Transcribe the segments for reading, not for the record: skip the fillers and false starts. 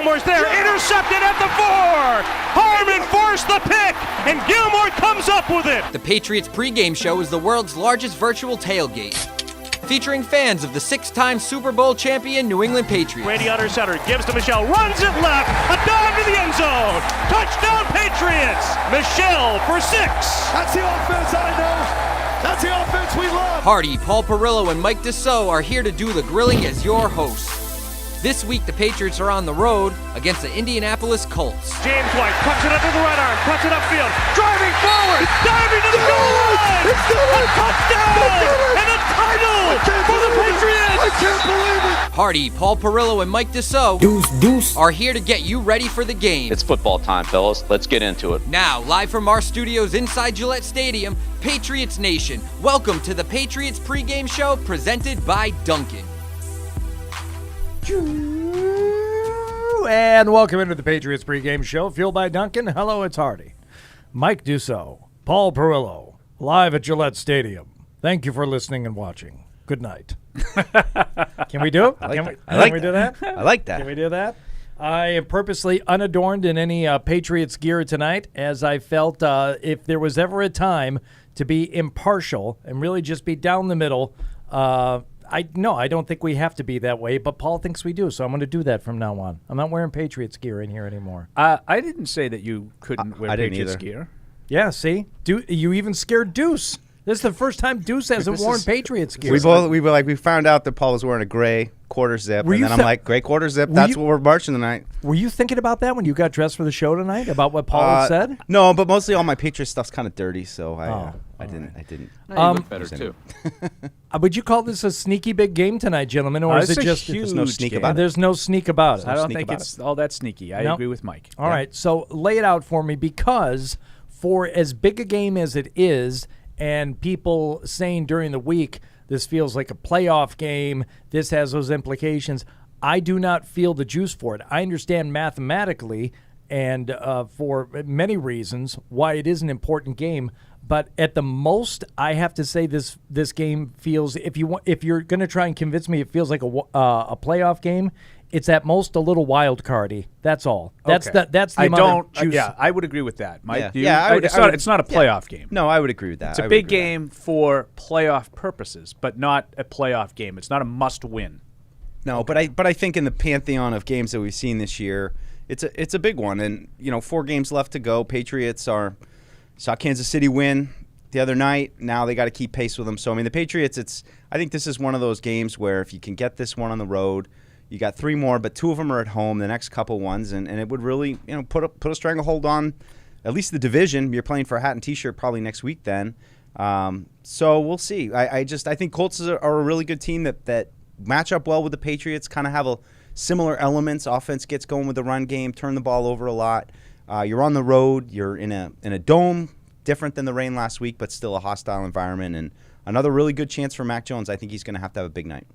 Gilmore's there, intercepted at the 4. Harmon forced the pick, and Gilmore comes up with it. The Patriots Pregame Show is the world's largest virtual tailgate, featuring fans of the 6-time Super Bowl champion New England Patriots. Brady under center, gives to Michelle, runs it left, a dive to the end zone. Touchdown Patriots! Michelle for 6. That's the offense I know. That's the offense we love. Hardy, Paul Perillo, and Mike Dussault are here to do the grilling as your hosts. This week, the Patriots are on the road against the Indianapolis Colts. James White cuts it under the right arm, cuts it upfield, driving forward, diving to the goal line. A touchdown and a title for the Patriots. I can't believe it. Hardy, Paul Perillo, and Mike Dussault are here to get you ready for the game. It's football time, fellas. Let's get into it. Now, live from our studios inside Gillette Stadium, Patriots Nation, welcome to the Patriots Pregame Show presented by Dunkin. And welcome into the Patriots Pregame Show, fueled by Dunkin. Hello, it's Hardy. Mike Dussault, Paul Perillo, live at Gillette Stadium. Thank you for listening and watching. Good night. Can we do it? Can we do that? I like that. Can we do that? I am purposely unadorned in any Patriots gear tonight, as I felt if there was ever a time to be impartial and really just be down the middle, I don't think we have to be that way, but Paul thinks we do, so I'm going to do that from now on. I'm not wearing Patriots gear in here anymore. I didn't say that you couldn't wear Patriots gear. Yeah, see? You even scared Deuce. This is the first time Deuce hasn't worn Patriots gear. We found out that Paul was wearing a gray quarter zip, and then I'm like, gray quarter zip, that's what we're marching tonight. Were you thinking about that when you got dressed for the show tonight, about what Paul had said? No, but mostly all my Patriots stuff's kind of dirty, so I didn't. No, you look better, too. Would you call this a sneaky big game tonight, gentlemen, or is it just there's no sneak about it? There's no sneak about it. I don't think it's all that sneaky. I agree with Mike. All right, so lay it out for me, because for as big a game as it is, and people saying during the week, this feels like a playoff game, this has those implications, I do not feel the juice for it. I understand mathematically and for many reasons why it is an important game, but at the most, I have to say this game feels, if you're going to try and convince me it feels like a playoff game, it's at most a little wild cardy. That's all. That's okay. That's the amount of juice. Yeah, I would agree with that, Mike. Yeah, it's not a playoff game. No, I would agree with that. It's a big game for playoff purposes, but not a playoff game. It's not a must-win. No, but I think in the pantheon of games that we've seen this year, it's a big one. And 4 games left to go. Patriots saw Kansas City win the other night. Now they got to keep pace with them. So I mean, the Patriots. I think this is one of those games where if you can get this one on the road. You got 3 more, but 2 of them are at home. The next couple ones, and it would really, put a stranglehold on at least the division. You're playing for a hat and T-shirt probably next week. Then, so we'll see. I think Colts are a really good team that match up well with the Patriots. Kind of have a similar elements. Offense gets going with the run game, turn the ball over a lot. You're on the road. You're in a dome, different than the rain last week, but still a hostile environment. And another really good chance for Mac Jones. I think he's going to have a big night.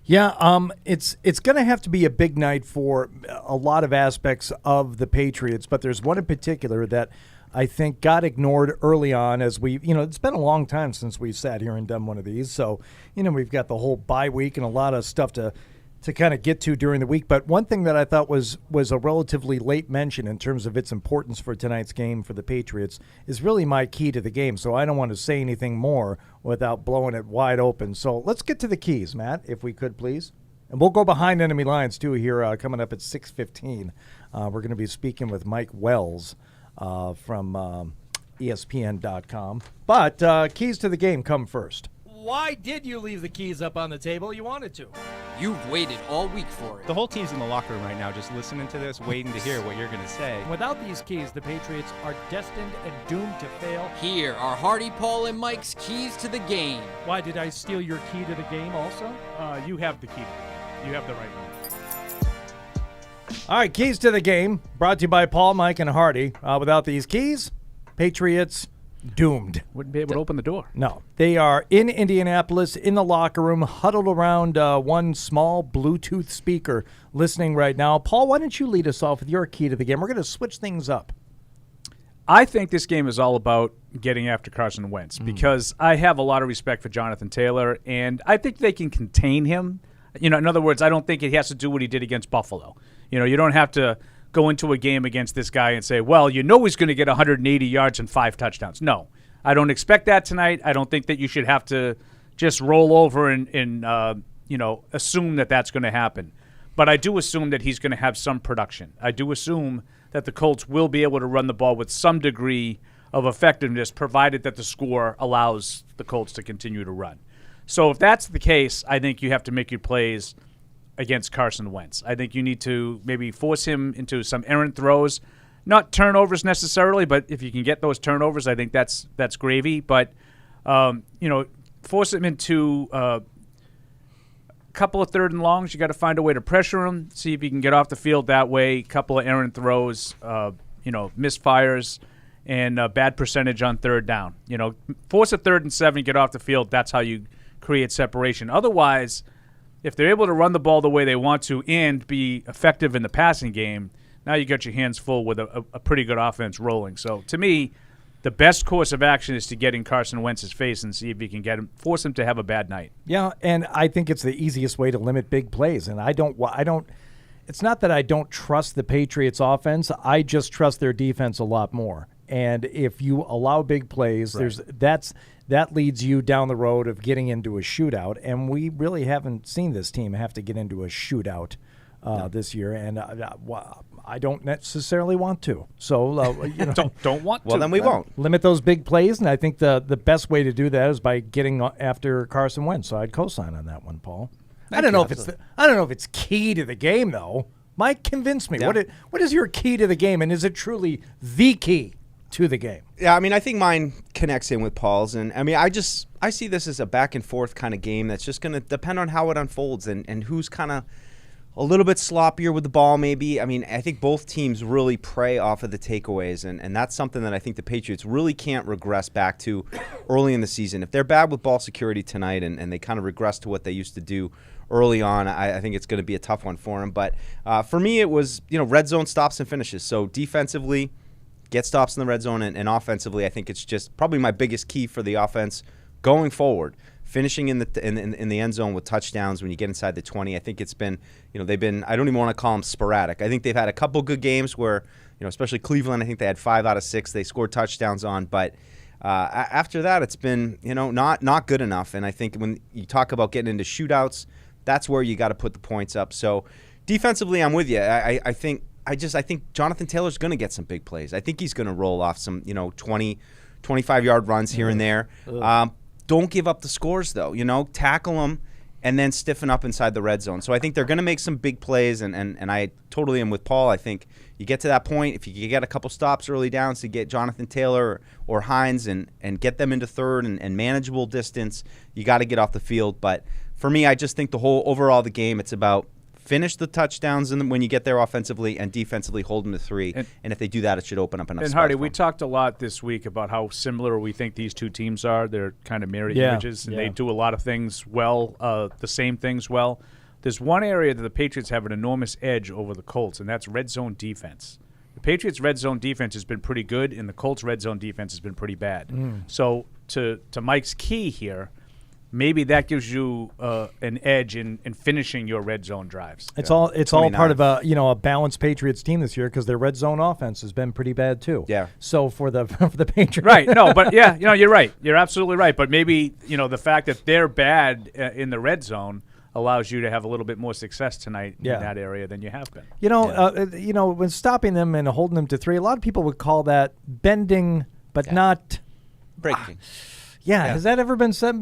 Yeah, it's going to have to be a big night for a lot of aspects of the Patriots, but there's one in particular that I think got ignored early on as it's been a long time since we've sat here and done one of these. So, we've got the whole bye week and a lot of stuff to kind of get to during the week. But one thing that I thought was a relatively late mention in terms of its importance for tonight's game for the Patriots is really my key to the game. So I don't want to say anything more without blowing it wide open. So let's get to the keys, Matt, if we could, please. And we'll go behind enemy lines, too, here coming up at 6:15. We're going to be speaking with Mike Wells from ESPN.com. But keys to the game come first. Why did you leave the keys up on the table? You wanted to. You've waited all week for it. The whole team's in the locker room right now just listening to this, waiting to hear what you're going to say. Without these keys, the Patriots are destined and doomed to fail. Here are Hardy, Paul, and Mike's keys to the game. Why did I steal your key to the game also? You have the key to the game. You have the right one. All right, keys to the game, brought to you by Paul, Mike, and Hardy. Without these keys, Patriots doomed. Wouldn't be able to open the door. No. They are in Indianapolis, in the locker room, huddled around one small Bluetooth speaker, listening right now. Paul, why don't you lead us off with your key to the game? We're going to switch things up. I think this game is all about getting after Carson Wentz because I have a lot of respect for Jonathan Taylor, and I think they can contain him. In other words, I don't think it has to do what he did against Buffalo. You don't have to go into a game against this guy and say, well, he's going to get 180 yards and 5 touchdowns. No, I don't expect that tonight. I don't think that you should have to just roll over and assume that that's going to happen. But I do assume that he's going to have some production. I do assume that the Colts will be able to run the ball with some degree of effectiveness, provided that the score allows the Colts to continue to run. So if that's the case, I think you have to make your plays against Carson Wentz. I think you need to maybe force him into some errant throws, not turnovers necessarily, but if you can get those turnovers, I think that's gravy. But force him into a couple of 3rd and longs. You got to find a way to pressure him, see if you can get off the field that way. A couple of errant throws, misfires, and a bad percentage on 3rd down. Force a 3rd and 7, get off the field. That's how you create separation. Otherwise, if they're able to run the ball the way they want to and be effective in the passing game, now you got your hands full with a pretty good offense rolling. So to me, the best course of action is to get in Carson Wentz's face and see if you can force him to have a bad night. Yeah, and I think it's the easiest way to limit big plays. And I don't. It's not that I don't trust the Patriots' offense. I just trust their defense a lot more. And if you allow big plays, that leads you down the road of getting into a shootout. And we really haven't seen this team have to get into a shootout this year. And I don't necessarily want to. So don't want to. Well, then we won't limit those big plays. And I think the best way to do that is by getting after Carson Wentz. So I'd co-sign on that one, Paul. I don't know if it's key to the game though. Mike, convince me. Yeah. What is your key to the game, and is it truly the key to the game? Yeah, I mean, I think mine connects in with Paul's, and I mean, I see this as a back and forth kind of game that's just going to depend on how it unfolds and who's kind of a little bit sloppier with the ball maybe. I mean, I think both teams really prey off of the takeaways, and that's something that I think the Patriots really can't regress back to early in the season. If they're bad with ball security tonight and they kind of regress to what they used to do early on, I think it's going to be a tough one for them. But for me, it was, red zone stops and finishes. So defensively, get stops in the red zone, and offensively, I think it's just probably my biggest key for the offense going forward. Finishing in the end zone with touchdowns when you get inside the 20. I think it's been, they've been, I don't even want to call them sporadic. I think they've had a couple good games where, especially Cleveland, I think they had 5 out of 6 they scored touchdowns on. But after that, it's been, not good enough. And I think when you talk about getting into shootouts, that's where you got to put the points up. So defensively, I'm with you. I think Jonathan Taylor's going to get some big plays. I think he's going to roll off some, 20, 25-yard runs here and there. Don't give up the scores, though. Tackle them and then stiffen up inside the red zone. So I think they're going to make some big plays, and I totally am with Paul. I think you get to that point, if you get a couple stops early downs to get Jonathan Taylor or Hines and get them into third and manageable distance, you got to get off the field. But for me, I just think the whole overall the game, it's about finish the touchdowns when you get there offensively, and defensively hold them to 3. And if they do that, it should open up enough. And Hardy, we talked a lot this week about how similar we think these two teams are. They're kind of mirror images, and they do a lot of things well, the same things well. There's one area that the Patriots have an enormous edge over the Colts, and that's red zone defense. The Patriots' red zone defense has been pretty good, and the Colts' red zone defense has been pretty bad. So to Mike's key here, maybe that gives you an edge in finishing your red zone drives. It's all part of a balanced Patriots team this year, because their red zone offense has been pretty bad too. Yeah. So for the Patriots, right? No, but you're right. You're absolutely right. But maybe the fact that they're bad in the red zone allows you to have a little bit more success tonight in that area than you have been. When stopping them and holding them to 3, a lot of people would call that bending, but not breaking. Yeah, has that ever been said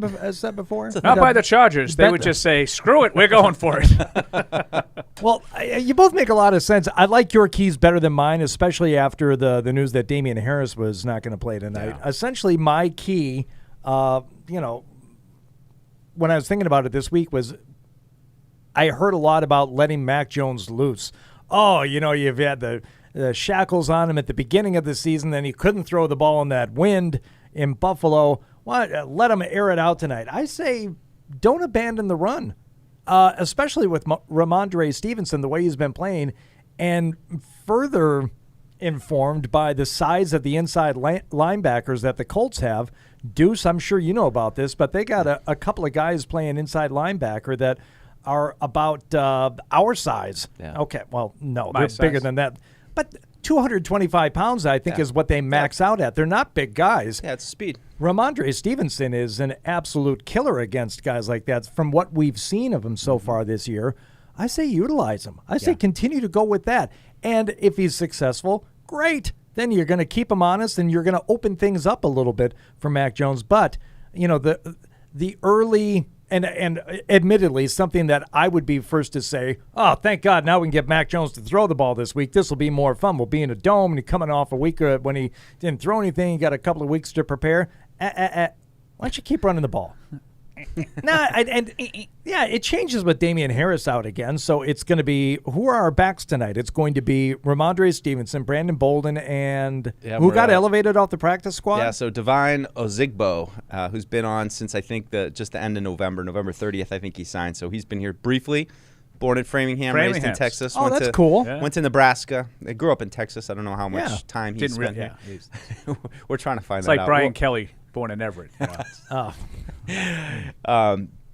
before? Not by the Chargers. They would just say, screw it, we're going for it. Well, you both make a lot of sense. I like your keys better than mine, especially after the news that Damian Harris was not going to play tonight. Yeah. Essentially, my key, when I was thinking about it this week, was I heard a lot about letting Mac Jones loose. Oh, you've had the shackles on him at the beginning of the season, then he couldn't throw the ball in that wind in Buffalo. Let him air it out tonight. I say don't abandon the run, especially with Ramondre Stevenson, the way he's been playing, and further informed by the size of the inside linebackers that the Colts have. Deuce, I'm sure you know about this, but they got a couple of guys playing inside linebacker that are about our size. Yeah. Okay, well, no, My they're size. bigger than that. But 225 pounds, I think, is what they max out at. They're not big guys. Yeah, it's speed. Ramondre Stevenson is an absolute killer against guys like that. From what we've seen of him so far this year, I say utilize him. I say continue to go with that. And if he's successful, great. Then you're going to keep him honest, and you're going to open things up a little bit for Mac Jones. But, the early and admittedly something that I would be first to say, oh, thank God, now we can get Mac Jones to throw the ball this week. This will be more fun. We'll be in a dome, and he's coming off a week when he didn't throw anything. He got a couple of weeks to prepare. Why don't you keep running the ball? It changes with Damian Harris out again. So it's going to be, who are our backs tonight? It's going to be Ramondre Stevenson, Brandon Bolden, and who got elevated off the practice squad? Yeah, so Divine Ozigbo, who's been on since I think just the end of November 30th, I think he signed. So he's been here briefly. Born in Framingham, raised in Texas. Oh, that's cool. Went to Nebraska. They grew up in Texas. I don't know how much time he spent here. We're trying to find that out. It's like Brian Kelly, born in Everett.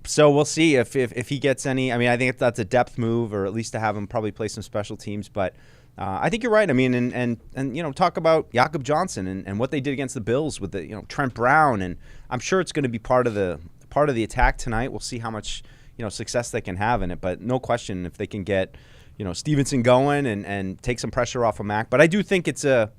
So we'll see if he gets any. I mean, I think that's a depth move, or at least to have him probably play some special teams. But I think you're right. I mean, and talk about Jakob Johnson and what they did against the Bills with the Trent Brown, and I'm sure it's going to be part of the attack tonight. We'll see how much success they can have in it. But no question, if they can get Stevenson going and take some pressure off of Mac. But I do think it's a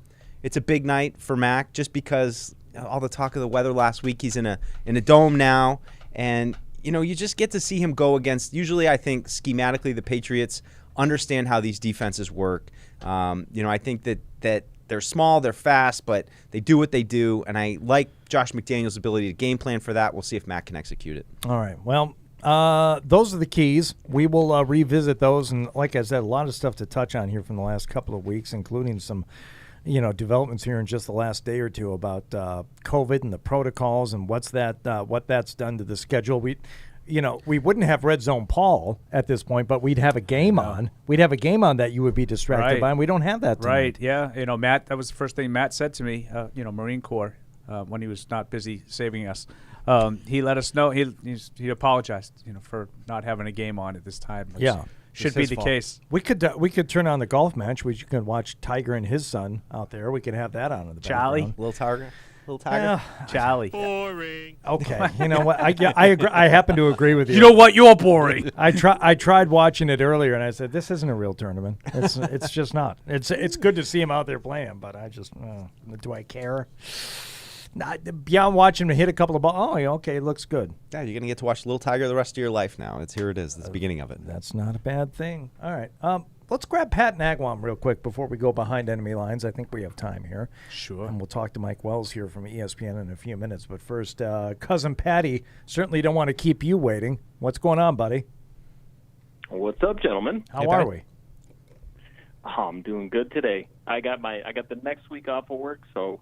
big night for Mac, just because all the talk of the weather last week. He's in a dome now, and you just get to see him go against. Usually, I think schematically the Patriots understand how these defenses work. I think that they're small, they're fast, but they do what they do, and I like Josh McDaniels' ability to game plan for that. We'll see if Mac can execute it. All right. Well, those are the keys. We will revisit those, and like I said, a lot of stuff to touch on here from the last couple of weeks, including some developments here in just the last day or two about COVID and the protocols and what that's done to the schedule. We wouldn't have Red Zone Paul at this point, but we'd have a game on. We'd have a game on that you would be distracted by, and we don't have that tonight. Right, yeah. Matt, that was the first thing Matt said to me, Marine Corps, when he was not busy saving us. He let us know. He apologized, for not having a game on at this time. Should be the case. We could turn on the golf match. We could watch Tiger and his son out there. We could have that on in the background. Little Tiger. Charlie. Boring. Okay, you know what? I agree. I happen to agree with you. You know what? You're boring. I tried watching it earlier, and I said, "This isn't a real tournament. It's just not. It's good to see him out there playing, but I just do I care? Beyond watching him hit a couple of balls. Oh, okay, it looks good. Yeah, you're gonna get to watch Little Tiger the rest of your life now. Here it is. It's the beginning of it. That's not a bad thing. All right. Let's grab Pat Nagwam real quick before we go behind enemy lines. I think we have time here. Sure. And we'll talk to Mike Wells here from ESPN in a few minutes. But first, Cousin Patty, certainly don't want to keep you waiting. What's going on, buddy? What's up, gentlemen? How are we? I'm doing good today. I got the next week off of work, so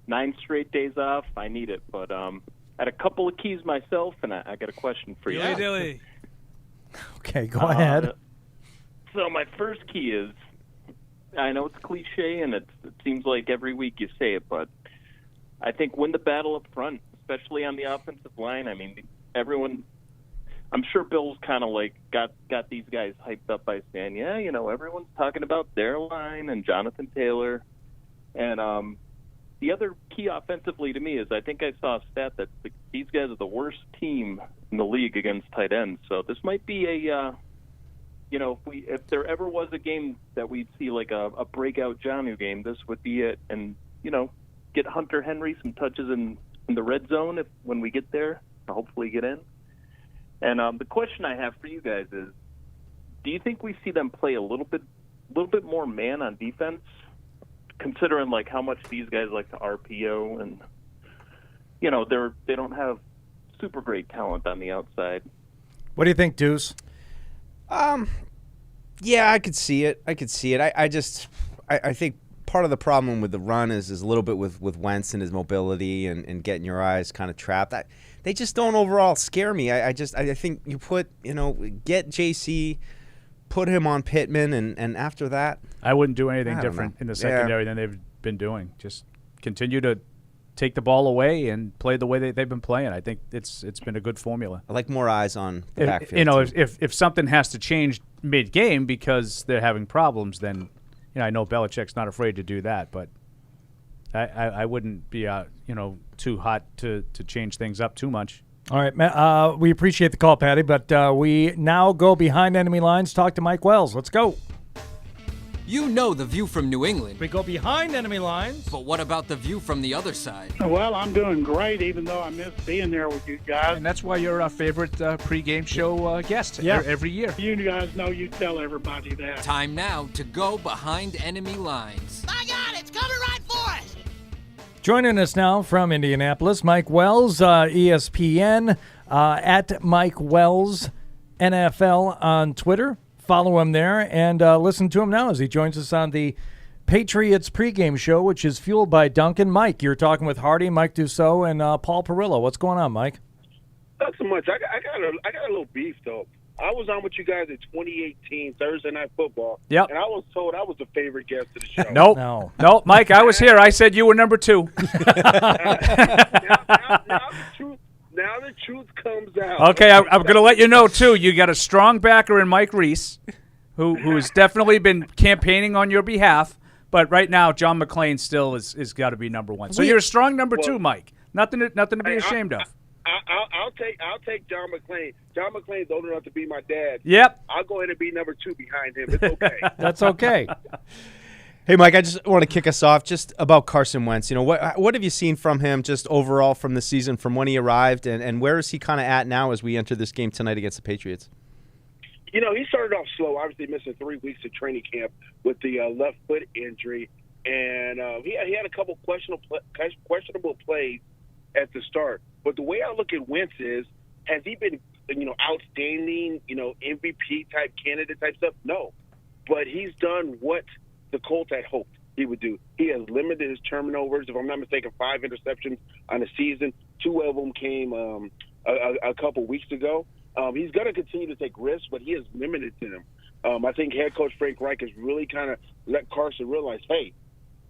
9 straight days off. I need it, but I had a couple of keys myself, and I got a question for you. Dilly. Okay, go ahead. So my first key is, I know it's cliche, and it seems like every week you say it, but I think win the battle up front, especially on the offensive line. I mean, everyone, I'm sure Bill's kind of like got these guys hyped up by saying, everyone's talking about their line and Jonathan Taylor. And the other key offensively to me is I think I saw a stat that these guys are the worst team in the league against tight ends. So this might be a if there ever was a game that we'd see like a breakout Jonnu game, this would be it. And, get Hunter Henry some touches in the red zone when we get there, to hopefully get in. And the question I have for you guys is, do you think we see them play a little bit more man on defense, considering like how much these guys like to RPO and, they don't have super great talent on the outside? What do you think, Deuce? Yeah, I could see it. I think part of the problem with the run is a little bit with Wentz and his mobility and getting your eyes kind of trapped. They just don't overall scare me. I think you get JC, put him on Pittman, and after that, I wouldn't do anything different in the secondary than they've been doing. Just continue to take the ball away and play the way they've been playing. I think it's been a good formula. I like more eyes on the backfield. You know, if something has to change mid-game because they're having problems, then I know Belichick's not afraid to do that. But I wouldn't be too hot to change things up too much. All right, Matt, we appreciate the call, Patty, but we now go behind enemy lines, talk to Mike Wells. Let's go. You know the view from New England. We go behind enemy lines. But what about the view from the other side? Well, I'm doing great, even though I miss being there with you guys. And that's why you're our favorite pregame show guest every year. You guys know you tell everybody that. Time now to go behind enemy lines. My God, it's coming right for us. Joining us now from Indianapolis, Mike Wells, ESPN, at Mike Wells NFL on Twitter. Follow him there and listen to him now as he joins us on the Patriots Pregame Show, which is fueled by Dunkin. Mike, you're talking with Hardy, Mike Dussault, and Paul Perillo. What's going on, Mike? Not so much. I got a little beef, though. I was on with you guys in 2018 Thursday Night Football, yep. And I was told I was the favorite guest of the show. Nope, Mike, I was here. I said you were number 2. Now the truth comes out. Okay, I'm going to let you know, too. You got a strong backer in Mike Reese, who's definitely been campaigning on your behalf. But right now, John McClain still is got to be number 1. So you're a strong number 2, Mike. Nothing to be ashamed of. I'll take John McClain. John McClain's old enough to be my dad. Yep. I'll go ahead and be number 2 behind him. It's okay. That's okay. Hey, Mike, I just want to kick us off just about Carson Wentz. What have you seen from him just overall from the season, from when he arrived, and where is he kind of at now as we enter this game tonight against the Patriots? He started off slow, obviously missing 3 weeks of training camp with the left foot injury, and he had a couple questionable plays at the start. But the way I look at Wentz is, has he been, outstanding, MVP-type candidate-type stuff? No. But he's done what the Colts had hoped he would do. He has limited his turnovers. If I'm not mistaken, 5 interceptions on the season. 2 of them came a couple weeks ago. He's going to continue to take risks, but he has limited them. I think head coach Frank Reich has really kind of let Carson realize, hey,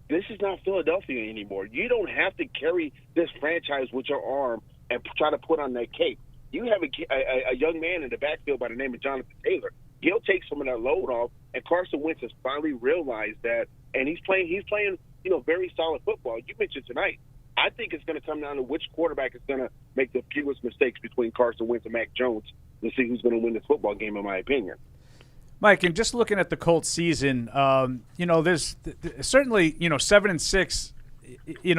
this is not Philadelphia anymore. You don't have to carry this franchise with your arm and try to put on that cape. You have a young man in the backfield by the name of Jonathan Taylor. He'll take some of that load off, and Carson Wentz has finally realized that, and he's playing, very solid football. You mentioned tonight. I think it's going to come down to which quarterback is going to make the fewest mistakes between Carson Wentz and Mac Jones to see who's going to win this football game, in my opinion. Mike, and just looking at the Colts season, there's certainly, 7-6,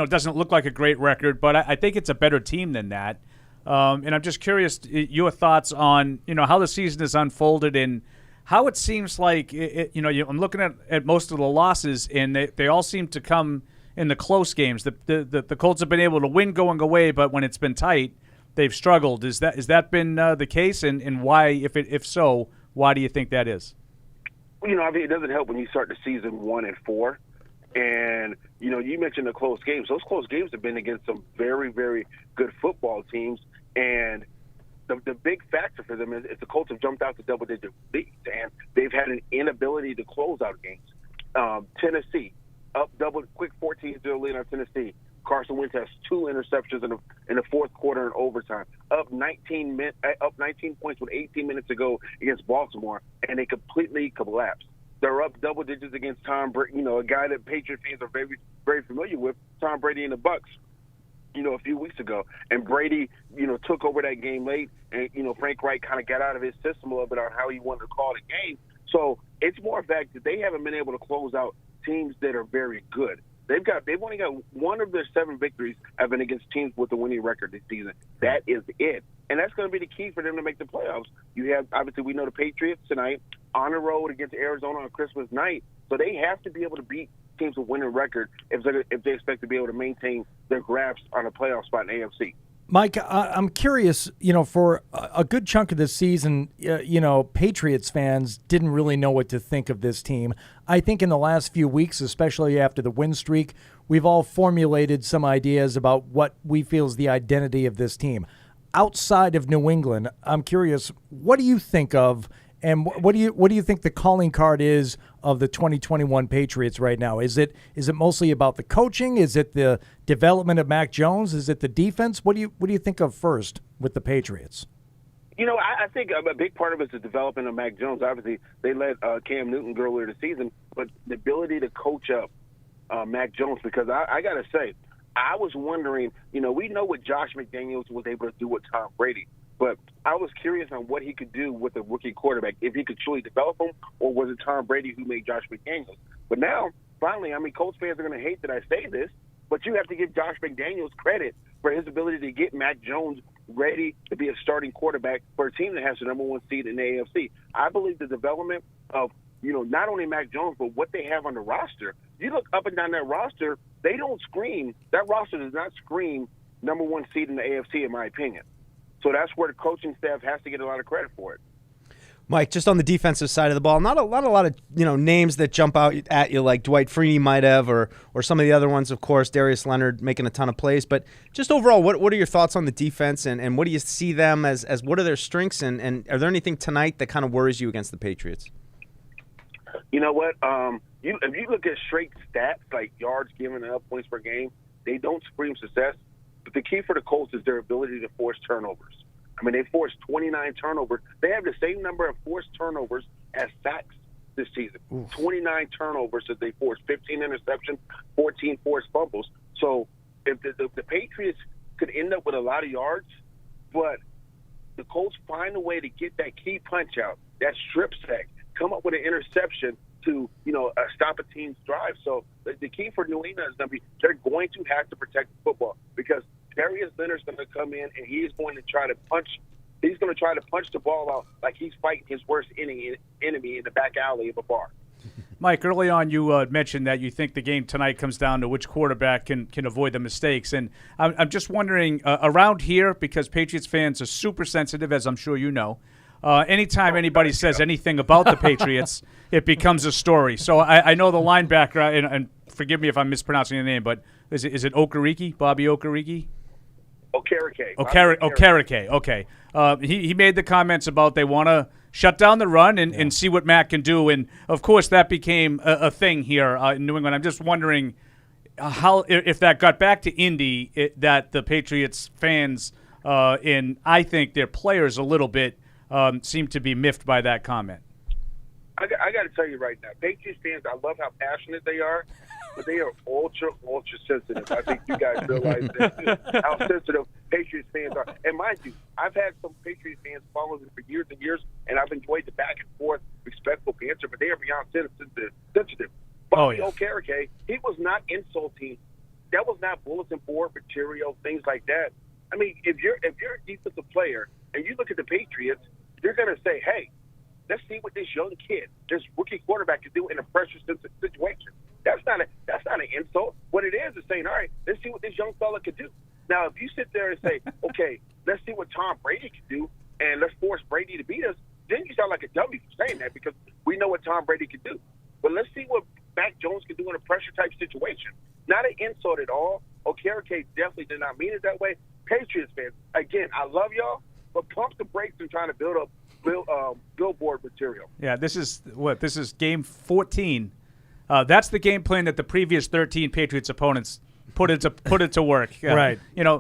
doesn't look like a great record, but I think it's a better team than that. And I'm just curious your thoughts on, how the season has unfolded and how it seems like, I'm looking at most of the losses, and they all seem to come in the close games. The Colts have been able to win going away, but when it's been tight, they've struggled. Is that been the case, and why, if so, why do you think that is? Well, I mean, it doesn't help when you start the season 1-4, and you mentioned the close games. Those close games have been against some very, very good football teams, and the big factor for them is the Colts have jumped out to double-digit leads, and they've had an inability to close out games. Tennessee, up quick 14-0 lead on Tennessee. Carson Wentz has 2 interceptions in the fourth quarter and overtime. Up 19 points with 18 minutes to go against Baltimore, and they completely collapsed. They're up double digits against Tom Brady, a guy that Patriot fans are very, very familiar with, Tom Brady and the Bucs. A few weeks ago, and Brady, took over that game late, and Frank Reich kind of got out of his system a little bit on how he wanted to call the game. So it's more a fact that they haven't been able to close out teams that are very good. They've only got 1 of their 7 victories have been against teams with a winning record this season. That is it, and that's going to be the key for them to make the playoffs. You have, obviously, we know the Patriots tonight on the road against Arizona on Christmas night, so they have to be able to beat teams with winning record if they expect to be able to maintain their grasp on a playoff spot in the AFC. Mike, I'm curious, for a good chunk of this season, Patriots fans didn't really know what to think of this team. I think in the last few weeks, especially after the win streak, we've all formulated some ideas about what we feel is the identity of this team. Outside of New England, I'm curious, what do you think of And what do you think the calling card is of the 2021 Patriots right now? Is it mostly about the coaching? Is it the development of Mac Jones? Is it the defense? What do you think of first with the Patriots? I think a big part of it is the development of Mac Jones. Obviously, they let Cam Newton go earlier this season, but the ability to coach up Mac Jones, because I got to say, I was wondering, we know what Josh McDaniels was able to do with Tom Brady, but I was curious on what he could do with a rookie quarterback, if he could truly develop him, or was it Tom Brady who made Josh McDaniels? But now, finally, Colts fans are going to hate that I say this, but you have to give Josh McDaniels credit for his ability to get Mac Jones ready to be a starting quarterback for a team that has the number one seed in the AFC. I believe the development of, not only Mac Jones, but what they have on the roster. You look up and down that roster, they don't scream. That roster does not scream number one seed in the AFC, in my opinion. So that's where the coaching staff has to get a lot of credit for it. Mike, just on the defensive side of the ball, not a lot of names that jump out at you like Dwight Freeney might have, or some of the other ones, of course, Darius Leonard making a ton of plays. But just overall, what are your thoughts on the defense, and what do you see them as what are their strengths, and are there anything tonight that kind of worries you against the Patriots? You know what? If you look at straight stats like yards given up, points per game, they don't scream success. But the key for the Colts is their ability to force turnovers. They forced 29 turnovers. They have the same number of forced turnovers as sacks this season. Oof. 29 turnovers that they forced, 15 interceptions, 14 forced fumbles. So if the Patriots could end up with a lot of yards, but the Colts find a way to get that key punch out, that strip sack, come up with an interception to, stop a team's drive. So the key for New England is going to be they're going to have to protect the football, because Darius Leonard's going to come in and he's going to try to punch. He's going to try to punch the ball out like he's fighting his worst enemy in the back alley of a bar. Mike, early on you mentioned that you think the game tonight comes down to which quarterback can avoid the mistakes. And I'm just wondering, around here, because Patriots fans are super sensitive, as I'm sure you know, anytime anybody says anything about the Patriots, it becomes a story. So I know the linebacker, and forgive me if I'm mispronouncing the name, but is it Okereke, Bobby Okereke? Okereke. Okay. He made the comments about they want to shut down the run and see what Mac can do. And, of course, that became a thing here in New England. I'm just wondering how if that got back to Indy, that the Patriots fans and I think their players a little bit seem to be miffed by that comment. I got to tell you right now, Patriots fans, I love how passionate they are, but they are ultra sensitive. I think you guys realize that too, how sensitive Patriots fans are. And mind you, I've had some Patriots fans follow them for years and years, and I've enjoyed the back and forth, respectful banter, but they are beyond sensitive. Bobby Okereke, he was not insulting. That was not bulletin board material, things like that. If you're a defensive player and you look at the Patriots, you're going to say, hey, let's see what this young kid, this rookie quarterback can do in a pressure-sensitive situation. That's not an insult. What it is saying, all right, let's see what this young fella can do. Now, if you sit there and say, okay, let's see what Tom Brady can do, and let's force Brady to beat us, then you sound like a dummy for saying that, because we know what Tom Brady can do. But let's see what Mac Jones can do in a pressure-type situation. Not an insult at all. Okereke definitely did not mean it that way. Patriots fans, again, I love y'all, but pump the brakes and trying to build up billboard material. Yeah, this is game 14. That's the game plan that the previous 13 Patriots opponents put it to work. Right.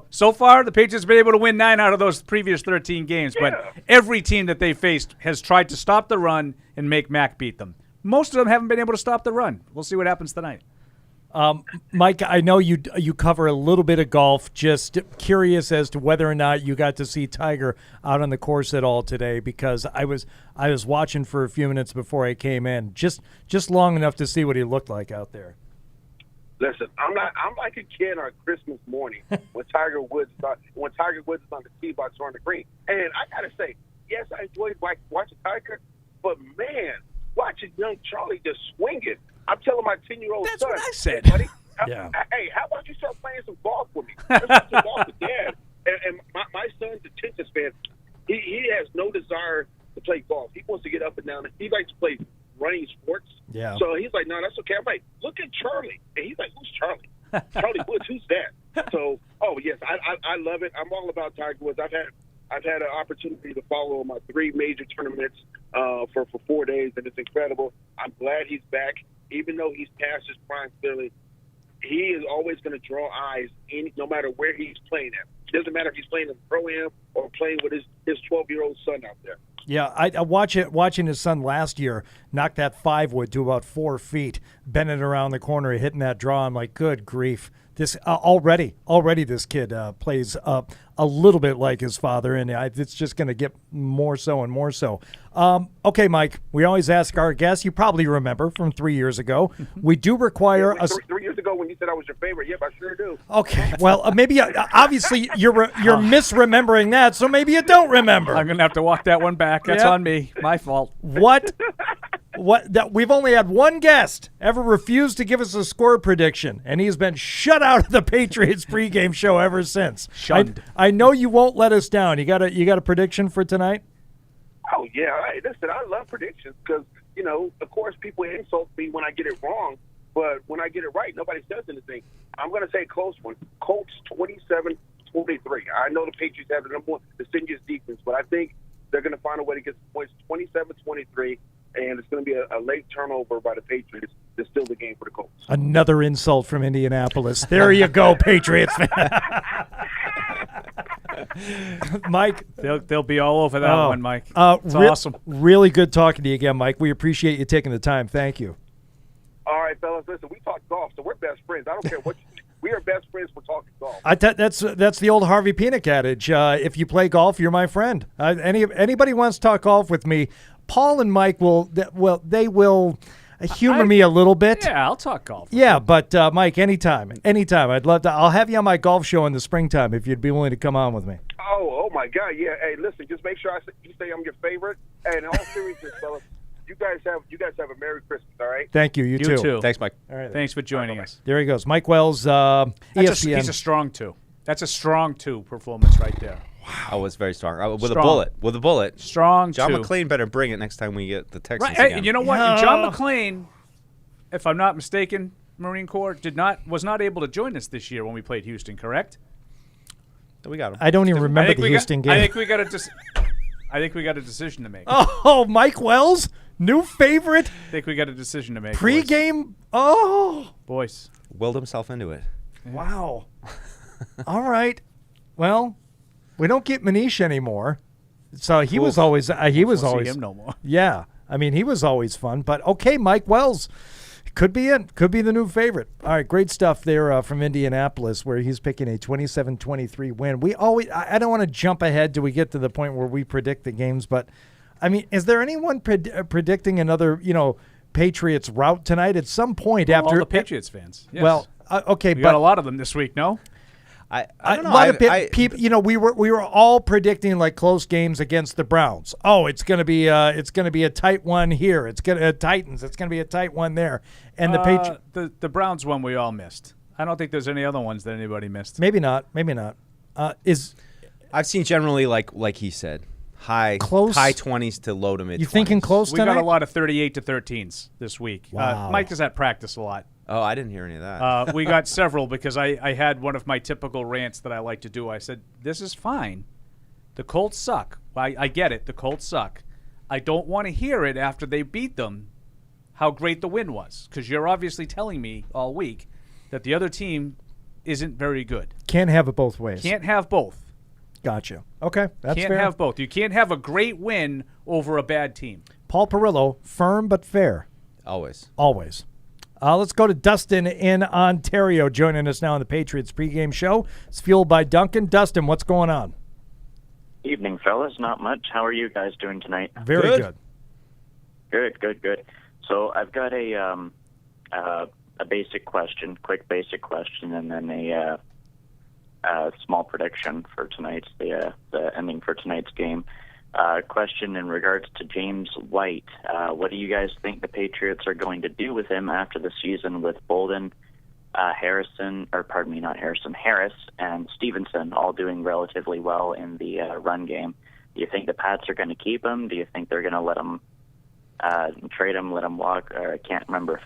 So far the Patriots have been able to win 9 out of those previous 13 games, but every team that they faced has tried to stop the run and make Mac beat them. Most of them haven't been able to stop the run. We'll see what happens tonight. Mike, I know you cover a little bit of golf. Just curious as to whether or not you got to see Tiger out on the course at all today, because I was watching for a few minutes before I came in, just long enough to see what he looked like out there. Listen, I'm like a kid on Christmas morning when Tiger Woods is on the tee box or on the green. And I gotta say, yes, I enjoyed watching Tiger, but man, watching young Charlie just swing it. I'm telling my 10-year-old son. That's what I said. Hey, buddy, Yeah. Hey, how about you start playing some golf with me? Let's play some golf with Dad. And my son's a tennis fan. He has no desire to play golf. He wants to get up and down. He likes to play running sports. Yeah. So he's like, no, that's okay. I'm like, look at Charlie. And he's like, who's Charlie? Charlie Woods, who's that? So, yes, I love it. I'm all about Tiger Woods. I've had an opportunity to follow my 3 major tournaments for 4 days, and it's incredible. I'm glad he's back, even though he's past his prime. Clearly, he is always going to draw eyes, no matter where he's playing at. It doesn't matter if he's playing in Pro-Am or playing with his 12-year-old son out there. Yeah, I watching his son last year knock that 5-wood to about 4 feet, bending around the corner, hitting that draw. I'm like, good grief. This already this kid plays a little bit like his father, and it's just going to get more so and more so. Okay, Mike, we always ask our guests, you probably remember from 3 years ago, we do require a... 3 years ago when you said I was your favorite, yep, I sure do. Okay, well, maybe, obviously, you're misremembering that, so maybe you don't remember. I'm going to have to walk that one back. That's on me. My fault. What we've only had one guest ever refuse to give us a score prediction, and he's been shut out of the Patriots pregame show ever since. Shunned. I know you won't let us down. You got a prediction for tonight? Oh yeah, listen, I love predictions because of course, people insult me when I get it wrong, but when I get it right, nobody says anything. I'm going to say a close one. Colts 27-23. I know the Patriots have the number one distinguished defense, but I think they're going to find a way to get some points. 27-23. And it's going to be a late turnover by the Patriots to steal the game for the Colts. Another insult from Indianapolis. There you go, Patriots fan. Mike. They'll be all over that one, Mike. It's awesome. Really good talking to you again, Mike. We appreciate you taking the time. Thank you. All right, fellas. Listen, we talk golf, so we're best friends. I don't care what you think. We are best friends for talking golf. That's the old Harvey Pinnock adage. If you play golf, you're my friend. Anybody wants to talk golf with me, Paul and Mike will humor me a little bit. Yeah, I'll talk golf. Yeah, but Mike, anytime. I'd love to. I'll have you on my golf show in the springtime if you'd be willing to come on with me. Oh my God, yeah. Hey, listen, just make sure you say I'm your favorite. And in all seriousness, fellas, you guys have a Merry Christmas. All right. Thank you. You too. Thanks, Mike. All right. Thanks for joining us. There he goes, Mike Wells. ESPN. He's a strong 2. That's a strong 2 performance right there. Wow. I was very strong. With Strong. a bullet. Strong John 2. McClain better bring it next time we get the Texans Right. again. And you know what? Yeah. John McClain, if I'm not mistaken, Marine Corps was not able to join us this year when we played Houston, correct? We got him. I don't even remember the Houston game. I think we got a decision to make. Oh, Mike Wells, new favorite. I think we got a decision to make. Pre-game. Oh, boys. Willed himself into it. Wow. All right. Well, we don't get Manish anymore, so he was always See him no more. Yeah, I mean he was always fun. But okay, Mike Wells could be the new favorite. All right, great stuff there from Indianapolis, where he's picking a 27-23 win. I don't want to jump ahead till we get to the point where we predict the games, but I mean, is there anyone predicting another Patriots rout tonight at some point after all the Patriots fans? Yes. Well, okay, we got a lot of them this week. No. I don't know. A lot of people, we were all predicting like close games against the Browns. Oh, it's going to be a tight one here. It's going to Titans. It's going to be a tight one there. And the Browns one we all missed. I don't think there's any other ones that anybody missed. Maybe not. I've seen generally like he said, high 20s to low to mid. You thinking close we tonight? got a lot of 38-13s this week. Wow. Mike is at practice a lot. Oh, I didn't hear any of that. We got several because I had one of my typical rants that I like to do. I said, this is fine. The Colts suck. I get it. The Colts suck. I don't want to hear it after they beat them, how great the win was, because you're obviously telling me all week that the other team isn't very good. Can't have it both ways. Can't have both. Gotcha. Okay, that's fair. fair. Can't have both. You can't have a great win over a bad team. Paul Perillo, firm but fair. Always. Let's go to Dustin in Ontario, joining us now on the Patriots pregame show. It's fueled by Dunkin. Dustin, what's going on? Evening, fellas. Not much. How are you guys doing tonight? Very good. Good. So I've got a basic question, quick basic question, and then a small prediction for tonight's the ending for tonight's game. Question in regards to James White. What do you guys think the Patriots are going to do with him after the season with Bolden, Harris, and Stevenson all doing relatively well in the run game? Do you think the Pats are going to keep him? Do you think they're going to let him trade him, let him walk? Or I can't remember if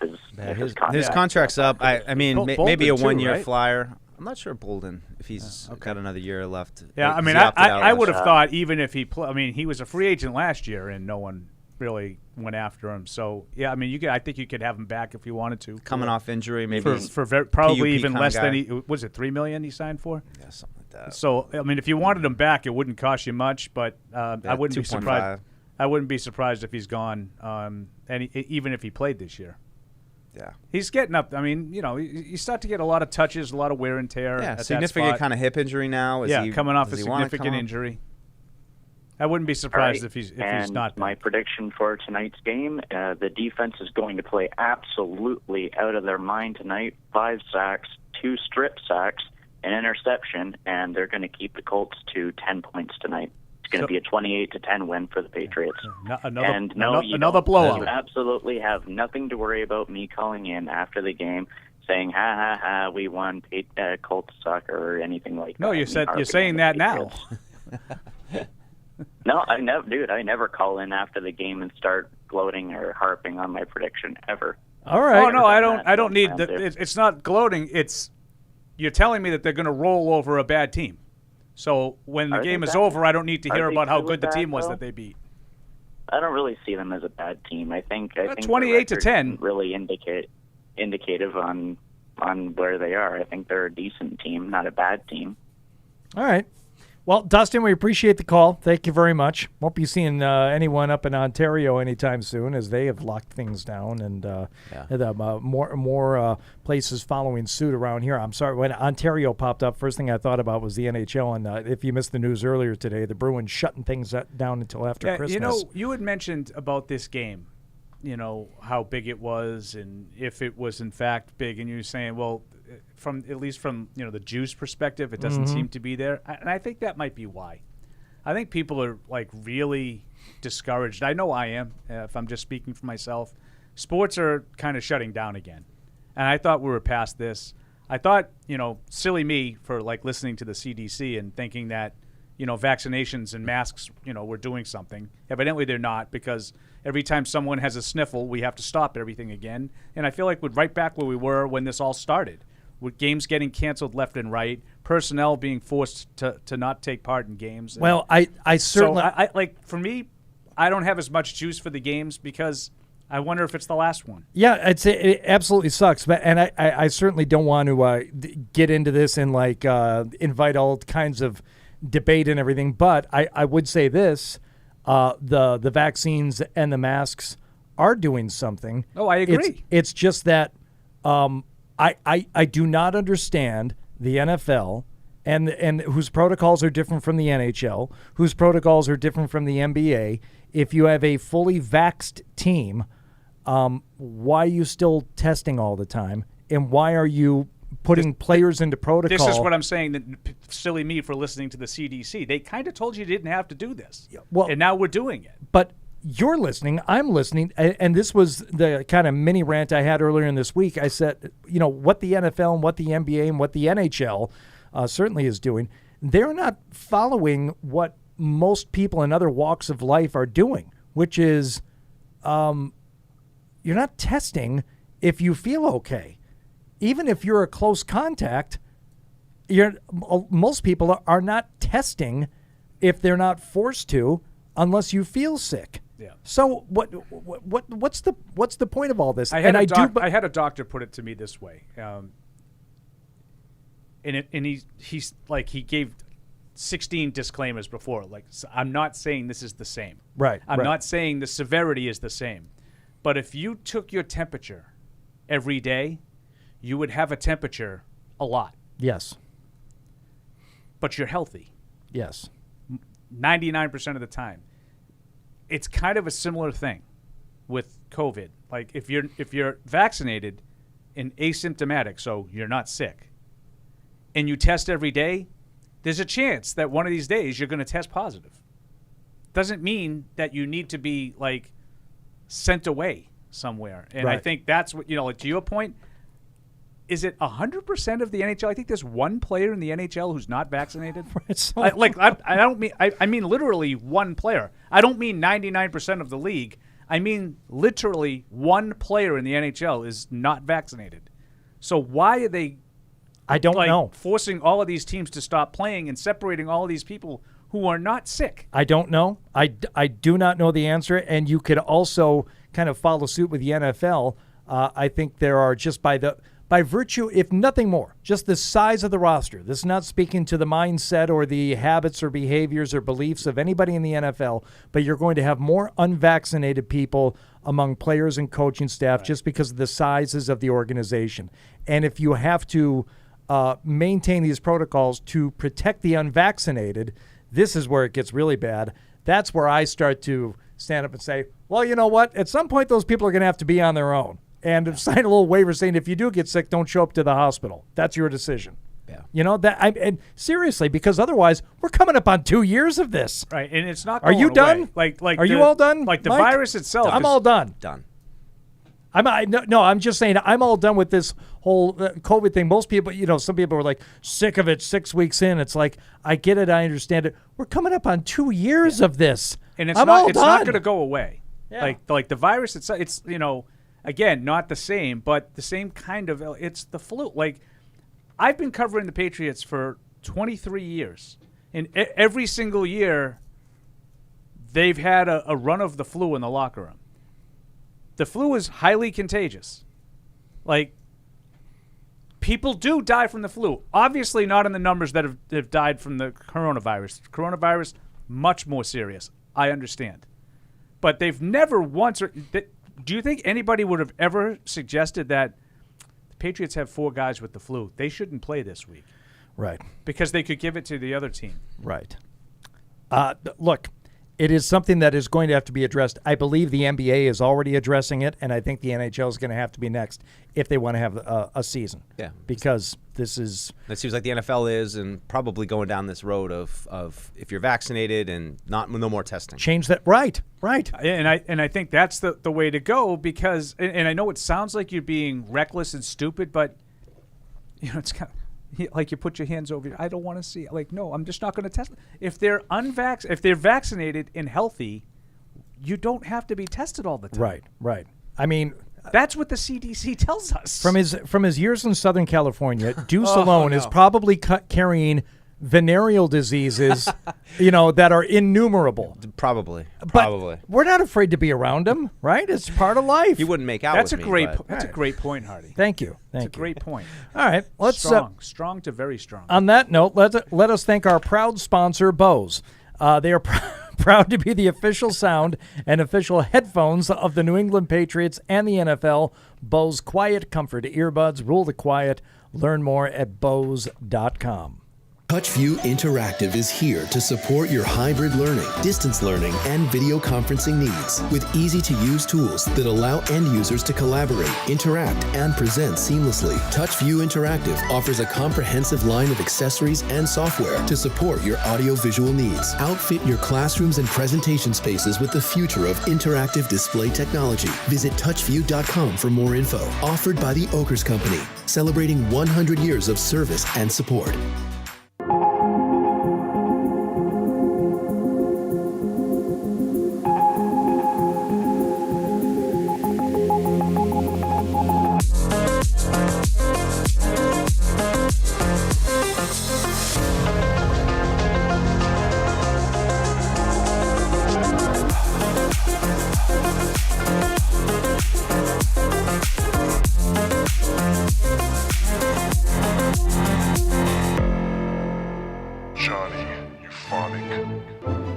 his contract's up. I mean, maybe a one-year right? flyer. I'm not sure Bolden if he's got another year left. Yeah, I mean, I would have thought even if he was a free agent last year and no one really went after him. So yeah, I mean, I think you could have him back if you wanted to. Coming off injury, maybe for probably PUP even kinda less guy. than was it $3 million he signed for? Yeah, something like that. So I mean, if you wanted him back, it wouldn't cost you much, but I wouldn't be 2.5. surprised. I wouldn't be surprised if he's gone, even if he played this year. Yeah, he's getting up. I mean, you start to get a lot of touches, a lot of wear and tear. Yeah, at significant that kind of hip injury now. Coming off a significant injury. I wouldn't be surprised if he's not. My prediction for tonight's game: the defense is going to play absolutely out of their mind tonight. 5 sacks, 2 strip sacks, an interception, and they're going to keep the Colts to 10 points tonight. It's going to be a 28-10 win for the Patriots. Another blowout. You absolutely have nothing to worry about me calling in after the game saying, "Ha ha ha, we won, Colts suck," or anything like that. No, you're saying that now. No, I never call in after the game and start gloating or harping on my prediction ever. All right. Oh no, I don't need that. It's not gloating. It's you're telling me that they're going to roll over a bad team. So when the game is over, I don't need to hear about how good the team was that they beat. I don't really see them as a bad team. I think 28-10 really indicative on where they are. I think they're a decent team, not a bad team. All right. Well, Dustin, we appreciate the call. Thank you very much. Won't be seeing anyone up in Ontario anytime soon, as they have locked things down, and more places following suit around here. I'm sorry, when Ontario popped up, first thing I thought about was the NHL, and if you missed the news earlier today, the Bruins shutting things down until after Christmas. You had mentioned about this game, how big it was, and if it was in fact big, and you were saying, well, at least from the Jews' perspective, it doesn't seem to be there, and I think that might be why. I think people are really discouraged. I know I am. If I'm just speaking for myself, sports are kind of shutting down again, and I thought we were past this. I thought silly me for listening to the CDC and thinking that vaccinations and masks were doing something. Evidently they're not, because every time someone has a sniffle, we have to stop everything again. And I feel like we're right back where we were when this all started, with games getting canceled left and right, personnel being forced to not take part in games. Well, I certainly... So for me, I don't have as much juice for the games because I wonder if it's the last one. Yeah, it absolutely sucks. But I certainly don't want to get into this and invite all kinds of debate and everything. But I would say this: the vaccines and the masks are doing something. Oh, I agree. It's just that I do not understand the NFL and whose protocols are different from the NHL, whose protocols are different from the NBA. If you have a fully vaxxed team, why are you still testing all the time? And why are you putting players into protocol? This is what I'm saying, that silly me for listening to the CDC. They kind of told you didn't have to do this. And now we're doing it. But you're listening, I'm listening, and this was the kind of mini rant I had earlier in this week. I said, what the NFL and what the NBA and what the NHL certainly is doing, they're not following what most people in other walks of life are doing, which is you're not testing if you feel okay. Even if you're a close contact, most people are not testing if they're not forced to, unless you feel sick. Yeah. So what's the point of all this? I had a doctor put it to me this way, and he gave 16 disclaimers before. So I'm not saying this is the same. Right. I'm not saying the severity is the same, but if you took your temperature every day, you would have a temperature a lot. Yes. But you're healthy. Yes. 99% of the time. It's kind of a similar thing with COVID. Like if you're vaccinated and asymptomatic, so you're not sick, and you test every day, there's a chance that one of these days you're going to test positive. Doesn't mean that you need to be sent away somewhere. And right. I think that's what, to your point, is it 100% of the NHL? I think there's one player in the NHL who's not vaccinated. I mean literally one player. I don't mean 99% of the league. I mean literally one player in the NHL is not vaccinated. So why are they I don't know. forcing all of these teams to stop playing and separating all of these people who are not sick? I don't know. I do not know the answer. And you could also kind of follow suit with the NFL. I think there are just by virtue, if nothing more, just the size of the roster. This is not speaking to the mindset or the habits or behaviors or beliefs of anybody in the NFL, but you're going to have more unvaccinated people among players and coaching staff just because of the sizes of the organization. And if you have to maintain these protocols to protect the unvaccinated, this is where it gets really bad. That's where I start to stand up and say, well, you know what? At some point, those people are going to have to be on their own. And sign a little waiver saying if you do get sick, don't show up to the hospital. That's your decision. Yeah. You know that. And seriously, because otherwise we're coming up on 2 years of this. Right, and it's not. Are you done? Like, are you all done? Like the Mike? virus itself. I'm all done. Done. I'm just saying I'm all done with this whole COVID thing. Most people, some people are like sick of it 6 weeks in. It's like, I get it. I understand it. We're coming up on 2 years of this. And it's I'm not. all It's done. not going to go away. Yeah. Like the virus itself. It's again, not the same, but the same kind of. It's the flu. Like, I've been covering the Patriots for 23 years, and every single year, they've had a run of the flu in the locker room. The flu is highly contagious. Like, people do die from the flu. Obviously, not in the numbers that have died from the coronavirus. Coronavirus, much more serious. I understand, but they've never once. Do you think anybody would have ever suggested that the Patriots have 4 guys with the flu? They shouldn't play this week. Right. Because they could give it to the other team. Right. Look, it is something that is going to have to be addressed. I believe the NBA is already addressing it, and I think the NHL is going to have to be next if they want to have a season. Yeah. Because this is... It seems like the NFL is, and probably going down this road of if you're vaccinated and no more testing. Change that. Right. And I think that's the way to go because, and I know it sounds like you're being reckless and stupid, but it's kind of like you put your hands over. I don't want to see it. Like, no, I'm just not going to test. If they're vaccinated and healthy, you don't have to be tested all the time. Right. I mean, that's what the CDC tells us. From his years in Southern California, Deuce alone is probably venereal venereal diseases, that are innumerable. Probably. But we're not afraid to be around them, right? It's part of life. You wouldn't make out that's with a me. great. But, That's a great point, Hardy. Thank you. That's a great point. All right, let's strong to very strong. On that note, let us thank our proud sponsor, Bose. They are proud to be the official sound and official headphones of the New England Patriots and the NFL. Bose Quiet Comfort earbuds rule the quiet. Learn more at Bose.com. TouchView Interactive is here to support your hybrid learning, distance learning, and video conferencing needs with easy-to-use tools that allow end users to collaborate, interact, and present seamlessly. TouchView Interactive offers a comprehensive line of accessories and software to support your audio-visual needs. Outfit your classrooms and presentation spaces with the future of interactive display technology. Visit touchview.com for more info. Offered by the Oakers Company, celebrating 100 years of service and support.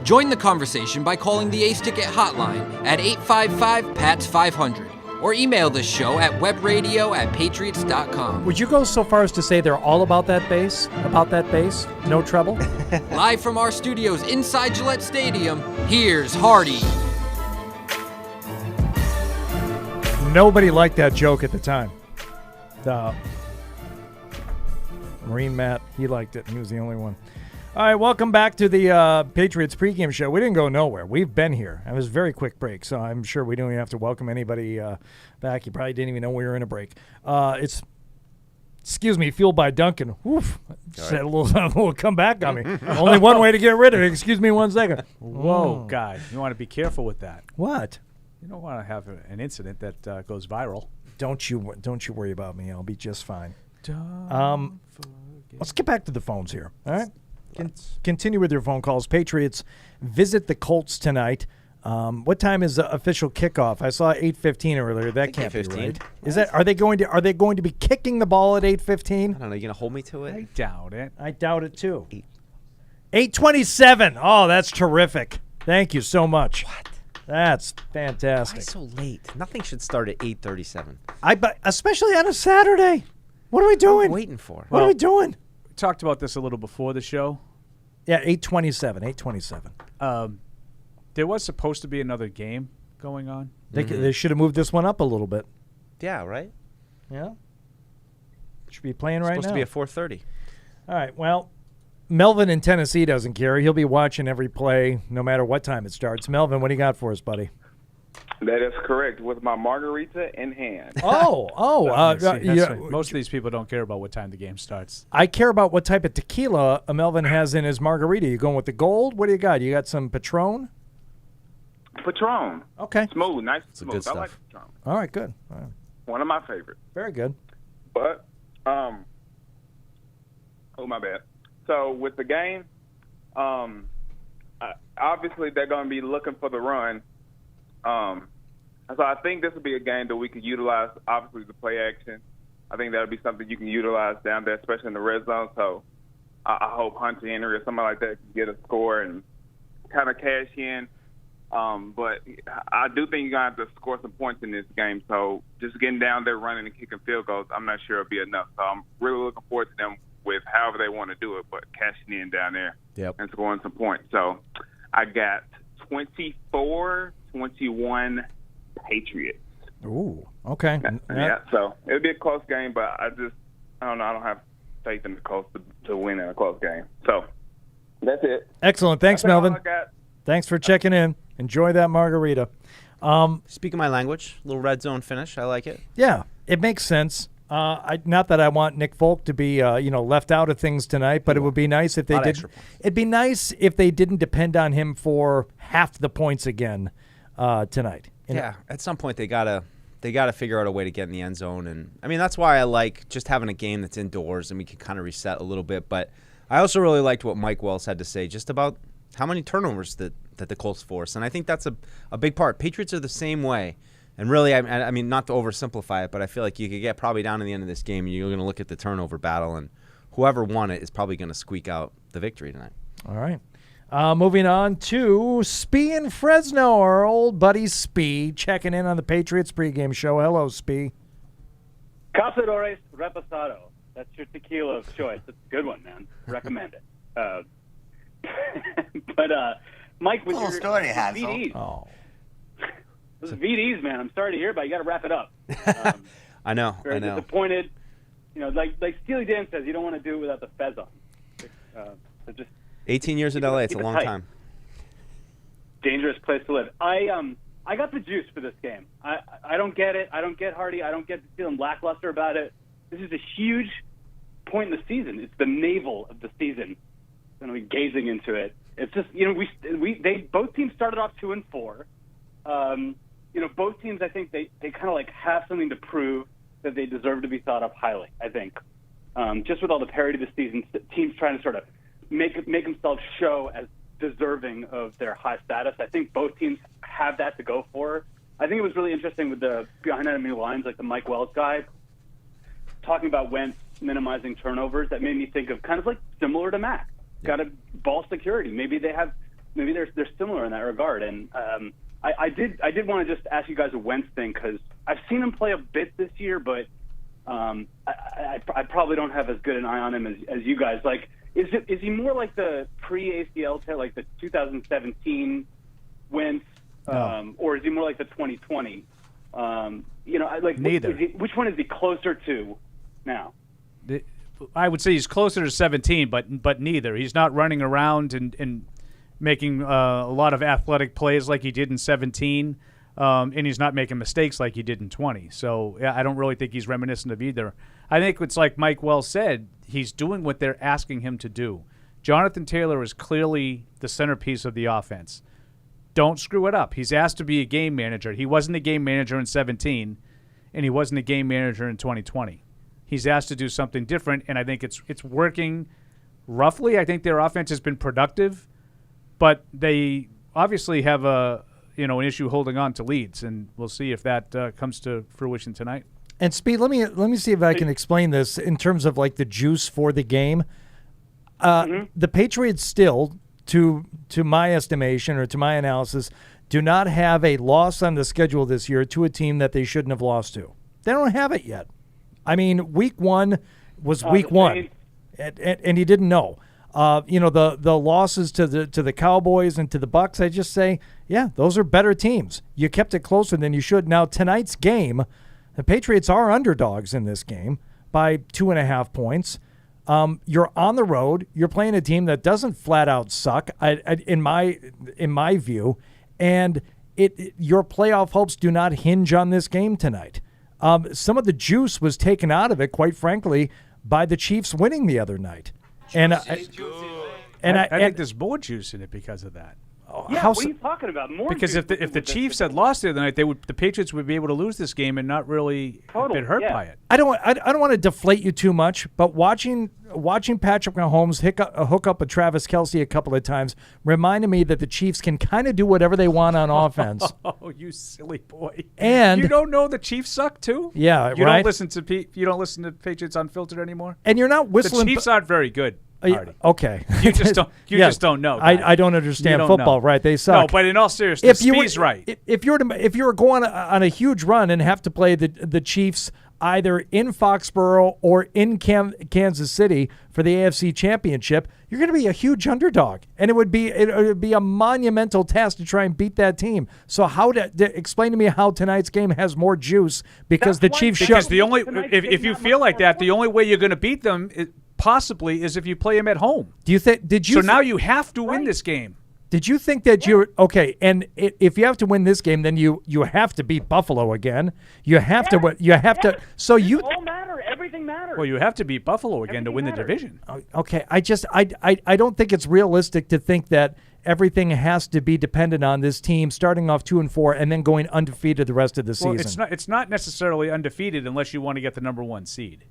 Join the conversation by calling the Ace Ticket hotline at 855-PATS-500 or email the show at webradio@patriots.com. Would you go so far as to say they're all about that bass? No trouble? Live from our studios inside Gillette Stadium, here's Hardy. Nobody liked that joke at the time. The Marine Matt, he liked it. He was the only one. All right, welcome back to the Patriots Pregame Show. We didn't go nowhere. We've been here. It was a very quick break, so I'm sure we don't even have to welcome anybody back. You probably didn't even know we were in a break. It's, fueled by Dunkin. Oof, said a little comeback on me. Only one way to get rid of it. Excuse me 1 second. Whoa, guy, you want to be careful with that. What? You don't want to have an incident that goes viral. Don't you worry about me. I'll be just fine. Let's get back to the phones here. All right. Continue with your phone calls. Patriots visit the Colts tonight. What time is the official kickoff? I saw 8:15 earlier. That can't be right. Is that? Are they going to be kicking the ball at 8:15? I don't know. You gonna hold me to it? I doubt it. I doubt it too. 8:27. Oh, that's terrific. Thank you so much. What? That's fantastic. Why so late? Nothing should start at 8:37. Especially on a Saturday. What are we doing? What are we waiting for? What are we doing? We talked about this a little before the show. Yeah, 8:27. 8:27. There was supposed to be another game going on. They should have moved this one up a little bit. Yeah, right? Yeah. Should be playing right now. Supposed to be at 4:30. All right, well, Melvin in Tennessee doesn't care. He'll be watching every play no matter what time it starts. Melvin, what do you got for us, buddy? That is correct, with my margarita in hand. Most of these people don't care about what time the game starts. I care about what type of tequila Melvin has in his margarita. You going with the gold? What do you got? You got some Patron? Patron. Okay. Smooth, nice and good smooth. I stuff. like Patron. All right, good. All right. One of my favorites. Very good. But, oh, my bad. So, with the game, obviously they're going to be looking for the run. So I think this will be a game that we can utilize, obviously, the play action. I think that'll be something you can utilize down there, especially in the red zone. So I hope Hunter Henry or somebody like that can get a score and kind of cash in. But I do think you're going to have to score some points in this game. So just getting down there, running and kicking field goals, I'm not sure it'll be enough. So I'm really looking forward to them with however they want to do it, but cashing in down there and scoring some points. So I got 24-21 Patriots. Ooh, okay. Yeah, so it'll be a close game, but I don't know. I don't have faith in the Colts to win in a close game. So that's it. Excellent. Thanks, That's all Melvin. I got. Thanks for checking in. Enjoy that margarita. Speaking my language, little red zone finish. I like it. Yeah, it makes sense. Not that I want Nick Folk to be left out of things tonight, but it would be nice if they did. It'd be nice if they didn't depend on him for half the points again tonight. Yeah, at some point they gotta figure out a way to get in the end zone, and I mean that's why I like just having a game that's indoors and we can kind of reset a little bit. But I also really liked what Mike Wells had to say just about how many turnovers that the Colts force, and I think that's a big part. Patriots are the same way. And really, I mean, not to oversimplify it, but I feel like you could get probably down to the end of this game, and you're going to look at the turnover battle, and whoever won it is probably going to squeak out the victory tonight. All right. Moving on to Spee in Fresno, our old buddy Spee, checking in on the Patriots pregame show. Hello, Spee. Cazadores Reposado. That's your tequila of choice. It's a good one, man. Recommend it. But Mike, with your story, VDs. Oh. Those VDs, man. I'm sorry to hear, but you got to wrap it up. I know. Very disappointed. Like Steely Dan says, you don't want to do it without the fez on. So just 18 years in LA, it's a long time. Dangerous place to live. I got the juice for this game. I don't get it. I don't get Hardy. I don't get feeling lackluster about it. This is a huge point in the season. It's the navel of the season. And we gazing into it. It's just they both teams started off 2-4. Both teams, I think they kind of like have something to prove that they deserve to be thought of highly. I think, just with all the parity of the season, teams trying to sort of make themselves show as deserving of their high status. I think both teams have that to go for. I think it was really interesting with the behind enemy lines, like the Mike Wells guy, talking about Wentz minimizing turnovers. That made me think of kind of like similar to Mac. Got a ball security. Maybe they're similar in that regard. And I did want to just ask you guys a Wentz thing, because I've seen him play a bit this year, but I probably don't have as good an eye on him as you guys. Like, is he more like the pre-ACL tear, like the 2017 Wentz, or is he more like the 2020? Neither. Which one is he closer to now? I would say he's closer to 17, but neither. He's not running around and making a lot of athletic plays like he did in 17, and he's not making mistakes like he did in 20. So yeah, I don't really think he's reminiscent of either. I think it's like Mike Wells said, he's doing what they're asking him to do. Jonathan Taylor is clearly the centerpiece of the offense. Don't screw it up. He's asked to be a game manager. He wasn't a game manager in 17, and he wasn't a game manager in 2020. He's asked to do something different, and I think it's working roughly. I think their offense has been productive, but they obviously have an issue holding on to leads, and we'll see if that comes to fruition tonight. And Speed, let me see if I can explain this in terms of like the juice for the game. The Patriots still, to my estimation or to my analysis, do not have a loss on the schedule this year to a team that they shouldn't have lost to. They don't have it yet. I mean, week one was week one, and you didn't know. The losses to the Cowboys and to the Bucs, I just say, yeah, those are better teams. You kept it closer than you should. Now, tonight's game, the Patriots are underdogs in this game by 2.5 points. You're on the road. You're playing a team that doesn't flat out suck, in my view, and your playoff hopes do not hinge on this game tonight. Some of the juice was taken out of it, quite frankly, by the Chiefs winning the other night. And I think there's more juice in it because of that. Yeah, what are you talking about? More because if the Chiefs had lost the other night, the Patriots would be able to lose this game and not really been hurt by it. I don't want to deflate you too much, but watching Patrick Mahomes hook up with Travis Kelce a couple of times reminded me that the Chiefs can kind of do whatever they want on offense. Oh, you silly boy! And you don't know the Chiefs suck too? Yeah, you right. You don't listen to Patriots Unfiltered anymore. And you're not whistling. The Chiefs aren't very going. Okay. You just don't. You just don't know. I don't understand football, right? They suck. No, but in all seriousness, Speed's right. If you were going on a huge run and have to play the Chiefs either in Foxborough or in Kansas City for the AFC Championship, you're going to be a huge underdog, and it would be a monumental task to try and beat that team. So explain to me how tonight's game has more juice because the Chiefs should. Because the only if you feel like that, the only way you're going to beat them possibly is if you play them at home. Do you think? Now you have to win this game. Did you think that you're okay? And if you have to win this game, then you have to beat Buffalo again. You have to. You have to. So you all matter. Everything matters. Well, you have to beat Buffalo again to win the division. Okay, I don't think it's realistic to think that everything has to be dependent on this team starting off 2-4 and then going undefeated the rest of the season. It's not necessarily undefeated unless you want to get the number 1 seed.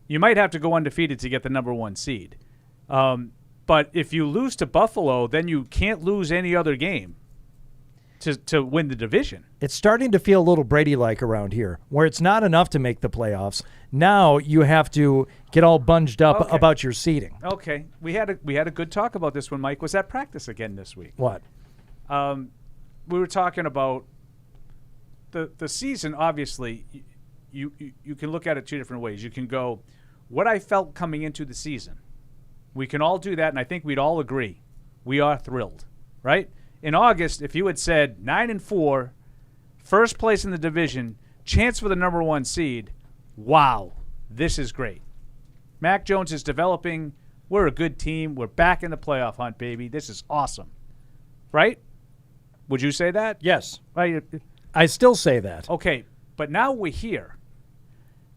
You might have to go undefeated to get the number 1 seed. But if you lose to Buffalo, then you can't lose any other game to win the division. It's starting to feel a little Brady-like around here, where it's not enough to make the playoffs. Now you have to get all bunged up about your seeding. Okay. We had a good talk about this when Mike was at practice again this week. What? We were talking about the season, obviously. You can look at it 2 different ways. You can go, what I felt coming into the season. We can all do that, and I think we'd all agree. We are thrilled, right? In August, if you had said 9-4, first place in the division, chance for the number 1 seed, wow, this is great. Mac Jones is developing. We're a good team. We're back in the playoff hunt, baby. This is awesome, right? Would you say that? Yes. Right. I still say that. Okay, but now we're here.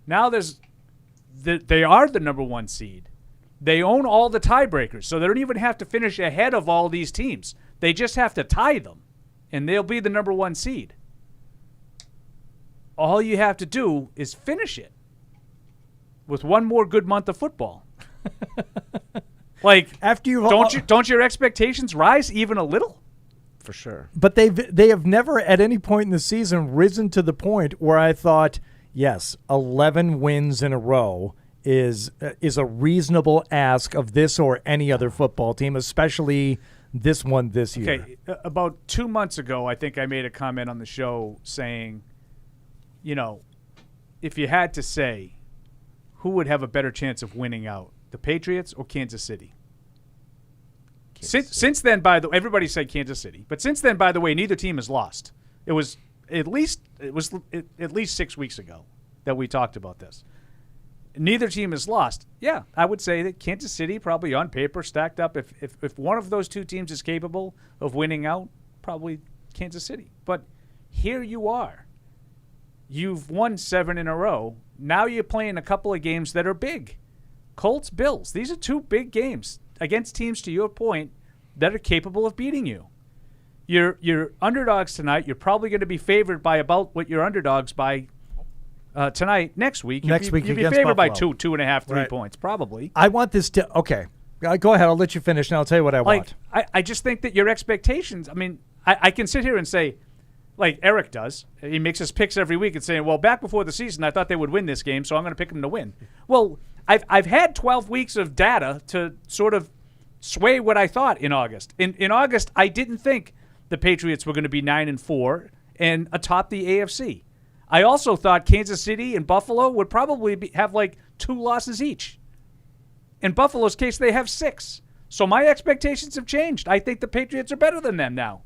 Now they are the number 1 seed. They own all the tiebreakers, so they don't even have to finish ahead of all these teams. They just have to tie them, and they'll be the number 1 seed. All you have to do is finish it with one more good month of football. Like, after you don't your expectations rise even a little? For sure. But they have never at any point in the season risen to the point where I thought, yes, 11 wins in a row is a reasonable ask of this or any other football team, especially this one this year. Okay, about 2 months ago, I think I made a comment on the show saying, if you had to say who would have a better chance of winning out, the Patriots or Kansas City? Since then, everybody said Kansas City, but since then, by the way, neither team has lost. It was at least 6 weeks ago that we talked about this. Neither team has lost. Yeah, I would say that Kansas City probably on paper stacked up. If one of those 2 teams is capable of winning out, probably Kansas City. But here you are. You've won 7 in a row. Now you're playing a couple of games that are big. Colts, Bills. These are 2 big games against teams, to your point, that are capable of beating you. You're underdogs tonight. You're probably going to be favored by about what you're underdogs by tonight. Next week, you'd be favored by 2.5, 3 points, probably. I want this to Go ahead. I'll let you finish, and I'll tell you what I want. I just think that your expectations, I mean, I can sit here and say, like Eric does, he makes his picks every week and saying, well, back before the season, I thought they would win this game, so I'm going to pick them to win. Well, I've had 12 weeks of data to sort of sway what I thought in August. In August, I didn't think the Patriots were going to be 9-4 and atop the AFC. I also thought Kansas City and Buffalo would probably have like 2 losses each. In Buffalo's case, they have 6. So my expectations have changed. I think the Patriots are better than them now.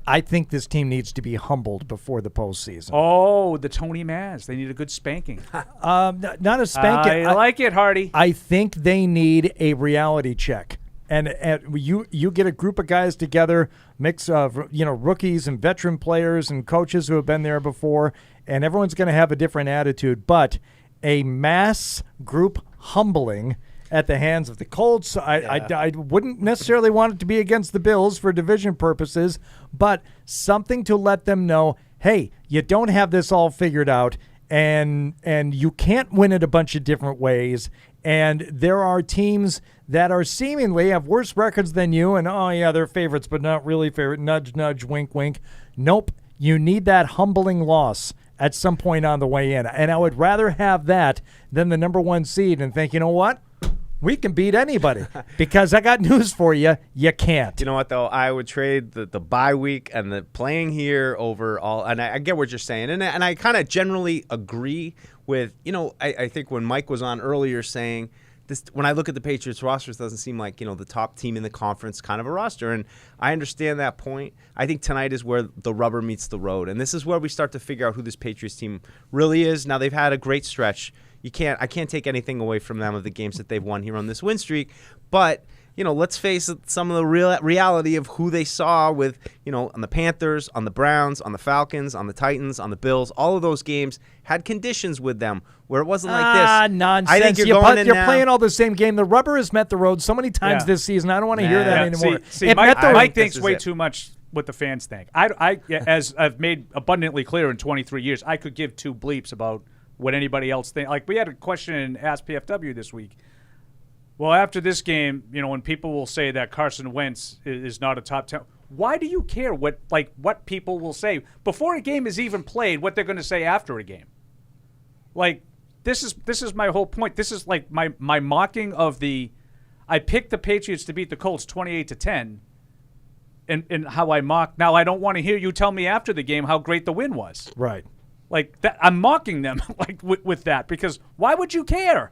I think this team needs to be humbled before the postseason. Oh, the Tony Maz. They need a good spanking. Not a spanking. I like it, Hardy. I think they need a reality check. And you get a group of guys together, mix of rookies and veteran players and coaches who have been there before, and everyone's going to have a different attitude. But a mass group humbling at the hands of the Colts, I wouldn't necessarily want it to be against the Bills for division purposes, but something to let them know, hey, you don't have this all figured out, and you can't win it a bunch of different ways. And there are teams that are seemingly have worse records than you, and they're favorites, but not really favorite. Nudge, nudge, wink, wink. Nope. You need that humbling loss at some point on the way in. And I would rather have that than the number 1 seed and think, you know what? We can beat anybody. Because I got news for you. You can't. You know what, though? I would trade the bye week and the playing here over all. And I get what you're saying. And I kind of generally agree with, I think when Mike was on earlier saying, when I look at the Patriots roster, it doesn't seem like, the top team in the conference kind of a roster. And I understand that point. I think tonight is where the rubber meets the road. And this is where we start to figure out who this Patriots team really is. Now, they've had a great stretch. I can't take anything away from them of the games that they've won here on this win streak. But, let's face it, some of the reality of who they saw with, on the Panthers, on the Browns, on the Falcons, on the Titans, on the Bills, all of those games had conditions with them where it wasn't like this. Nonsense. I think you're playing all the same game. The rubber has met the road so many times this season. I don't want to hear that anymore. See, Mike thinks way too much what the fans think. I, as I've made abundantly clear in 23 years, I could give 2 bleeps about what anybody else thinks. Like, we had a question in Ask PFW this week. Well, after this game, when people will say that Carson Wentz is not a top 10, why do you care what people will say before a game is even played? What they're going to say after a game? Like, this is my whole point. This is like my mocking of the. I picked the Patriots to beat the Colts 28-10, and how I mock. Now I don't want to hear you tell me after the game how great the win was. Right. Like that, I'm mocking them like with that, because why would you care?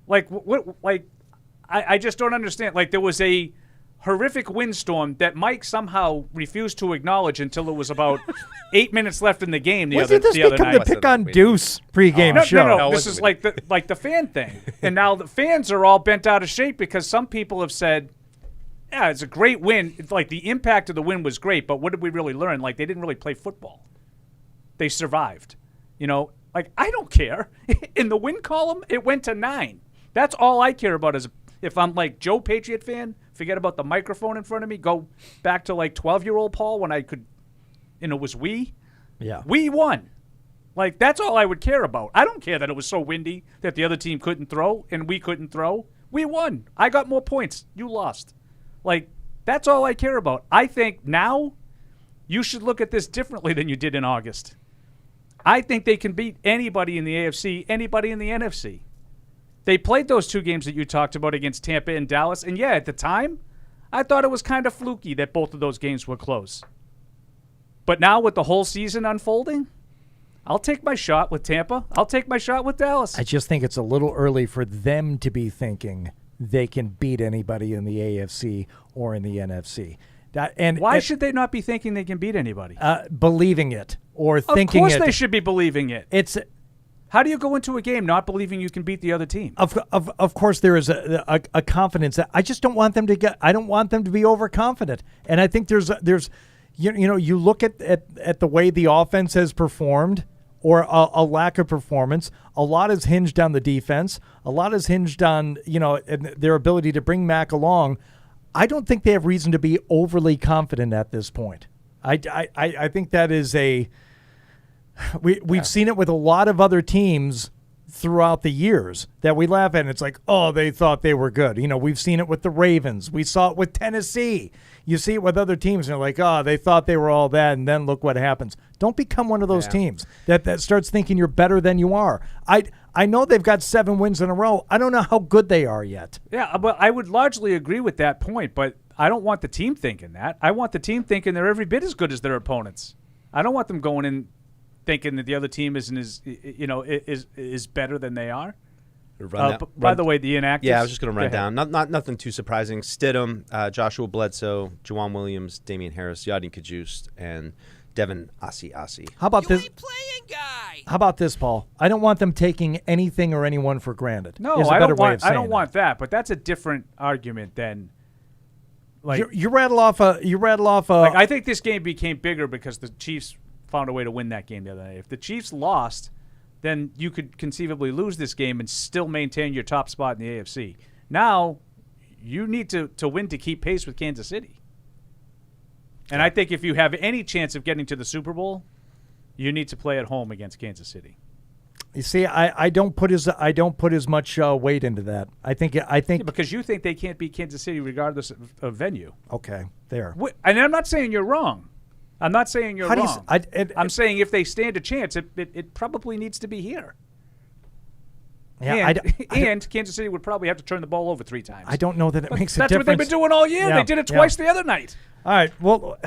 Like what? Like I just don't understand. Like, there was a horrific windstorm that Mike somehow refused to acknowledge until it was about 8 minutes left in the game. The other night. The pick on Deuce pregame show. No. This is like the fan thing, and now the fans are all bent out of shape because some people have said, "Yeah, it's a great win. It's like the impact of the win was great, but what did we really learn? Like, they didn't really play football. They survived. Like, I don't care. In the win column, it went to 9. That's all I care about. Is if I'm like Joe Patriot fan, forget about the microphone in front of me. Go back to like 12-year-old Paul when I could, was we. Yeah. We won. Like, that's all I would care about. I don't care that it was so windy that the other team couldn't throw and we couldn't throw. We won. I got more points. You lost. Like, that's all I care about. I think now you should look at this differently than you did in August. I think they can beat anybody in the AFC, anybody in the NFC. They played those 2 games that you talked about against Tampa and Dallas, and at the time, I thought it was kind of fluky that both of those games were close. But now with the whole season unfolding, I'll take my shot with Tampa. I'll take my shot with Dallas. I just think it's a little early for them to be thinking they can beat anybody in the AFC or in the NFC. Why should they not be thinking they can beat anybody? Believing it or thinking it. Of course they should be believing it. How do you go into a game not believing you can beat the other team? Of course there is a confidence. I just don't want them to get. I don't want them to be overconfident. And I think there's you look at the way the offense has performed or a lack of performance. A lot is hinged on the defense. A lot is hinged on their ability to bring Mac along. I don't think they have reason to be overly confident at this point. I think that is we've seen it with a lot of other teams throughout the years that we laugh at. And it's like, oh, they thought they were good. We've seen it with the Ravens. We saw it with Tennessee. You see it with other teams, and they're like, oh, they thought they were all that, and then look what happens. Don't become one of those teams that starts thinking you're better than you are. I know they've got 7 wins in a row. I don't know how good they are yet. Yeah, but I would largely agree with that point, but I don't want the team thinking that. I want the team thinking they're every bit as good as their opponents. I don't want them going in thinking that the other team is better than they are. By the way, the inactives. Yeah, I was just going to run down. Not nothing too surprising. Stidham, Joshua Bledsoe, Juwan Williams, Damian Harris, Yadin Kajust, and Devin Asi. How about this? How about this, Paul? I don't want them taking anything or anyone for granted. No, I don't want that. But that's a different argument than. Like you rattle off a. Like, I think this game became bigger because the Chiefs found a way to win that game the other night. If the Chiefs lost, then you could conceivably lose this game and still maintain your top spot in the AFC. Now, you need to win to keep pace with Kansas City. And I think if you have any chance of getting to the Super Bowl, you need to play at home against Kansas City. You see, I don't put as much weight into that. I think because you think they can't beat Kansas City regardless of venue. Okay, there. And I'm not saying you're wrong. I'm not saying you're wrong. I'm saying if they stand a chance, it probably needs to be here. Yeah, and Kansas City would probably have to turn the ball over 3 times. I don't know that it makes a difference. That's what they've been doing all year. Yeah, they did it twice the other night. All right. Well,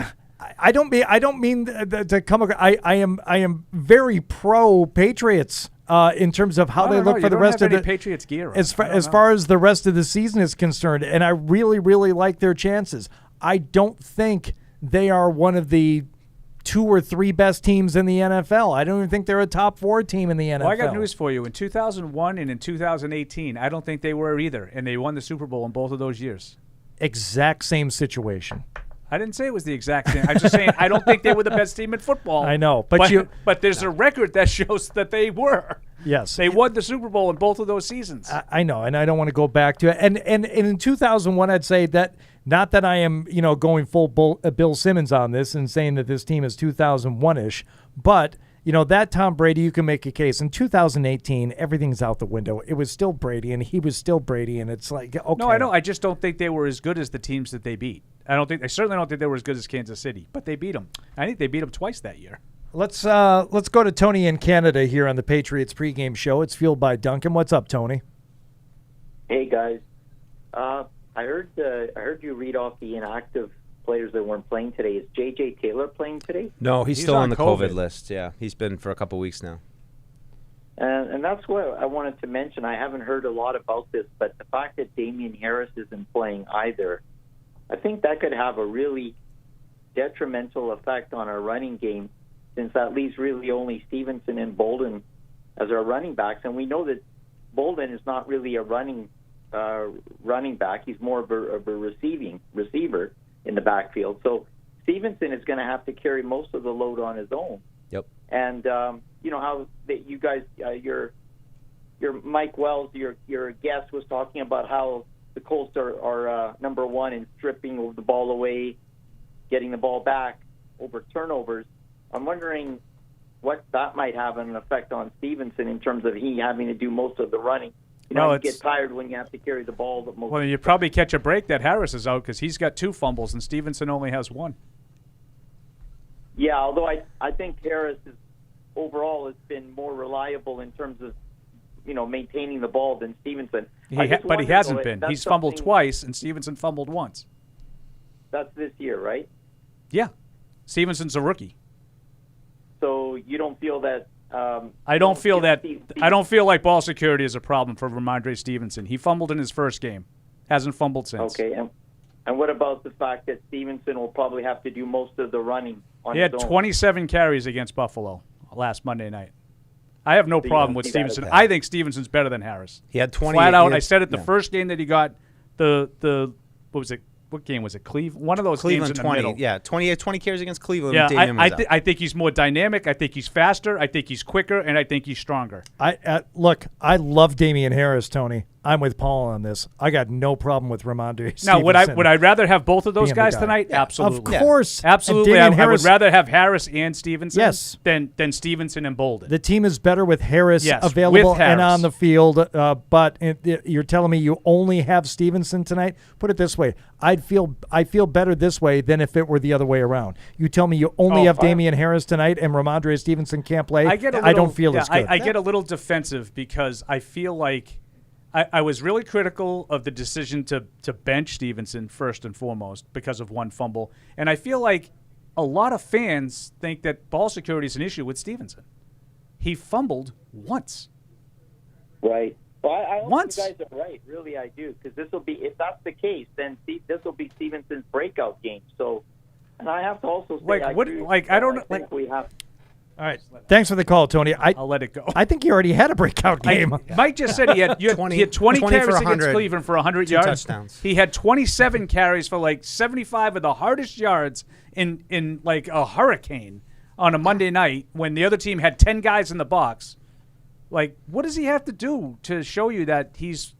I don't mean to come. I am very pro Patriots in terms of how they look for the rest of the Patriots gear. As far as the rest of the season is concerned, and I really, really like their chances. I don't think they are one of the 2 or 3 best teams in the NFL. I don't even think they're a top 4 team in the NFL. Well, I got news for you. In 2001 and in 2018, I don't think they were either, and they won the Super Bowl in both of those years. Exact same situation. I didn't say it was the exact same. I'm just saying I don't think they were the best team in football. I know, but there's a record that shows that they were. Yes, they won the Super Bowl in both of those seasons. I know, and I don't want to go back to it. And in 2001, I'd say that not that I am going full Bill Simmons on this and saying that this team is 2001-ish, but that Tom Brady, you can make a case. In 2018, everything's out the window. It was still Brady, and he was still Brady, and it's like, okay. No, I know. I just don't think they were as good as the teams that they beat. I certainly don't think they were as good as Kansas City, but they beat them. I think they beat them twice that year. Let's go to Tony in Canada here on the Patriots Pregame Show. It's fueled by Dunkin. What's up, Tony? Hey guys, I heard you read off the inactive players that weren't playing today. Is J.J. Taylor playing today? No, he's still on the COVID list. Yeah, he's been for a couple weeks now. And that's what I wanted to mention. I haven't heard a lot about this, but the fact that Damian Harris isn't playing either, I think that could have a really detrimental effect on our running game, since that leaves really only Stevenson and Bolden as our running backs. And we know that Bolden is not really a running back. He's more of a receiver in the backfield. So Stevenson is going to have to carry most of the load on his own. Yep. And how that you guys, your Mike Wells, your guest was talking about how the Colts are number 1 in stripping the ball away, getting the ball back over turnovers. I'm wondering what that might have an effect on Stevenson in terms of he having to do most of the running. You get tired when you have to carry the ball. Well, you probably catch a break that Harris is out because he's got 2 fumbles and Stevenson only has 1. Yeah, although I think Harris overall has been more reliable in terms of maintaining the ball than Stevenson. But he hasn't been. He's fumbled twice and Stevenson fumbled once. That's this year, right? Yeah. Stevenson's a rookie. So you don't feel that I don't feel like ball security is a problem for Ramondre Stevenson. He fumbled in his first game. Hasn't fumbled since. Okay. And what about the fact that Stevenson will probably have to do most of the running on his own? He had 27 carries against Buffalo last Monday night. I have no problem with Stevenson. I think Stevenson's better than Harris. He had 20. Flat out. I said it the first game that he got the what was it? What game was it? Cleveland. One of those Cleveland games in 20. the middle. Yeah, 20 carries against Cleveland. Yeah, I think he's more dynamic. I think he's faster. I think he's quicker, and I think he's stronger. I love Damian Harris, Tony. I'm with Paul on this. I got no problem with Ramondre Stevenson. Now, would I rather have both of those being guys the guy. tonight? Yeah, Absolutely. of course. Absolutely. And I would rather have Harris and Stevenson Yes. than Stevenson and Bolden. The team is better with Harris Yes, available with Harris. and on the field. But you're telling me you only have Stevenson tonight? Put it this way: I feel better this way than if it were the other way around. You tell me you only have Damian Harris tonight and Ramondre Stevenson can't play. I don't feel as good. I get a little defensive because I feel like I was really critical of the decision to bench Stevenson first and foremost because of one fumble. And I feel like a lot of fans think that ball security is an issue with Stevenson. He fumbled once. Right. Well, I hope Once. you guys are right. Really, I do. Because this will be, if that's the case, then this will be Stevenson's breakout game. So, and I have to also say, I think we have. All right. Thanks for the call, Tony. I'll let it go. I think he already had a breakout game. Mike just said he had 20 carries against Cleveland for 100 yards. Touchdowns. He had 27 carries for like 75 of the hardest yards in like a hurricane on a Monday night when the other team had 10 guys in the box. Like, what does he have to do to show you that he's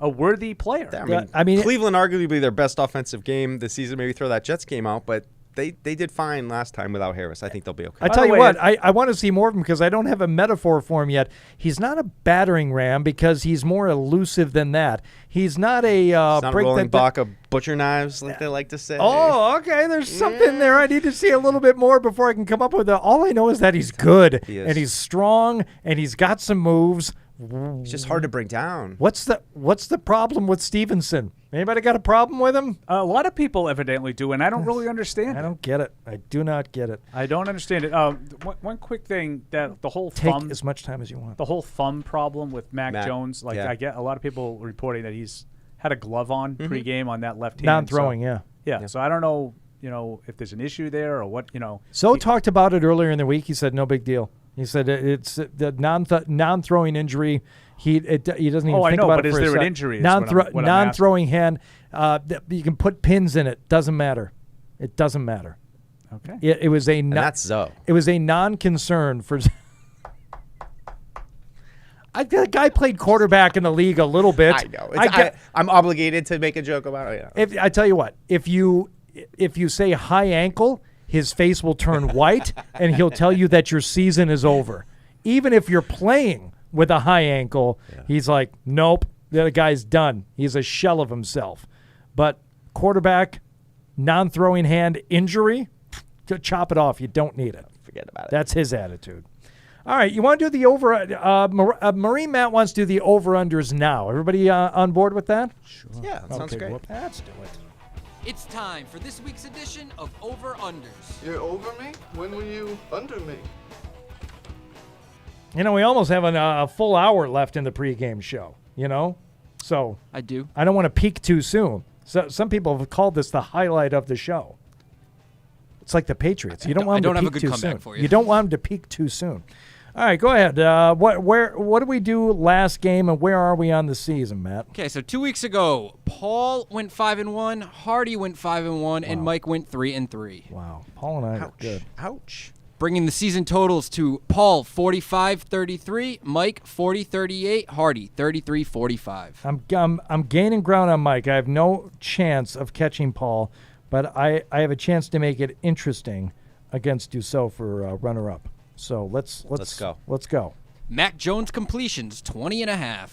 a worthy player? I mean, Cleveland arguably their best offensive game this season. Maybe throw that Jets game out, but they did fine last time without Harris. I think they'll be okay. I tell you what, I want to see more of him because I don't have a metaphor for him yet. He's not a battering ram because he's more elusive than that. He's not a It's not a rolling block of butcher knives, like they like to say. Oh, okay. There's something there. I need to see a little bit more before I can come up with it. All I know is that he's good and he's strong and he's got some moves. It's just hard to bring down. What's the problem with Stevenson? Anybody got a problem with him? A lot of people evidently do, and I don't really understand. I don't get it. I do not get it. I don't understand it. One quick thing that the whole Take thumb, as much time as you want. The whole thumb problem with Mac Jones. Like yeah. I get a lot of people reporting that he's had a glove on pregame on that left hand. Non-throwing, so, yeah. So I don't know, if there's an issue there or what, So talked about it earlier in the week. He said no big deal. He said it's the non-throwing injury. He doesn't even think about it. I know, but for is a there an sec. injury? Non-throwing hand. You can put pins in it. Doesn't matter. It doesn't matter. Okay. It was a. That's Zoe. It was a non-concern for. I feel like I played quarterback in the league a little bit. I know. I'm obligated to make a joke about it. Yeah. If I tell you what, if you say high ankle, his face will turn white, and he'll tell you that your season is over. Even if you're playing with a high ankle, he's like, nope, the other guy's done. He's a shell of himself. But quarterback, non-throwing hand injury, chop it off. You don't need it. Forget about it. That's his attitude. All right, you want to do the over? Marine Matt wants to do the over-unders now. Everybody on board with that? Sure. Yeah, that sounds great. Let's do it. It's time for this week's edition of Over-Unders. You're over me? When were you under me? We almost have a full hour left in the pregame show, So I do. I don't want to peak too soon. So some people have called this the highlight of the show. It's like the Patriots. You don't want them to peak too soon. You don't want them to peak too soon. All right, go ahead. What did we do last game, and where are we on the season, Matt? Okay, so 2 weeks ago, Paul went 5-1, Hardy went 5-1, and Mike went 3-3. Wow, Paul and I are good. Ouch. Bringing the season totals to Paul 45-33, Mike 40-38, Hardy 33-45. I'm gaining ground on Mike. I have no chance of catching Paul, but I have a chance to make it interesting against Dussault for runner-up. So let's go. Let's go. Mac Jones completions 20.5.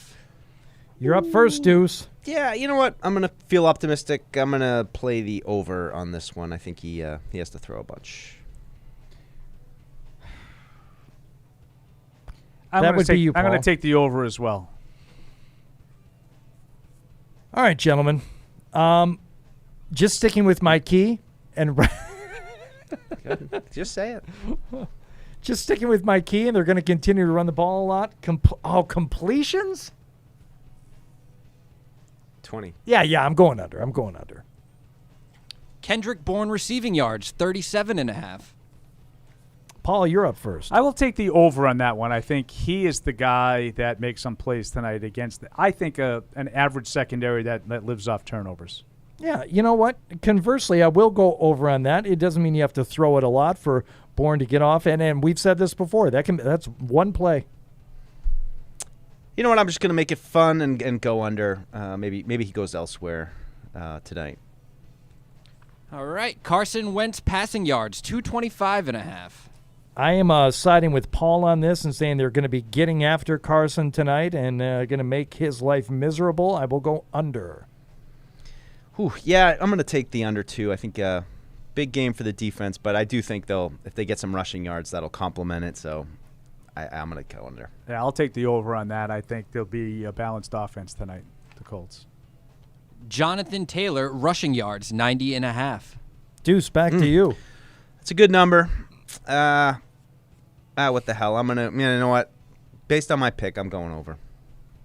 You're up first, Deuce. Yeah, you know what? I'm gonna feel optimistic. I'm gonna play the over on this one. I think he has to throw a bunch. I'm going to take the over as well. All right, gentlemen. Just sticking with my key and just say it. Just sticking with my key, and they're going to continue to run the ball a lot. Completions? 20. Yeah, I'm going under. Kendrick Bourne receiving yards 37.5. Paul, you're up first. I will take the over on that one. I think he is the guy that makes some plays tonight against, I think, an average secondary that lives off turnovers. Yeah, you know what? Conversely, I will go over on that. It doesn't mean you have to throw it a lot for Bourne to get off. And we've said this before. That's one play. You know what? I'm just going to make it fun and go under. Maybe he goes elsewhere tonight. All right. Carson Wentz passing yards, 225.5. I am siding with Paul on this and saying they're going to be getting after Carson tonight and going to make his life miserable. I will go under. Yeah, I'm going to take the under, too. I think big game for the defense, but I do think, if they get some rushing yards, that'll complement it. So I'm going to go under. Yeah, I'll take the over on that. I think there'll be a balanced offense tonight, the Colts. Jonathan Taylor, rushing yards, 90.5. Deuce, back to you. It's a good number. What the hell? You know what? Based on my pick, I'm going over.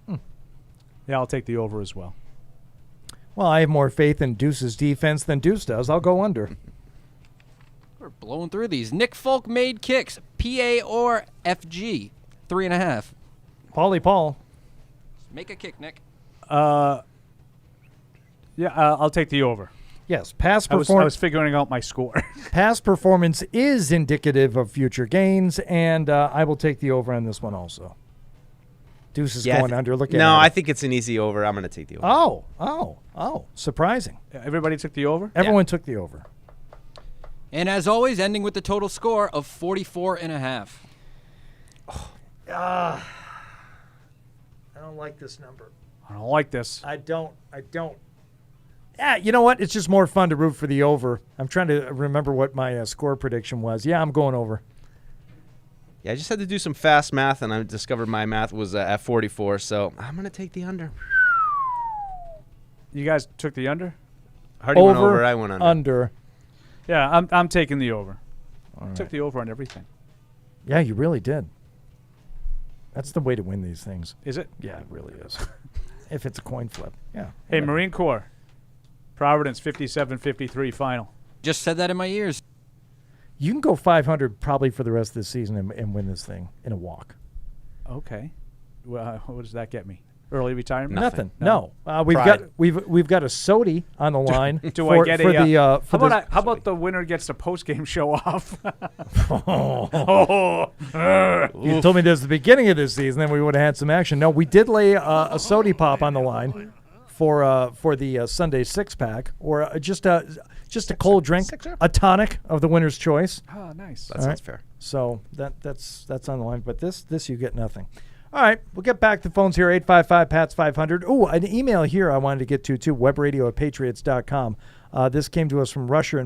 Yeah, I'll take the over as well. Well, I have more faith in Deuce's defense than Deuce does. I'll go under. We're blowing through these. Nick Folk made kicks, PA or FG, 3.5. Paul. Make a kick, Nick. I'll take the over. Yes, past I performance. was figuring out my score. Past performance is indicative of future gains, and I will take the over on this one also. Deuce is going under. Look at No, it. I think it's an easy over. I'm going to take the over. Oh, surprising. Everybody took the over? Everyone took the over. And as always, ending with the total score of 44.5. I don't like this number. I don't like this. I don't. Yeah, you know what? It's just more fun to root for the over. I'm trying to remember what my score prediction was. Yeah, I'm going over. Yeah, I just had to do some fast math, and I discovered my math was at 44, so I'm going to take the under. You guys took the under? Hardy went over. I went under. Under. Yeah, I'm taking the over. All Took right. the over on everything. Yeah, you really did. That's the way to win these things. Is it? Yeah, it really is. If it's a coin flip. Yeah. Hey, Marine Corps. Providence 57-53 final. Just said that in my ears. You can go 500 probably for the rest of the season and win this thing in a walk. Okay. Well, what does that get me? Early retirement? Nothing. No. We've got a Sodi on the line. Do for, I get for a? the How about the winner gets the post-game show off? You told me this at the beginning of this season, then we would have had some action. No, we did lay a Sodi pop on the line for the Sunday six-pack, or just a cold drink, a tonic of the winner's choice. Oh, nice. That sounds fair. So that's on the line. But this you get nothing. All right, we'll get back to the phones here, 855-PATS-500. Oh, an email here I wanted to get to, too, webradio@patriots.com. This came to us from Russia.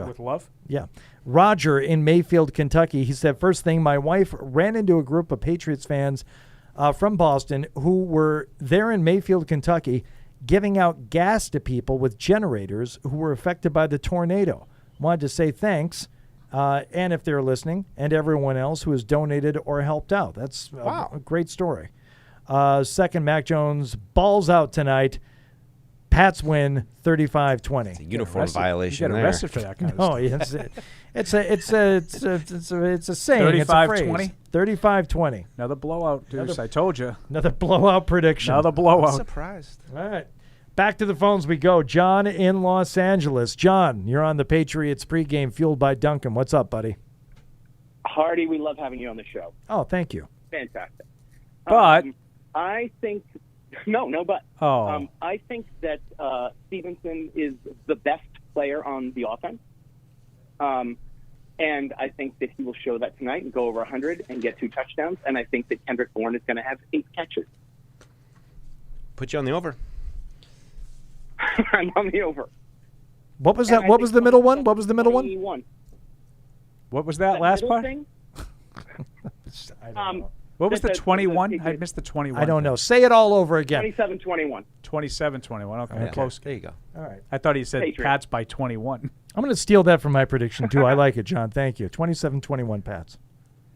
With love? Yeah. Roger in Mayfield, Kentucky. He said, first thing, my wife ran into a group of Patriots fans from Boston who were there in Mayfield, Kentucky, giving out gas to people with generators who were affected by the tornado. Wanted to say thanks. And if they're listening, and everyone else who has donated or helped out. That's a great story. Second, Mac Jones balls out tonight. Pats win 35-20. It's a uniform violation. You get arrested for that kind of stuff. It's a saying. 35-20? 35-20. Another blowout, Deuce. I told you. Another blowout prediction. Another blowout. I'm surprised. All right. Back to the phones we go. John in Los Angeles. John, you're on the Patriots pregame fueled by Dunkin. What's up, buddy? Hardy, we love having you on the show. Oh, thank you. Fantastic. But I think no, but Oh. I think that Stevenson is the best player on the offense. And I think that he will show that tonight and go over 100 and get 2 touchdowns. And I think that Kendrick Bourne is going to have 8 catches. Put you on the over. I'm on the over. What was that? What was the middle one? What was the middle one? 21. What was that last middle part? thing? What was the the 21? I missed the 21. I don't know. Say it all over again. 27-21. 27-21. Okay, Okay. close. There you go. All right. I thought he said Patriots. Pats by 21. I'm going to steal that from my prediction, too. I like it, John. Thank you. 27-21 Pats.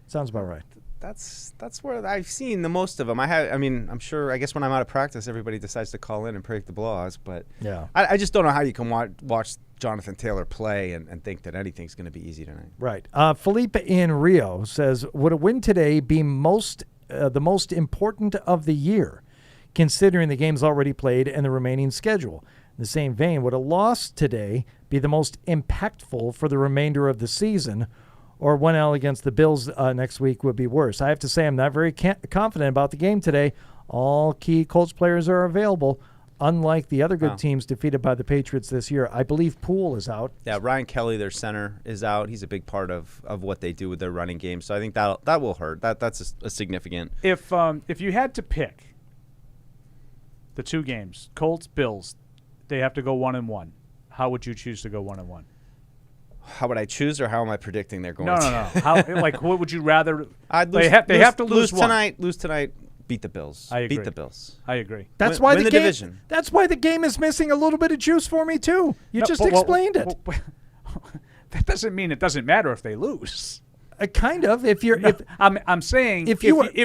Sounds about right. That's where I've seen the most of them. I'm sure. I guess when I'm out of practice, everybody decides to call in and predict the blowouts. But Yeah. I just don't know how you can watch Jonathan Taylor play and think that anything's going to be easy tonight. Right. Felipe in Rio says, would a win today be the most important of the year, considering the games already played and the remaining schedule? In the same vein, would a loss today be the most impactful for the remainder of the season, or 1L against the Bills next week would be worse. I have to say I'm not very confident about the game today. All key Colts players are available, unlike the other good teams defeated by the Patriots this year. I believe Poole is out. Yeah, Ryan Kelly, their center, is out. He's a big part of what they do with their running game. So I think that will hurt. That's a significant. If you had to pick the two games, Colts, Bills, they have to go 1-1. How would you choose to go 1-1? How would I choose, or how am I predicting they're going No. How, what would you rather? They have to lose tonight. Lose tonight. Beat the Bills. I agree. Beat the Bills. I agree. That's why win the division. That's why the game is missing a little bit of juice for me too. You just explained it. That doesn't mean it doesn't matter if they lose. Kind of. I'm saying if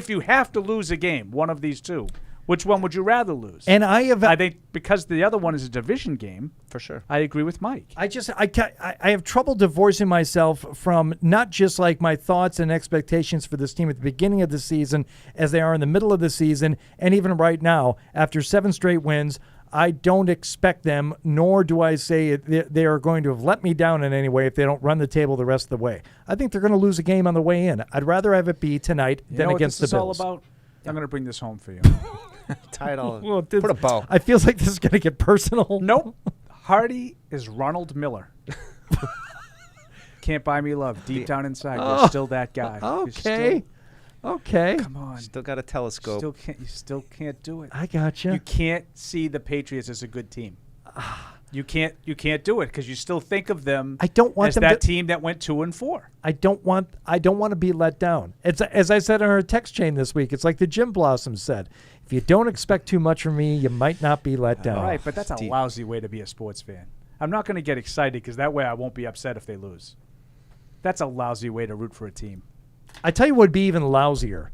you have to lose a game, one of these two, which one would you rather lose? And I think because the other one is a division game, for sure. I agree with Mike. I have trouble divorcing myself from not just like my thoughts and expectations for this team at the beginning of the season as they are in the middle of the season, and even right now after 7 straight wins. I don't expect them, nor do I say they are going to have let me down in any way if they don't run the table the rest of the way. I think they're going to lose a game on the way in. I'd rather have it be tonight than against the Bills. You know what this is all about? I'm going to bring this home for you. Tie it all. Well, put a bow. I feel like this is going to get personal. Nope. Hardy is Ronald Miller. Can't buy me love. Deep down inside, you're still that guy. Okay. Okay. Come on. Still got a telescope. You still can't do it. I gotcha. You can't see the Patriots as a good team. You can't do it because you still think of them. I don't want as them that team that went 2-4. I don't want to be let down. It's as I said on our text chain this week. It's like the Jim Blossom said: if you don't expect too much from me, you might not be let down. All right, but that's a lousy way to be a sports fan. I'm not going to get excited because that way I won't be upset if they lose. That's a lousy way to root for a team. I tell you what would be even lousier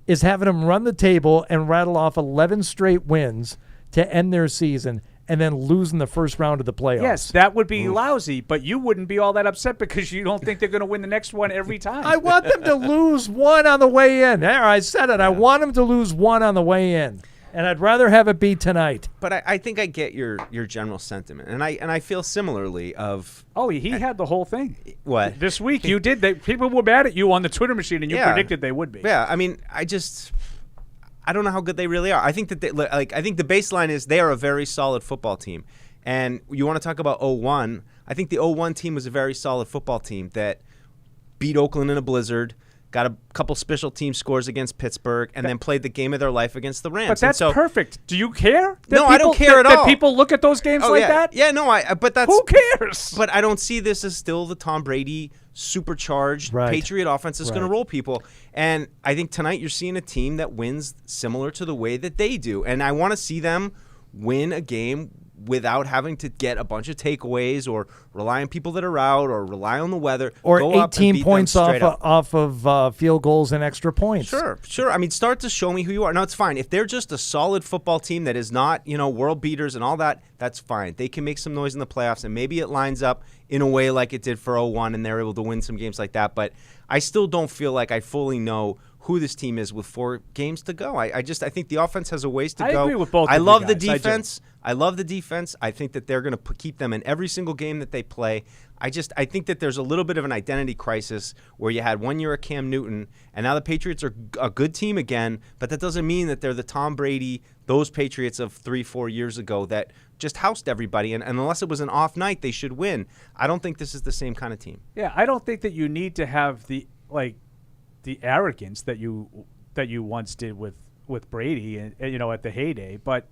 is having them run the table and rattle off 11 straight wins to end their season and then lose in the first round of the playoffs. Yes, that would be lousy, but you wouldn't be all that upset because you don't think they're going to win the next one every time. I want them to lose one on the way in. There, I said it. I want them to lose one on the way in. And I'd rather have it be tonight. But I think I get your general sentiment, and I feel similarly. He had the whole thing. What this week you did? People were mad at you on the Twitter machine, and you predicted they would be. Yeah, I mean, I don't know how good they really are. I think that I think the baseline is they are a very solid football team, and you want to talk about 0-1. I think the 0-1 team was a very solid football team that beat Oakland in a blizzard. Got a couple special team scores against Pittsburgh, and then played the game of their life against the Rams. But that's perfect. Do you care? No, I don't care at all. That people look at those games like that? Yeah, no, but that's... Who cares? But I don't see this as still the Tom Brady supercharged Patriot offense that's going to roll people. And I think tonight you're seeing a team that wins similar to the way that they do. And I want to see them win a game without having to get a bunch of takeaways or rely on people that are out or rely on the weather. Or 18 points off of field goals and extra points. Sure. I mean, start to show me who you are. No, it's fine. If they're just a solid football team that is not, world beaters and all that, that's fine. They can make some noise in the playoffs, and maybe it lines up in a way like it did for 0-1, and they're able to win some games like that. But I still don't feel like I fully know who this team is with 4 games to go. I think the offense has a ways to go. I agree with both. I love the defense. I love the defense. I think that they're going to keep them in every single game that they play. I think that there's a little bit of an identity crisis where you had 1 year of Cam Newton, and now the Patriots are a good team again, but that doesn't mean that they're the Tom Brady, those Patriots of 3-4 years ago that just housed everybody, and unless it was an off night, they should win. I don't think this is the same kind of team. Yeah, I don't think that you need to have the arrogance that you once did with Brady and at the heyday, but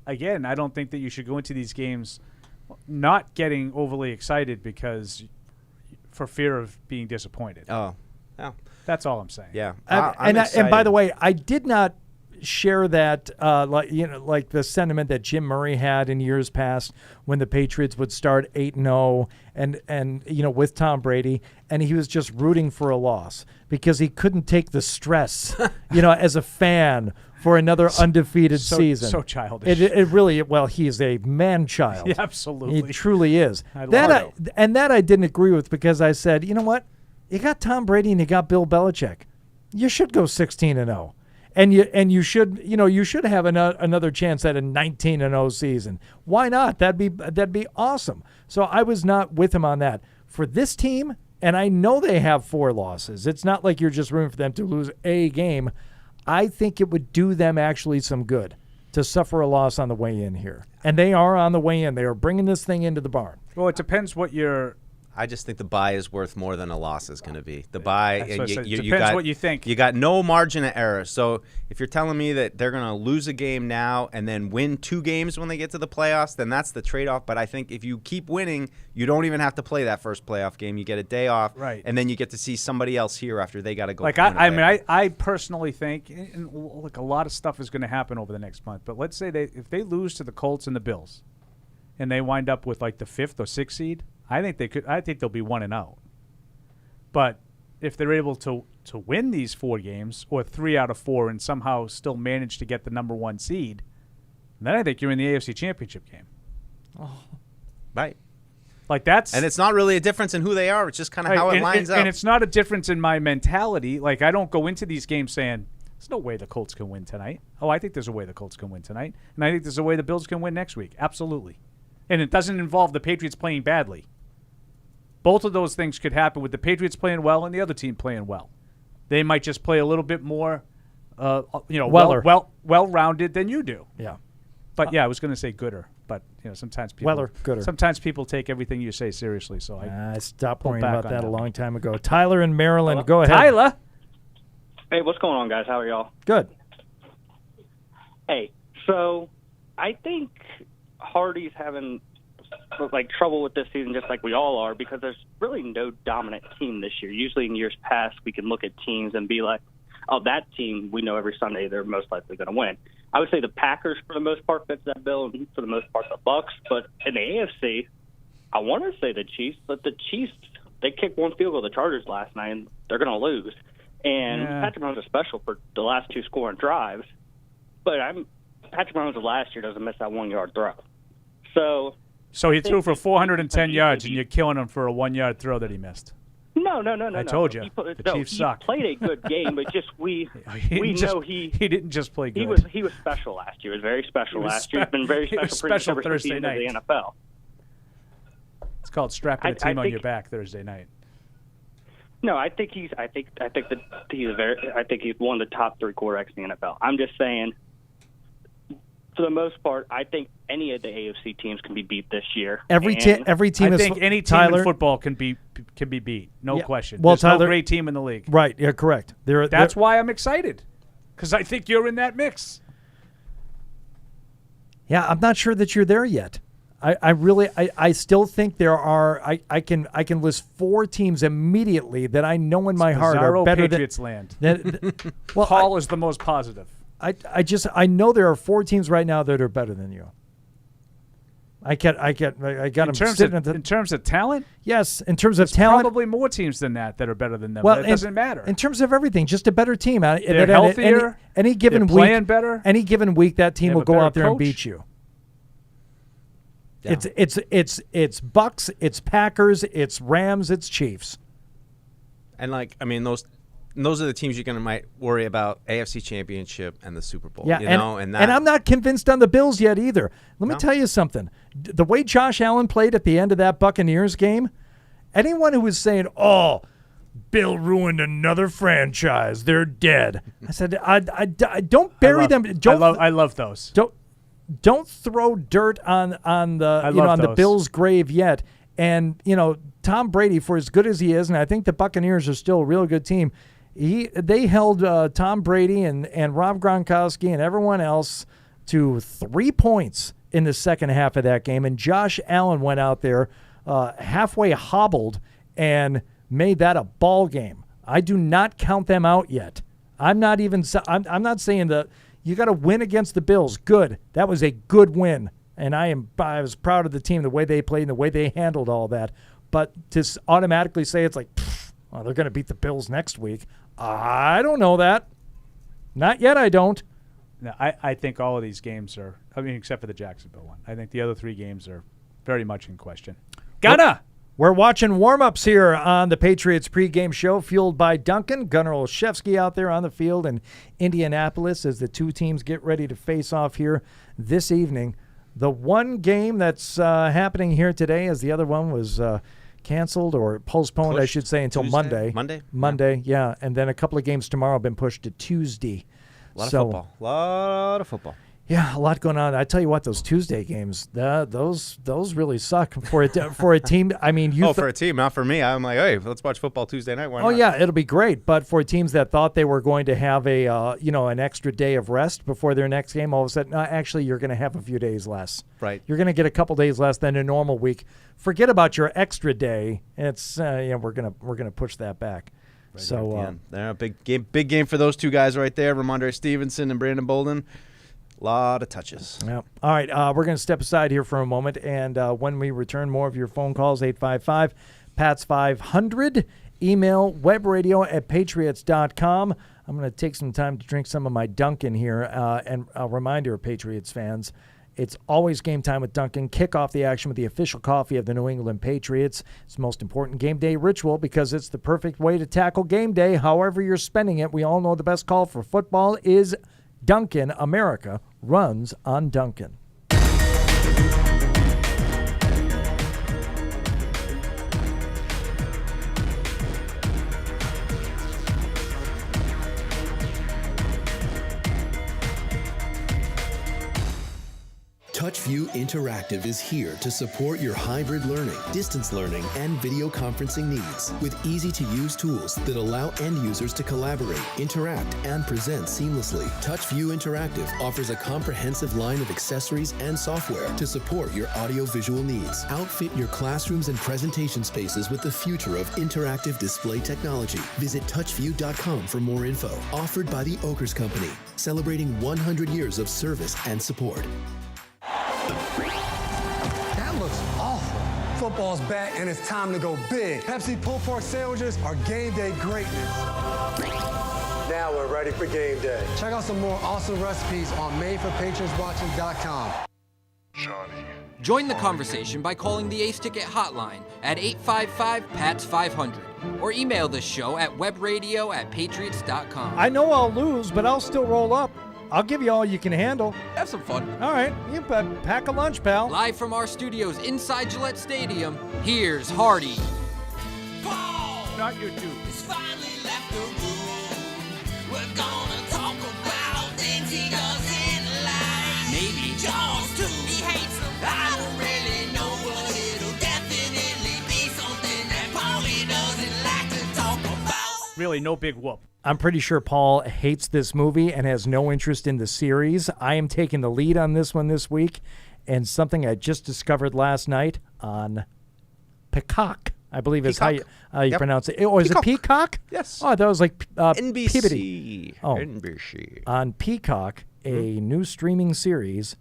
again, I don't think that you should go into these games not getting overly excited because for fear of being disappointed. Oh, yeah. That's all I'm saying. Yeah, and by the way, I did not share that like the sentiment that Jim Murray had in years past when the Patriots would start 8-0 and with Tom Brady, and he was just rooting for a loss because he couldn't take the stress as a fan for another undefeated season. So childish. It really, he is a man-child. Yeah, absolutely. He truly is. That I didn't agree with because I said, you know what? You got Tom Brady and you got Bill Belichick. You should go 16-0. And you should have another chance at a 19-0 season. Why not? That'd be awesome. So I was not with him on that. For this team, and I know they have 4 losses. It's not like you're just rooting for them to lose a game. I think it would do them actually some good to suffer a loss on the way in here. And they are on the way in. They are bringing this thing into the barn. Well, it depends what you're. I just think the bye is worth more than a loss is going to be. The bye, depends what you think. You got no margin of error. So if you're telling me that they're going to lose a game now and then win 2 games when they get to the playoffs, then that's the trade-off. But I think if you keep winning, you don't even have to play that first playoff game. You get a day off, right? And then you get to see somebody else here after they got to go. Like I personally think, and look, a lot of stuff is going to happen over the next month. But let's say if they lose to the Colts and the Bills, and they wind up with like the 5th or 6th seed. I think they'll be 1-0. But if they're able to win these 4 games or 3 out of 4 and somehow still manage to get the number 1 seed, then I think you're in the AFC Championship game. Oh, right. Like that's and it's not really a difference in who they are. It's just kind of how it lines up. And it's not a difference in my mentality. Like I don't go into these games saying there's no way the Colts can win tonight. Oh, I think there's a way the Colts can win tonight, and I think there's a way the Bills can win next week. Absolutely. And it doesn't involve the Patriots playing badly. Both of those things could happen with the Patriots playing well and the other team playing well. They might just play a little bit more, well-rounded than you do. Yeah. But I was going to say gooder. But sometimes people gooder. Sometimes people take everything you say seriously. So I stopped worrying about that a long time ago. Tyler in Maryland, go ahead. Tyler. Hey, what's going on, guys? How are y'all? Good. Hey, so I think Hardy's having trouble with this season, just like we all are, because there's really no dominant team this year. Usually in years past, we can look at teams and be like, oh, that team, we know every Sunday they're most likely going to win. I would say the Packers, for the most part, fits that bill, and for the most part, the Bucks. But in the AFC, I want to say the Chiefs, but the Chiefs, they kicked 1 field goal to the Chargers last night, and they're going to lose. And Patrick Mahomes is special for the last 2 scoring drives, but Patrick Mahomes of last year doesn't miss that 1-yard throw. So he threw for 410 yards, and you're killing him for a 1-yard throw that he missed. No. I told you. The Chiefs suck. He played a good game, but just we know he didn't just play good. He was special last year. He was very special last year. He's been very special ever since Thursday night. The NFL. It's called strapping a team on your back Thursday night. No, I think he's one of the top 3 quarterbacks in the NFL. I'm just saying, for the most part, I think any of the AFC teams can be beat this year. Every team I is. think any team in football can be beat. No question. Well, There's Tyler, no great team in the league. Right. Yeah. Correct. That's why I'm excited, because I think you're in that mix. Yeah, I'm not sure that you're there yet. I still think there are. I can list 4 teams immediately that I know in my heart are better Patriots than land. Well, Paul is the most positive. I know there are 4 teams right now that are better than you. I got them sitting in terms of talent. Yes, in terms of talent, probably more teams than that are better than them. Well, but it doesn't matter. In terms of everything, just a better team. They're healthier. Any given they're week, playing better. Any given week, that team will go out there and beat you. Yeah. It's Bucks, it's Packers, it's Rams, it's Chiefs. And those are the teams you're going to might worry about: AFC Championship and the Super Bowl. Yeah, and I'm not convinced on the Bills yet either. Let me tell you something: the way Josh Allen played at the end of that Buccaneers game, anyone who was saying, "Oh, Bill ruined another franchise, they're dead," I said, "I don't bury them. I love those. Don't throw dirt on the Bills' grave yet." And Tom Brady, for as good as he is, and I think the Buccaneers are still a real good team. They held Tom Brady and Rob Gronkowski and everyone else to 3 points in the second half of that game, and Josh Allen went out there halfway hobbled and made that a ball game. I do not count them out yet. I'm not not saying that you got to win against the Bills. Good, that was a good win, and I was proud of the team, the way they played and the way they handled all that. But to automatically say it's like, well, they're going to beat the Bills next week. I don't know that. Not yet, I don't. No, I think all of these games are, except for the Jacksonville one. I think the other 3 games are very much in question. We're watching warm-ups here on the Patriots Pregame Show, fueled by Dunkin. Gunnar Olszewski out there on the field in Indianapolis as the 2 teams get ready to face off here this evening. The one game that's happening here today, as the other one was canceled or postponed, I should say, until Tuesday? Monday. Monday? Yeah. And then a couple of games tomorrow have been pushed to Tuesday. A lot of football. Yeah, a lot going on. I tell you what, those Tuesday games, those really suck for a team. I mean, for a team, not for me. I'm like, hey, let's watch football Tuesday night. Why not? Oh yeah, it'll be great. But for teams that thought they were going to have a an extra day of rest before their next game, all of a sudden, actually, you're going to have a few days less. Right. You're going to get a couple days less than a normal week. Forget about your extra day. It's we're gonna push that back. Right so big game for those two guys right there, Ramondre Stevenson and Brandon Bolden. A lot of touches. Yeah. All right, we're going to step aside here for a moment, and when we return, more of your phone calls, 855-PATS-500, email webradio@patriots.com. I'm going to take some time to drink some of my Dunkin here, and a reminder, Patriots fans, it's always game time with Dunkin. Kick off the action with the official coffee of the New England Patriots. It's the most important game day ritual because it's the perfect way to tackle game day. However you're spending it, we all know the best call for football is Dunkin'. America runs on Dunkin'. TouchView Interactive is here to support your hybrid learning, distance learning, and video conferencing needs with easy-to-use tools that allow end users to collaborate, interact, and present seamlessly. TouchView Interactive offers a comprehensive line of accessories and software to support your audio-visual needs. Outfit your classrooms and presentation spaces with the future of interactive display technology. Visit touchview.com for more info. Offered by the Oakers Company, celebrating 100 years of service and support. That looks awful. Football's back and it's time to go big. Pepsi pulled pork sandwiches are game day greatness. Now we're ready for game day. Check out some more awesome recipes on madeforpatriotswatching.com. Join the conversation by calling the Ace Ticket hotline at 855-PATS-500 or email the show at webradio@patriots.com. I know I'll lose, but I'll still roll up. I'll give you all you can handle. Have some fun. All right. You pack a lunch, pal. Live from our studios inside Gillette Stadium, here's Hardy. Not you two. He's finally left the room. We're gonna talk about things he doesn't like. Maybe Jaws too. He hates them. I don't really know, but it'll definitely be something that Paulie doesn't like to talk about. Really, no big whoop. I'm pretty sure Paul hates this movie and has no interest in the series. I am taking the lead on this one this week, and something I just discovered last night on Peacock, I believe is how you pronounce it. Oh, is it Peacock? Yes. Oh, that was like NBC. Peabody. Oh, NBC. On Peacock, a new streaming series,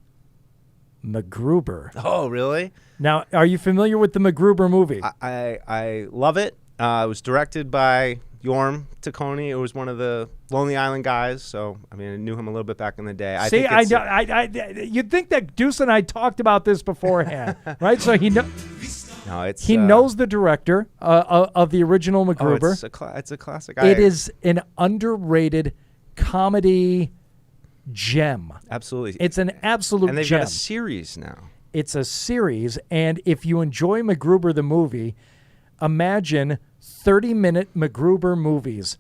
MacGruber. Oh, really? Now, are you familiar with the MacGruber movie? I love it. It was directed by Yorm Taccone. It was one of the Lonely Island guys, so I mean, I knew him a little bit back in the day. You'd think that Deuce and I talked about this beforehand, right? So he knows the director of the original MacGruber. It's a classic. It is an underrated comedy gem. Absolutely, it's an absolute. And they've gem. got a series now. It's a series, and if you enjoy MacGruber the movie, imagine 30-minute MacGruber movies.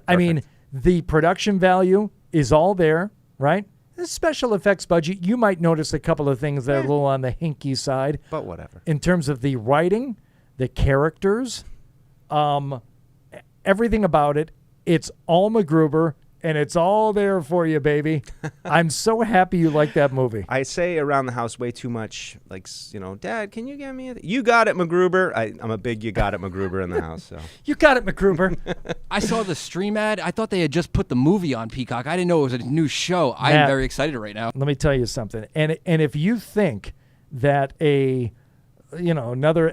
I mean, the production value is all there, right? The special effects budget, you might notice a couple of things that are a little on the hinky side. But whatever. In terms of the writing, the characters, everything about it, it's all MacGruber, and it's all there for you, baby. I'm so happy you like that movie. I say around the house way too much, like, Dad, can you get me you got it, MacGruber. I'm a big you got it, MacGruber in the house. So You got it, MacGruber. I saw the stream ad. I thought they had just put the movie on Peacock. I didn't know it was a new show. I am very excited right now. Let me tell you something. And if you think that another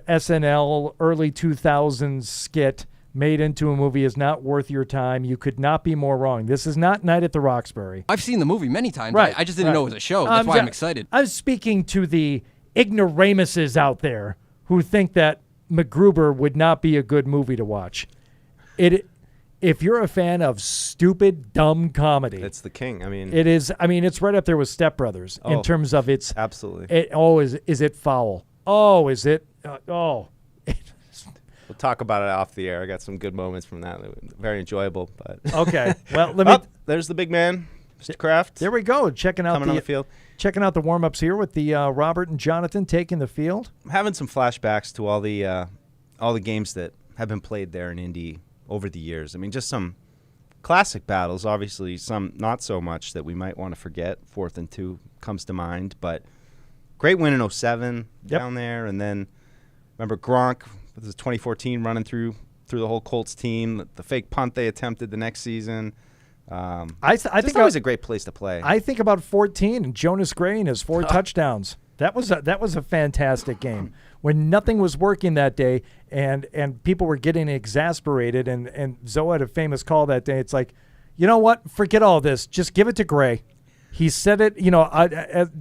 SNL early 2000s skit made into a movie is not worth your time, you could not be more wrong. This is not Night at the Roxbury. I've seen the movie many times. Right. I just didn't know it was a show. That's why I'm excited. I'm speaking to the ignoramuses out there who think that MacGruber would not be a good movie to watch. If you're a fan of stupid, dumb comedy, it's the king. I mean, it is. I mean, it's right up there with Step Brothers in terms of its absolutely. Is it foul? Oh, is it? We'll talk about it off the air. I got some good moments from that. Very enjoyable. But Okay. Well, let me. There's the big man, Mr. Kraft. There we go. Checking out Coming on the field. Checking out the warm-ups here with the Robert and Jonathan taking the field. I'm having some flashbacks to all the games that have been played there in Indy over the years. I mean, just some classic battles. Obviously, some not so much that we might want to forget. 4th and 2 comes to mind, but great win in 07 down there. And then remember Gronk with his 2014 running through the whole Colts team. The fake punt they attempted the next season. I think always a great place to play. I think about 14 and Jonas Gray and his 4 touchdowns. That was a fantastic game when nothing was working that day and people were getting exasperated and Zoe had a famous call that day. It's like, you know what? Forget all this. Just give it to Gray. He said it,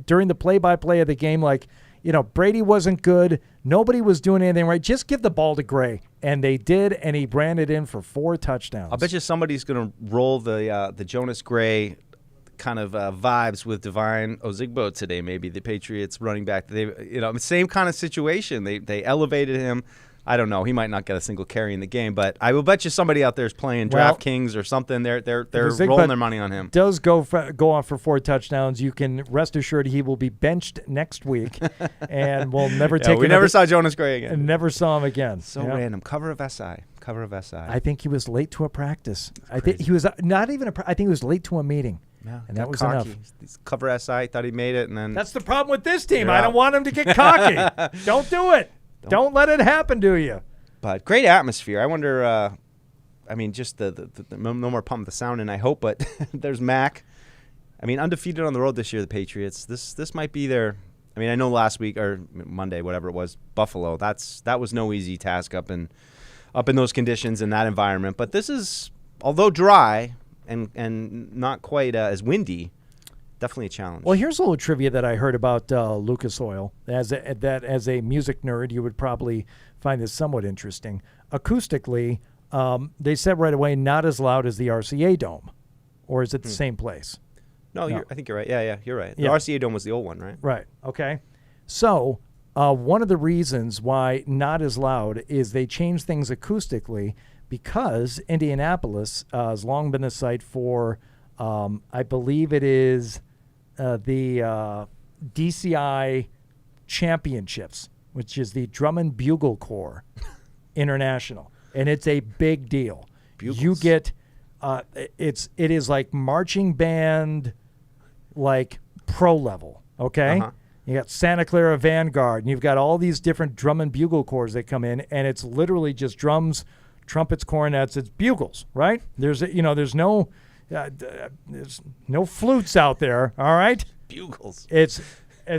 during the play-by-play of the game, like, Brady wasn't good. Nobody was doing anything right. Just give the ball to Gray. And they did, and he ran it in for 4 touchdowns. I'll bet you somebody's going to roll the Jonas Gray kind of vibes with Divine Ozigbo today, maybe the Patriots running back. Same kind of situation. They elevated him. I don't know. He might not get a single carry in the game, but I will bet you somebody out there is playing DraftKings or something. They're rolling their money on him. Does go on for 4 touchdowns. You can rest assured he will be benched next week, and we'll never take. We never saw Jonas Gray again. And never saw him again. So random. Cover of SI. I think he was late to a practice. I think he was not even I think he was late to a meeting. Yeah, and that was cocky. enough. Cover SI, thought he made it, and then that's the problem with this team. I don't want him to get cocky. Don't do it. Don't let it happen to you. But great atmosphere. I wonder. Just the no more pump the sound, and I hope. But there's Mac. I mean, undefeated on the road this year. The Patriots. This might be their. I mean, I know last week or Monday, whatever it was, Buffalo. That was no easy task up in those conditions in that environment. But this is, although dry and not quite as windy, definitely a challenge. Well, here's a little trivia that I heard about Lucas Oil. As a music nerd, you would probably find this somewhat interesting. Acoustically, they said right away, not as loud as the RCA Dome. Or is it the same place? No. I think you're right. Yeah, you're right. The Yeah. RCA Dome was the old one, right? Right. Okay. So one of the reasons why not as loud is they changed things acoustically because Indianapolis has long been the site for, I believe it is the DCI Championships, which is the Drum and Bugle Corps International, and it's a big deal. Bugles. You get it is like marching band, like pro level. Okay. Uh-huh. You got Santa Clara Vanguard, and you've got all these different drum and bugle corps that come in, and it's literally just drums, trumpets, cornets. It's bugles, right? There's no flutes out there. All right, bugles. It's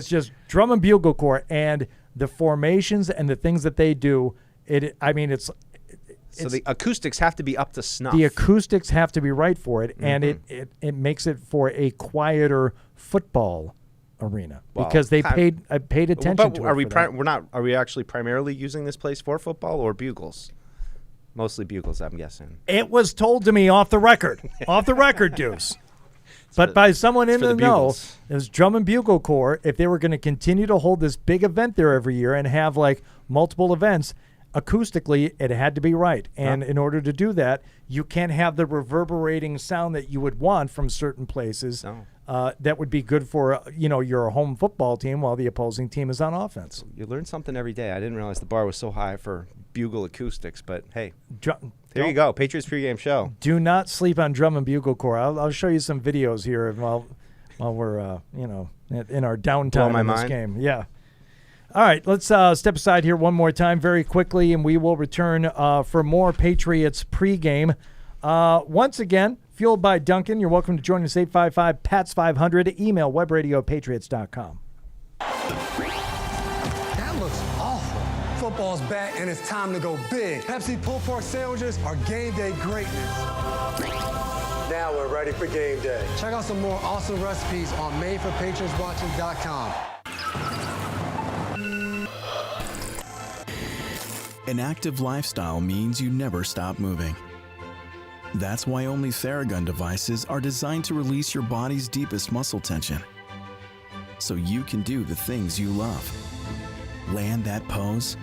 just drum and bugle corps, and the formations and the things that they do. So the acoustics have to be up to snuff. The acoustics have to be right for it, and it makes it for a quieter football arena because they paid attention to it. Are we actually primarily using this place for football or bugles? Mostly bugles, I'm guessing. It was told to me off the record, Deuce. But by someone in the know, it was Drum and Bugle Corps. If they were going to continue to hold this big event there every year and have like multiple events, acoustically it had to be right. And in order to do that, you can't have the reverberating sound that you would want from certain places. No. That would be good for your home football team while the opposing team is on offense. You learn something every day. I didn't realize the bar was so high for bugle acoustics, but hey, there you go. Patriots Pregame Show. Do not sleep on Drum and Bugle Corps. I'll show you some videos here while we're in our downtime in this game. Yeah. All right, let's step aside here one more time very quickly, and we will return for more Patriots pregame. Once again, fueled by Dunkin. You're welcome to join us, 855-PATS-500. Email webradio@patriots.com. That looks awful. Football's back, and it's time to go big. Pepsi pulled pork sandwiches are game day greatness. Now we're ready for game day. Check out some more awesome recipes on madeforpatriotswatching.com. An active lifestyle means you never stop moving. That's why only Theragun devices are designed to release your body's deepest muscle tension, so you can do the things you love. Land that pose,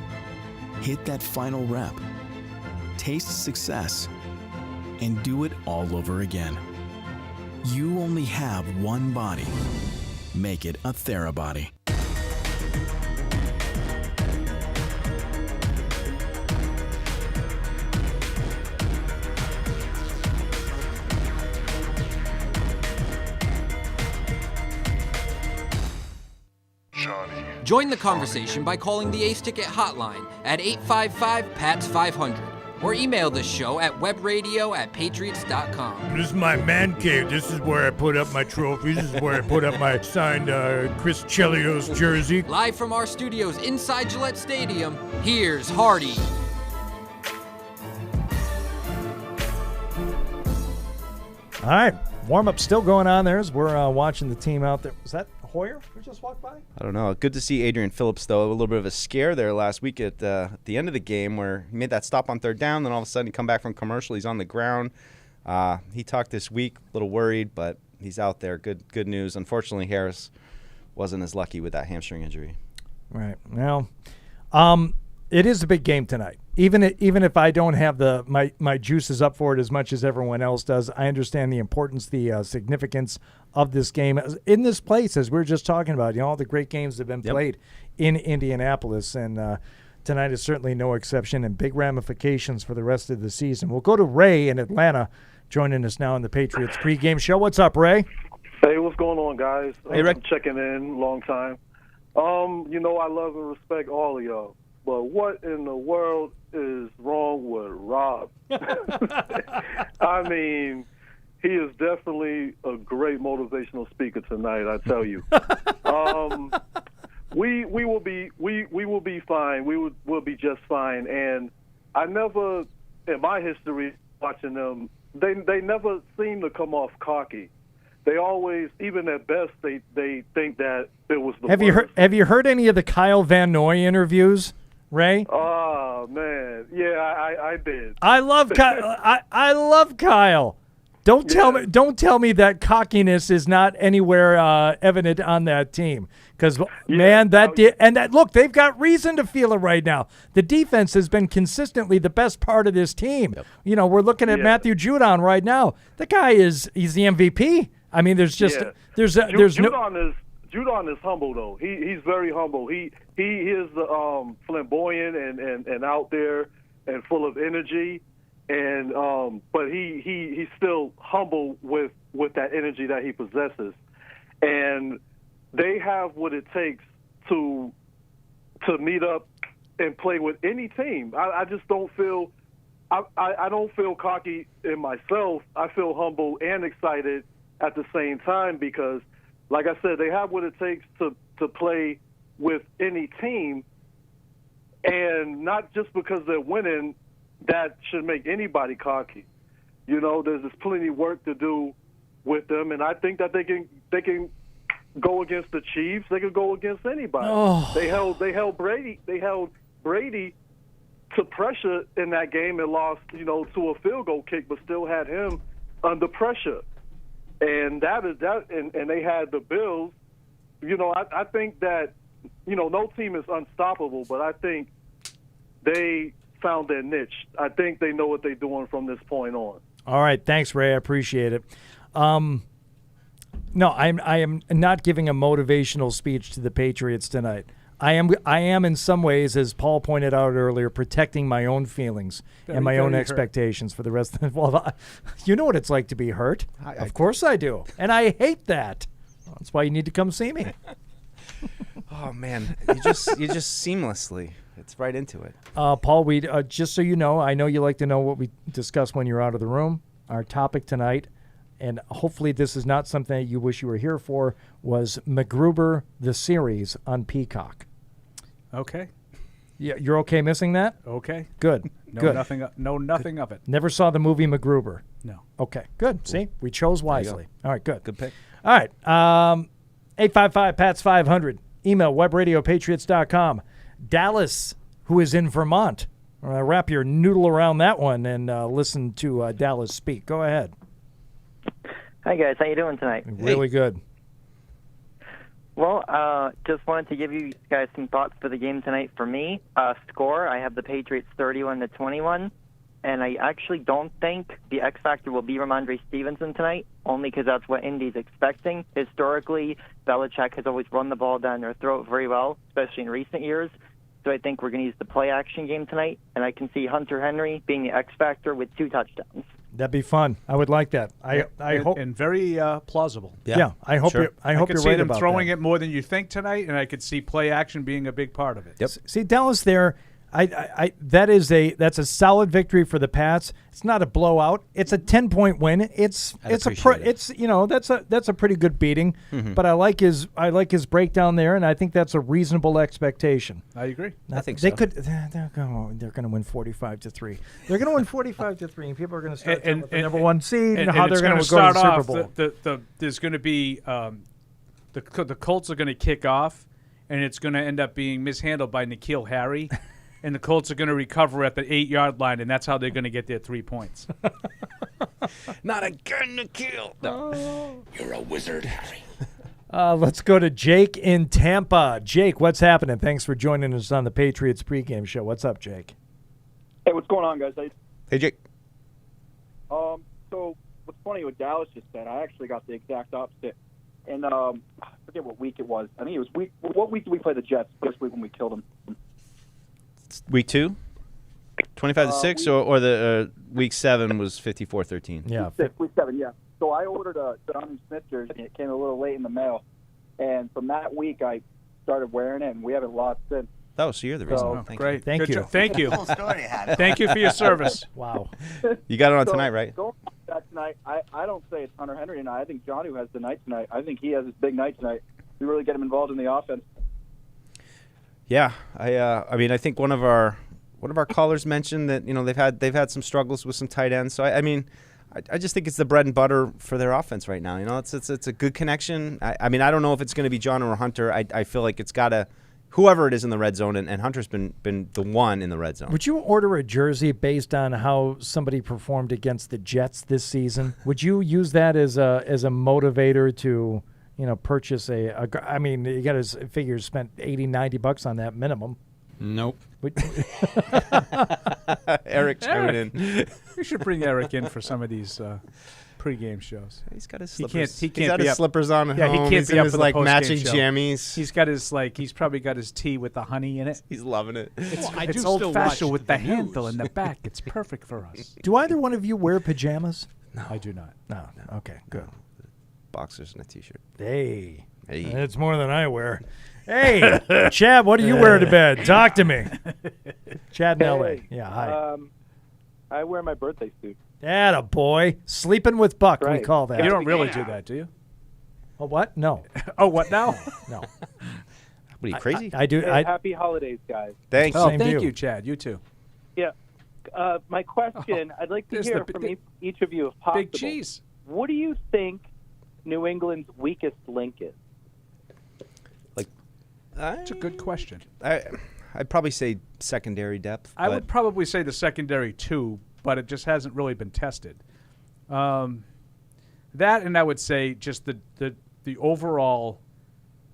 hit that final rep, taste success and do it all over again. You only have one body. Make it a TheraBody. Join the conversation by calling the Ace Ticket hotline at 855-PATS-500 or email the show at webradio@patriots.com. This is my man cave. This is where I put up my trophies. This is where I put up my signed Chris Chelios jersey. Live from our studios inside Gillette Stadium, here's Hardy. All right, warm-up still going on there as we're watching the team out there. Was that Hoyer who just walked by? I don't know. Good to see Adrian Phillips, though. A little bit of a scare there last week at the end of the game where he made that stop on third down. Then all of a sudden he come back from commercial. He's on the ground. He talked this week, a little worried, but he's out there. Good news. Unfortunately, Harris wasn't as lucky with that hamstring injury. Right. Well, it is a big game tonight. Even if I don't have my juices up for it as much as everyone else does, I understand the importance, the significance of this game in this place, as we were just talking about. You know, all the great games that have been played in Indianapolis, and tonight is certainly no exception, and big ramifications for the rest of the season. We'll go to Ray in Atlanta, joining us now on the Patriots Pregame Show. What's up, Ray? Hey, what's going on, guys? Hey, Rick. I'm checking in, long time. You know, I love and respect all of y'all. But what in the world is wrong with Rob? I mean, he is definitely a great motivational speaker tonight, I tell you. We will be fine. We'll be just fine. And I never, in my history watching them, they never seem to come off cocky. They always, even at best, they think that it was the worst. Have you heard any of the Kyle Van Noy interviews, Ray? Oh man, yeah, I did. I love Kyle. I love Kyle. Don't tell me that cockiness is not anywhere evident on that team. Because man, look, they've got reason to feel it right now. The defense has been consistently the best part of this team. Yep. You know, we're looking at Matthew Judon right now. The guy he's the MVP. I mean, Judon is humble though. He's very humble. He is flamboyant and out there and full of energy, and but he's still humble with that energy that he possesses, and they have what it takes to meet up and play with any team. I just don't feel I don't feel cocky in myself. I feel humble and excited at the same time because, like I said, they have what it takes to play with any team, and not just because they're winning, that should make anybody cocky. You know, there's plenty of work to do with them, and I think that they can go against the Chiefs. They can go against anybody. Oh. They held Brady to pressure in that game and lost, to a field goal kick, but still had him under pressure. And and they had the Bills. I think that, no team is unstoppable, but I think they found their niche. I think they know what they're doing from this point on. All right. Thanks, Ray. I appreciate it. No, I am not giving a motivational speech to the Patriots tonight. I am in some ways, as Paul pointed out earlier, protecting my own feelings and my own expectations for the rest of the. Well, you know what it's like to be hurt. Of course I do. And I hate that. That's why you need to come see me. Oh man, you just seamlessly. It's right into it. Paul, we just so you know, I know you like to know what we discuss when you're out of the room. Our topic tonight, and hopefully this is not something that you wish you were here for, was MacGruber the series on Peacock. Okay. Yeah, you're okay missing that? Okay. Good. Know nothing of it. Never saw the movie MacGruber. No. Okay. Good. Cool. See, we chose wisely. All right. Good. Good pick. All right. 855-PATS-500. Email webradiopatriots.com. Dallas, who is in Vermont. Wrap your noodle around that one and listen to Dallas speak. Go ahead. Hi, guys. How you doing tonight? Really good. Well, just wanted to give you guys some thoughts for the game tonight. For me, score, I have the Patriots 31-21. and I actually don't think the X factor will be Ramondre Stevenson tonight, only because that's what Indy's expecting. Historically, Belichick has always run the ball down their throat very well, especially in recent years. So I think we're going to use the play-action game tonight, and I can see Hunter Henry being the X factor with 2 touchdowns. That'd be fun. I would like that. I hope and very plausible. Yeah, I hope you're. I hope could you're see right them about throwing that. it more than you think tonight, and I could see play action being a big part of it. Yep. See Dallas there. That's a solid victory for the Pats. It's not a blowout. It's a 10-point win. That's a pretty good beating. Mhm. But I like his breakdown there, and I think that's a reasonable expectation. I agree. I think they so. could. They're going to win 45-3. They're going to win 45-3, and people are going to start with the number 1 seed and how they're going to go to the Super Bowl. There's going to be the Colts are going to kick off, and it's going to end up being mishandled by N'Keal Harry. And the Colts are going to recover at the 8-yard line, and that's how they're going to get their 3 points. Not again, N'Keal. No. You're a wizard, Harry. Let's go to Jake in Tampa. Jake, what's happening? Thanks for joining us on the Patriots Pregame Show. What's up, Jake? Hey, what's going on, guys? Hey, Jake. So what's funny what Dallas just said, I actually got the exact opposite. And I forget what week it was. I think it was what week did we play the Jets? This week when we killed them. Week 2, 25-6, or the week 7 was 54-13. Yeah, week 7. Yeah. So I ordered a Donovan Smith jersey. It came a little late in the mail, and from that week I started wearing it, and we haven't lost since. Oh, so you're the reason. So, Thank great. you. Thank Good you. job. Thank you. Cool story you had. Thank you for your service. Wow. You got it on So, tonight, right? Going back tonight, I don't say it's Hunter Henry tonight. I think Johnny has the night tonight. I think he has his big night tonight. We really get him involved in the offense. Yeah, I mean, I think one of our callers mentioned that they've had some struggles with some tight ends. So I just think it's the bread and butter for their offense right now. It's a good connection. I mean, I don't know if it's going to be John or Hunter. I feel like it's got to whoever it is in the red zone, and Hunter's been the one in the red zone. Would you order a jersey based on how somebody performed against the Jets this season? Would you use that as a motivator to purchase I mean, you got to figure spent $80-$90 on that minimum. Nope. Eric chiming in. We should bring Eric in for some of these pregame shows. He's got his He slippers. can't He's got be his up. slippers on at Yeah, home. he can't He's be in up his for the postgame matching show. jammies. He's got he's probably got his tea with the honey in it. He's loving it. It's old-fashioned with the handle in the back. It's perfect for us. Do either one of you wear pajamas? No, I do not. No. Okay, good. Boxers and a t-shirt. Hey. Hey. It's more than I wear. Hey, Chad, what do you wear to bed? Talk to me. Chad in L.A. Yeah, hi. I wear my birthday suit. Atta boy. Sleeping with Buck, we Right. call that. You don't really do that, do you? Oh, what? No. Oh, what now? No. What are you, crazy? I do. Hey, happy holidays, guys. Thanks. Oh, Same to thank you. you, Chad. You too. Yeah. My question, I'd like to there's hear the- from the- each of you if possible. Big cheese. What do you think New England's weakest link is? That's a good question. I'd probably say secondary depth. I but would probably say the secondary too, but it just hasn't really been tested. That, and I would say just the overall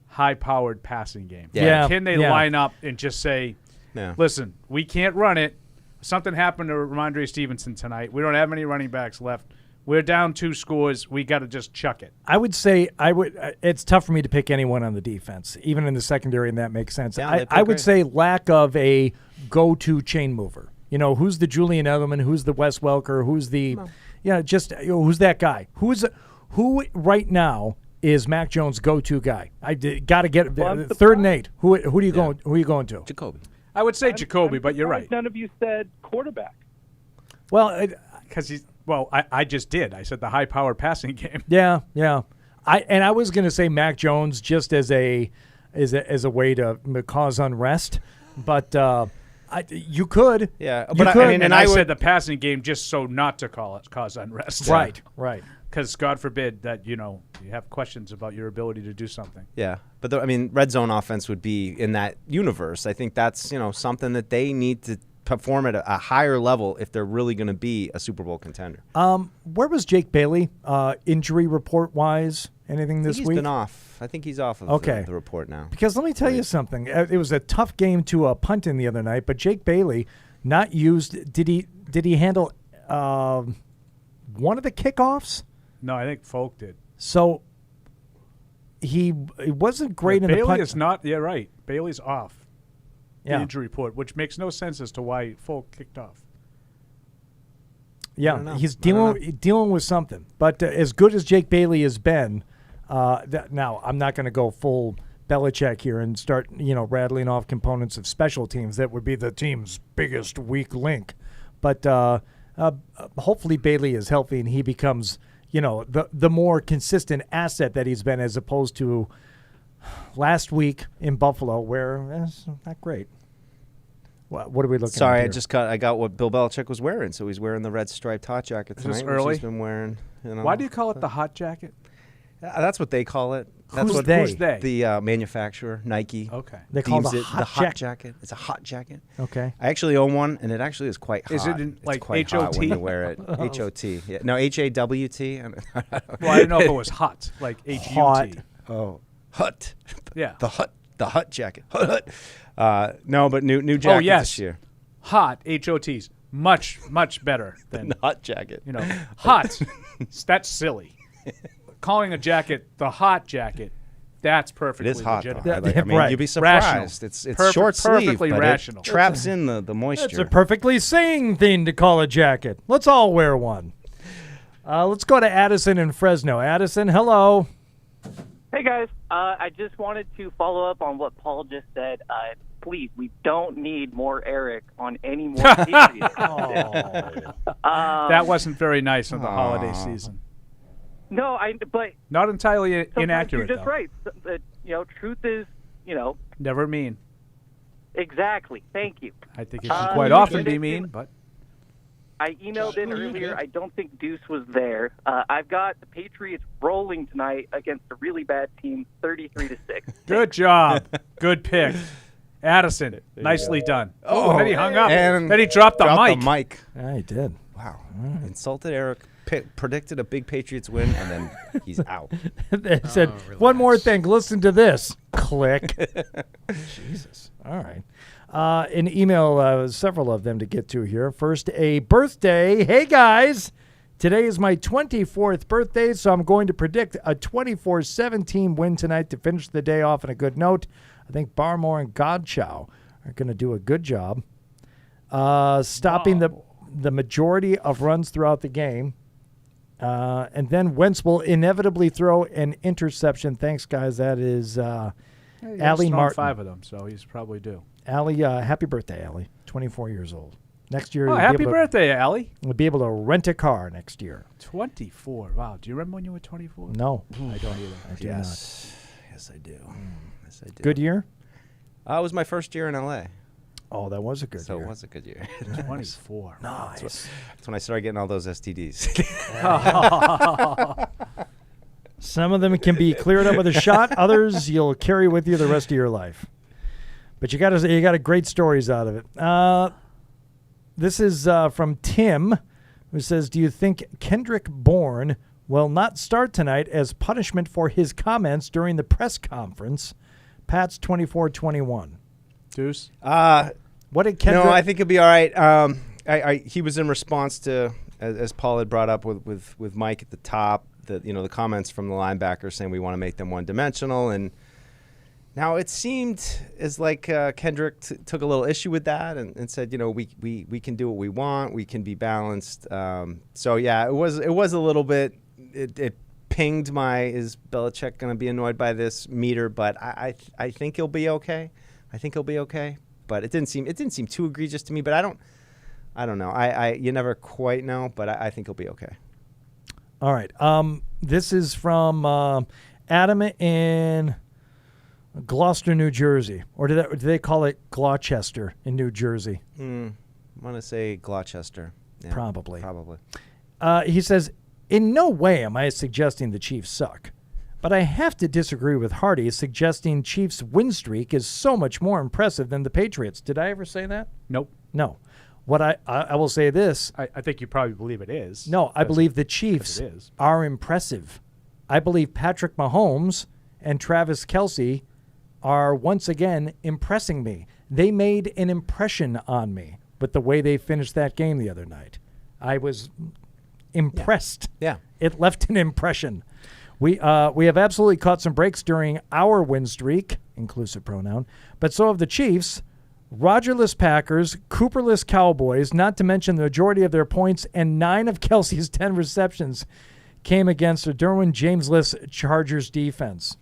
high-powered passing game. Yeah. Can they Yeah. line up and just say, Yeah. listen, we can't run it. Something happened to Ramondre Stevenson tonight. We don't have any running backs left. We're down 2 scores. We got to just chuck it. I would say it's tough for me to pick anyone on the defense, even in the secondary, and that makes sense. Yeah, they I play would great. say lack of a go-to chain mover. Who's the Julian Edelman? Who's the Wes Welker? Who's the, who's that guy? Who right now is Mac Jones' go-to guy? I got to get 3rd and 8. Who do you going? Who are you going to? Jacoby. I would say Jacoby, but you're right. None of you said quarterback. Well, Because I just did. I said the high-powered passing game. yeah. I was going to say Mac Jones just as a way to cause unrest, but you could. Yeah, You but could. I said the passing game just so not to cause unrest. Right. Because God forbid that you have questions about your ability to do something. Yeah, but red zone offense would be in that universe. I think that's something that they need to perform at a higher level if they're really going to be a Super Bowl contender. Where was Jake Bailey injury report wise? Anything this He's week? been off. I think he's off of the report now. Because let me tell you something. It was a tough game to punt in the other night, but Jake Bailey, not used. Did he handle one of the kickoffs? No, I think Folk did. So he wasn't great in the Bailey punt. is not. Yeah, right. Bailey's off. Yeah. The injury report, which makes no sense as to why Folk kicked off. Yeah, he's dealing with something. But as good as Jake Bailey has been, now I'm not going to go full Belichick here and start rattling off components of special teams. That would be the team's biggest weak link. But hopefully Bailey is healthy and he becomes the more consistent asset that he's been, as opposed to last week in Buffalo, where it's not great. What are we looking at? Sorry, here? I got what Bill Belichick was wearing. So he's wearing the red striped hot jacket Is tonight. this which early? He's been wearing. Why do you call it the hot jacket? That's what they call it. That's Who's what they? Who's they? The manufacturer, Nike. Okay. They call deems it it hot the hot jacket. It's a hot jacket. Okay. I actually own one, and it actually is quite hot. Is it in, It's like, quite hot when HOT? you wear it? HOT. Yeah. No, HAWT. Well, I didn't know if it was hot, like Hot. HUT. Oh, hut. Yeah. The hut jacket. Hut. No, but new jacket yes. this year. Hot, HOTs. Much, much better than The hot jacket. Hot. That's silly. Calling a jacket the hot jacket, that's perfectly It is hot. legitimate. Though. I mean, Right. you'd be Rational. surprised. It's short sleeve, perfectly but rational. it traps in the moisture. It's a perfectly sane thing to call a jacket. Let's all wear one. Let's go to Addison in Fresno. Addison, hello. Hey, guys. I just wanted to follow up on what Paul just said. Please, we don't need more Eric on any more Patriots. That wasn't very nice in the holiday season. No, but Not entirely sometimes inaccurate, you're just though. right. Truth is, Never mean. exactly. Thank you. I think it can quite often be it- mean, but I emailed in earlier. I don't think Deuce was there. I've got the Patriots rolling tonight against a really bad team, 33-6. good job. Good pick. Addison, nicely done. Oh, then he hung up. And Then he dropped the mic. Yeah, he did. Wow. Insulted Eric. Predicted a big Patriots win, and then he's out. They said, one more thing. Listen to this. Click. Jesus. All right. An email, several of them to get to here. First, a birthday. Hey, guys. Today is my 24th birthday, so I'm going to predict a 24-17 win tonight to finish the day off on a good note. I think Barmore and Godchow are going to do a good job stopping the majority of runs throughout the game. And then Wentz will inevitably throw an interception. Thanks, guys. That is Allie Martin. 5 of them, so he's probably due. Allie, happy birthday, Allie. 24 years old. Next year, Oh, happy birthday, Allie. We'll be able to rent a car next year. 24. Wow. Do you remember when you were 24? No. I don't either. I do Yes, I do. Yes, I do. Good year? It was my first year in LA. Oh, that was a good year. So it was a good year. 24. Nice. That's when I started getting all those STDs. Some of them can be cleared up with a shot. Others you'll carry with you the rest of your life. But you got great stories out of it. This is from Tim, who says, do you think Kendrick Bourne will not start tonight as punishment for his comments during the press conference? Pat's 24-21. Deuce? What did Kendrick... No, I think he'll be all right. He was in response to, as Paul had brought up with Mike at the top, the comments from the linebacker saying we want to make them one-dimensional. And now it seemed as like Kendrick took a little issue with that and said, we can do what we want. We can be balanced. So, yeah, it was a little bit... It pinged my, is Belichick going to be annoyed by this meter? But I think he'll be okay. But it didn't seem too egregious to me. But I don't know. You never quite know. But I think he'll be okay. All right. This is from Adam in Gloucester, New Jersey, or do they call it Gloucester in New Jersey? I want to say Gloucester. Yeah, Probably. Probably. He says, in no way am I suggesting the Chiefs suck, but I have to disagree with Hardy suggesting Chiefs' win streak is so much more impressive than the Patriots. Did I ever say that? Nope. No. What I will say this. I think you probably believe it is. No, I believe the Chiefs are impressive. I believe Patrick Mahomes and Travis Kelce are once again impressing me. They made an impression on me. with the way they finished that game the other night. I was impressed. Yeah. It left an impression. We have absolutely caught some breaks during our win streak, inclusive pronoun, but so have the Chiefs. Rogerless Packers, Cooperless Cowboys, not to mention the majority of their points and 9 of Kelsey's 10 receptions came against a Derwin James-less Chargers defense.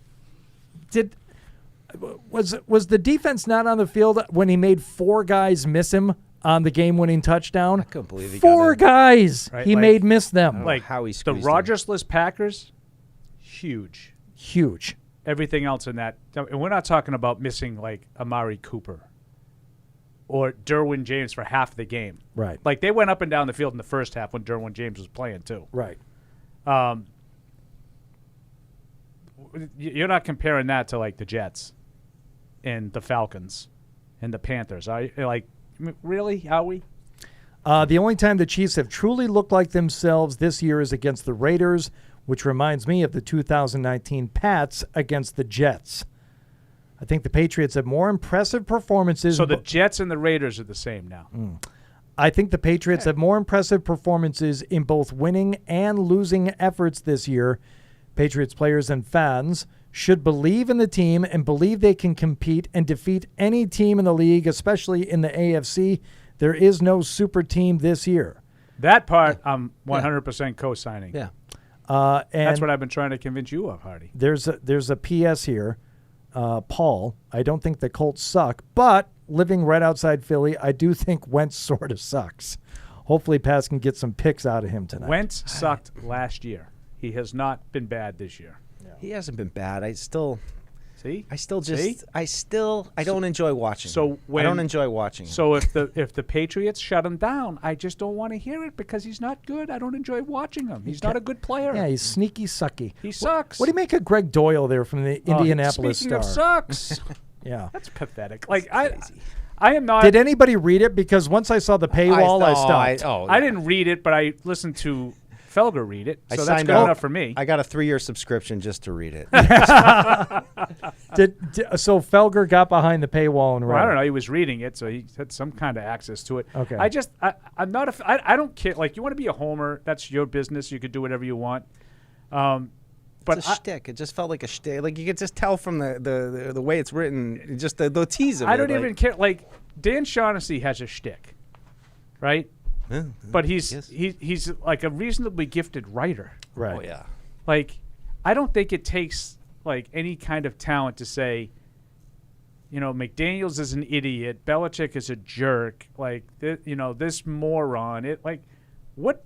Was the defense not on the field when he made 4 guys miss him on the game-winning touchdown? I couldn't believe he 4 guys Right, he made miss them. Like how he the squeezed Rogersless Packers, huge. Huge. Everything else in that, and we're not talking about missing like Amari Cooper or Derwin James for half the game. Right. Like they went up and down the field in the first half when Derwin James was playing too. Right. You're not comparing that to like the Jets and the Falcons and the Panthers. Are you, like, really? Are we? The only time the Chiefs have truly looked like themselves this year is against the Raiders, which reminds me of the 2019 Pats against the Jets. I think the Patriots have more impressive performances. So the Jets and the Raiders are the same now. I think the Patriots have more impressive performances in both winning and losing efforts this year. Patriots players and fans should believe in the team and believe they can compete and defeat any team in the league, especially in the AFC. There is no super team this year. That part I'm 100% co-signing. Yeah. And that's what I've been trying to convince you of, Hardy. There's a PS here. Paul, I don't think the Colts suck, but living right outside Philly, I do think Wentz sort of sucks. Hopefully Pats can get some picks out of him tonight. Wentz sucked last year. He has not been bad this year. He hasn't been bad. I don't enjoy watching. So I don't enjoy watching him. So if the Patriots shut him down, I just don't want to hear it because he's not good. I don't enjoy watching him. He's not a good player. Yeah, he's sneaky sucky. He sucks. What do you make of Greg Doyle there from the Indianapolis Speaking Star? of sucks, yeah, that's pathetic. Like I am not. Did anybody read it? Because once I saw the paywall, I stopped. I didn't read it, but I listened to Felger read it, so that's good enough for me. I got a 3-year subscription just to read it. So Felger got behind the paywall and read I don't know. He was reading it, so he had some kind of access to it. Okay. I'm not. I don't care. Like, you want to be a homer? That's your business. You could do whatever you want. But it's a shtick. It just felt like a shtick. Like you could just tell from the way it's written, just the tease of it. I don't even care. Like Dan Shaughnessy has a shtick, right? But he's like a reasonably gifted writer. Right. Oh yeah. Like, I don't think it takes like any kind of talent to say, McDaniels is an idiot, Belichick is a jerk, like this moron. It like, what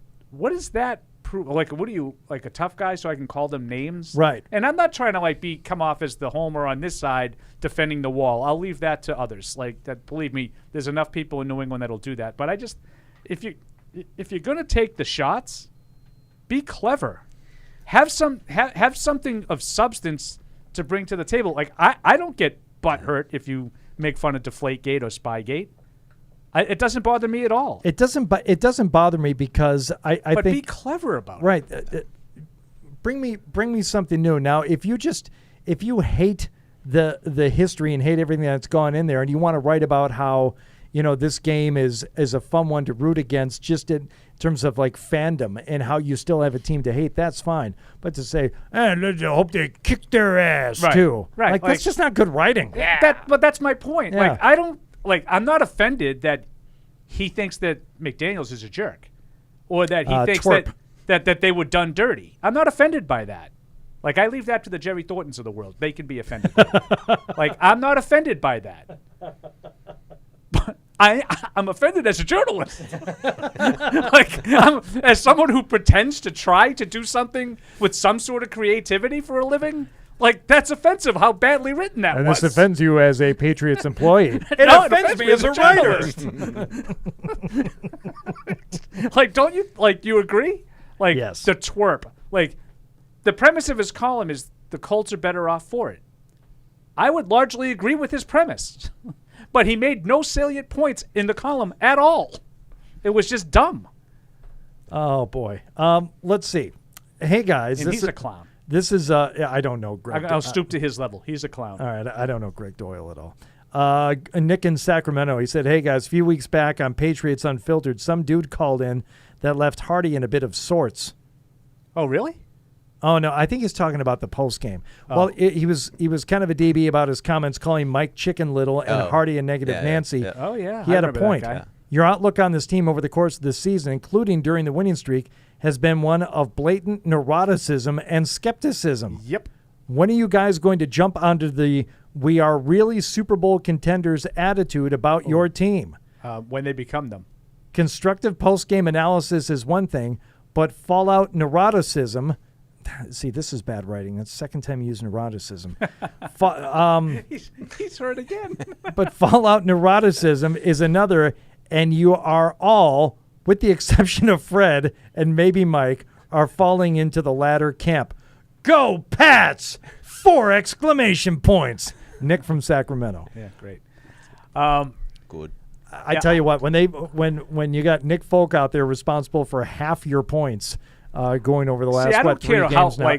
is that prove? Like, what are you, like a tough guy so I can call them names? Right. And I'm not trying to come off as the homer on this side defending the wall. I'll leave that to others. Like that, believe me, there's enough people in New England that'll do that. But I just. If you're gonna take the shots, be clever. Have something of substance to bring to the table. Like I don't get butthurt if you make fun of Deflategate or Spygate. It doesn't bother me at all. It doesn't bother me because I but think be clever about it. Right. Bring me something new. Now, if you hate the history and hate everything that's gone in there, and you want to write about how this game is a fun one to root against just in terms of like fandom and how you still have a team to hate, that's fine. But to say, I hope they kick their ass too. Right. Like that's just not good writing. But that's my point. Yeah. Like I'm not offended that he thinks that McDaniels is a jerk. Or that he thinks that they were done dirty. I'm not offended by that. Like I leave that to the Jerry Thorntons of the world. They can be offended by that. Like I'm not offended by that. But I'm offended as a journalist. As someone who pretends to try to do something with some sort of creativity for a living. Like, that's offensive how badly written that was. And this offends you as a Patriots employee. It offends me as a writer. Like, don't you, you agree? Like, yes. The twerp. Like, the premise of his column is the Colts are better off for it. I would largely agree with his premise. But he made no salient points in the column at all. It was just dumb. Oh, boy. Let's see. Hey, guys. And he's a clown. This is, I don't know Greg. I'll stoop to his level. He's a clown. All right. I don't know Greg Doyle at all. Nick in Sacramento, he said, hey, guys, a few weeks back on Patriots Unfiltered, some dude called in that left Hardy in a bit of sorts. Oh, really? Oh, no, I think he's talking about the post game. Oh. Well, he was kind of a DB about his comments calling Mike Chicken Little and Hardy a negative Nancy. Yeah. Oh, yeah. He I had a remember that point. guy. Your outlook on this team over the course of this season, including during the winning streak, has been one of blatant neuroticism and skepticism. Yep. When are you guys going to jump onto the we are really Super Bowl contenders attitude about your team? When they become them. Constructive post-game analysis is one thing, but fallout neuroticism... See, this is bad writing. That's the second time you use neuroticism. He's heard again. But fallout neuroticism is another, and you are all, with the exception of Fred and maybe Mike, are falling into the latter camp. Go Pats! 4 exclamation points. Nick from Sacramento. Yeah, great. Good. I tell you what, when you got Nick Folk out there responsible for half your points going over the last, I don't 3 care games how,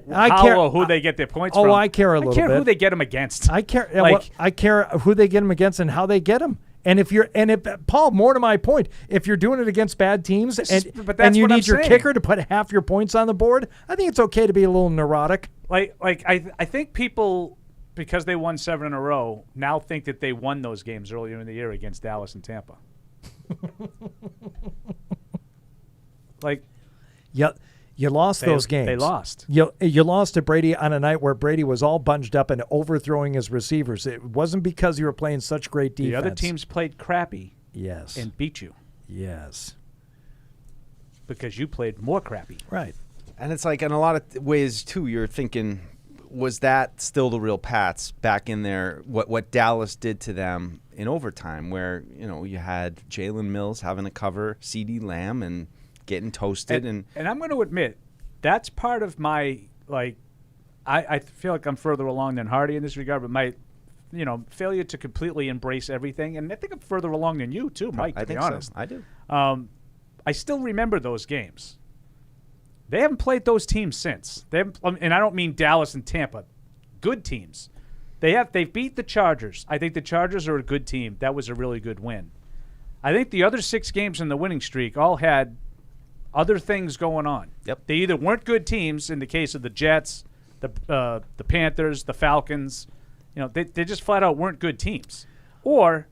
now. or who they get their points Oh, from. I care a little bit. I care who they get them against. I care. I care who they get them against and how they get them. And if Paul, more to my point, if you're doing it against bad teams and you need your kicker to put half your points on the board, I think it's okay to be a little neurotic. I think people, because they won 7 in a row, now think that they won those games earlier in the year against Dallas and Tampa. You lost those games. They lost. You lost to Brady on a night where Brady was all bunged up and overthrowing his receivers. It wasn't because you were playing such great defense. The other teams played crappy. Yes. And beat you. Yes. Because you played more crappy. Right. And it's like in a lot of ways, too, you're thinking, was that still the real Pats back in there? What Dallas did to them in overtime, where you had Jalen Mills having to cover CeeDee Lamb and getting toasted. And I'm going to admit, that's part of my, I feel like I'm further along than Hardy in this regard, but my failure to completely embrace everything. And I think I'm further along than you, too, Mike, to be honest. So. I do. I still remember those games. They haven't played those teams since. And I don't mean Dallas and Tampa. Good teams. They've beat the Chargers. I think the Chargers are a good team. That was a really good win. I think the other 6 games in the winning streak all had other things going on. Yep. They either weren't good teams in the case of the Jets, the Panthers, the Falcons. They just flat out weren't good teams. Or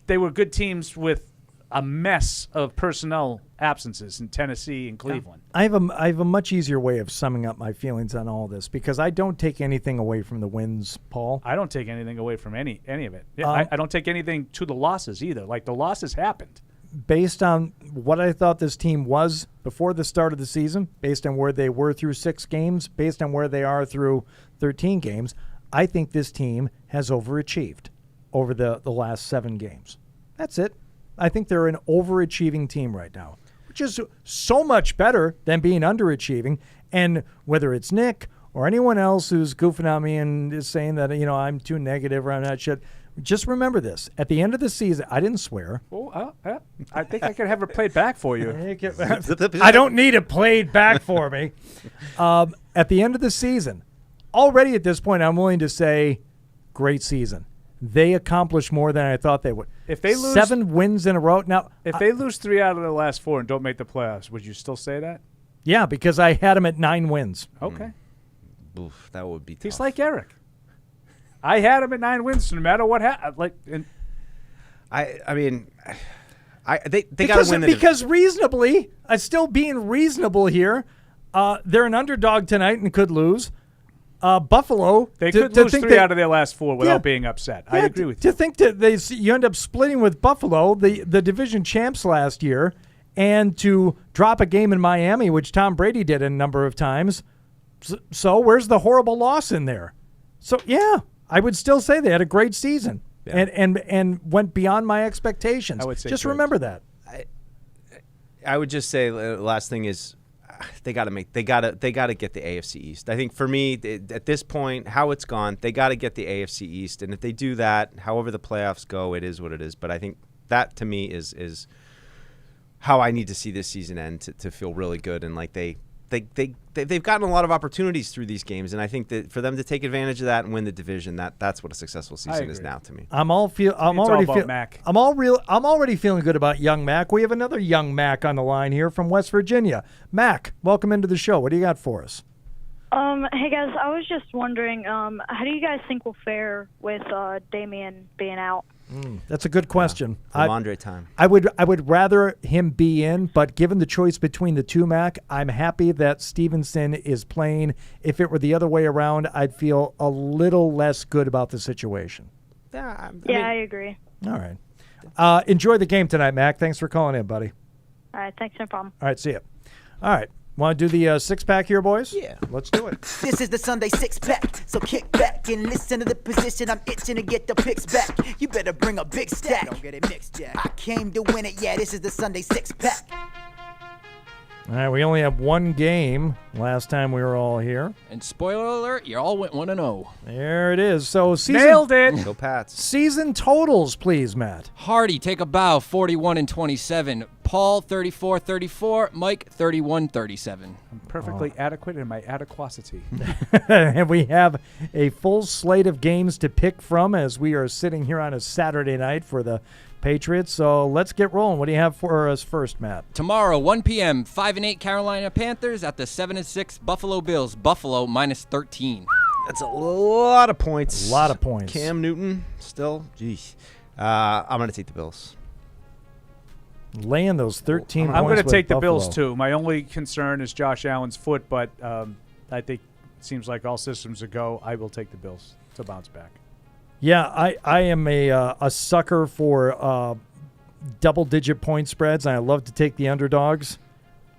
they were good teams with a mess of personnel absences in Tennessee and Cleveland. I have a much easier way of summing up my feelings on all this because I don't take anything away from the wins, Paul. I don't take anything away from any of it. I don't take anything to the losses either. The losses happened. Based on what I thought this team was before the start of the season, based on where they were through 6 games, based on where they are through 13 games, I think this team has overachieved over the last 7 games. That's it. I think they're an overachieving team right now, which is so much better than being underachieving. And whether it's Nick or anyone else who's goofing on me and is saying that, I'm too negative or I'm not shit, just remember this. At the end of the season, I didn't swear. Oh, I think I could have it played back for you. I don't need it played back for me. At the end of the season, already at this point, I'm willing to say, great season. They accomplished more than I thought they would. If they lose 7 wins in a row. Now, if they lose 3 out of the last 4 and don't make the playoffs, would you still say that? Yeah, because I had them at 9 wins. Okay. Oof, that would be tough. He's like Eric. I had him at 9 wins no matter what happened. They got to win because reasonably, still being reasonable here, they're an underdog tonight and could lose. Buffalo, they could lose 3 out of their last 4 without being upset. Yeah, I agree with you. To think that you end up splitting with Buffalo, the division champs last year, and to drop a game in Miami, which Tom Brady did a number of times. So where's the horrible loss in there? So yeah, I would still say they had a great season and went beyond my expectations. I would say just great. remember that. I would just say the last thing is they got to get the AFC East. I think for me at this point, how it's gone, they got to get the AFC East, and if they do that, however the playoffs go, it is what it is. But I think that to me is how I need to see this season end to feel really good and like they they've gotten a lot of opportunities through these games, and I think that for them to take advantage of that and win the division, that's what a successful season is now to me. I'm already feeling good about young Mac. We have another young Mac on the line here from West Virginia. Mac, welcome into the show. What do you got for us? Hey guys, I was just wondering, how do you guys think we'll fare with Damian being out? That's a good question. Andre time. I would rather him be in, but given the choice between the two, Mac, I'm happy that Stevenson is playing. If it were the other way around, I'd feel a little less good about the situation. I agree. All right. Enjoy the game tonight, Mac. Thanks for calling in, buddy. All right, thanks, no problem. All right, see ya. All right. Want to do the six-pack here, boys? Yeah. Let's do it. This is the Sunday six-pack, so kick back and listen to the position. I'm itching to get the picks back. You better bring a big stack. Don't get it mixed, Jack. I came to win it, yeah, this is the Sunday six-pack. All right, we only have one game last time we were all here. And spoiler alert, you all went 1-0. There it is. So Nailed it. Go Pats. Season totals, please, Matt. Hardy, take a bow, 41-27. Paul, 34-34. Mike, 31-37. I'm perfectly adequate in my adequacy. And we have a full slate of games to pick from as we are sitting here on a Saturday night for the Patriots. So let's get rolling. What do you have for us first, Matt? Tomorrow, 1 p.m., 5-8 Carolina Panthers at the 7-6 Buffalo Bills. Buffalo -13. That's a lot of points. A lot of points. Cam Newton still. Geez. I'm going to take the Bills. Laying those 13 points. I'm going to take the Buffalo. Bills, too. My only concern is Josh Allen's foot, but I think it seems like all systems are go. I will take the Bills to bounce back. Yeah, I am a sucker for double-digit point spreads, and I love to take the underdogs.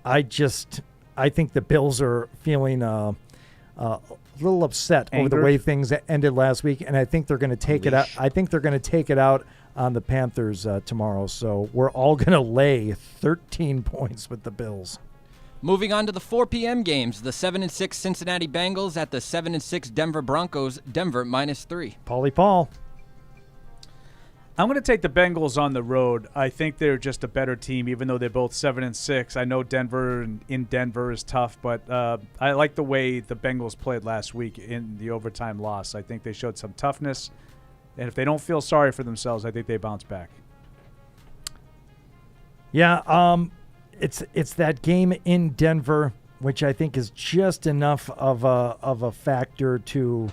I think the Bills are feeling a little upset over the way things ended last week, and I think they're going to take it out. I think they're going to take it out on the Panthers tomorrow. So we're all going to lay 13 points with the Bills. Moving on to the 4 p.m. games, the 7-6 Cincinnati Bengals at the 7-6 Denver Broncos. Denver -3. Paulie Paul. I'm going to take the Bengals on the road. I think they're just a better team, even though they're both 7-6. I know Denver in Denver is tough, but I like the way the Bengals played last week in the overtime loss. I think they showed some toughness, and if they don't feel sorry for themselves, I think they bounce back. Yeah, it's that game in Denver, which I think is just enough of a factor to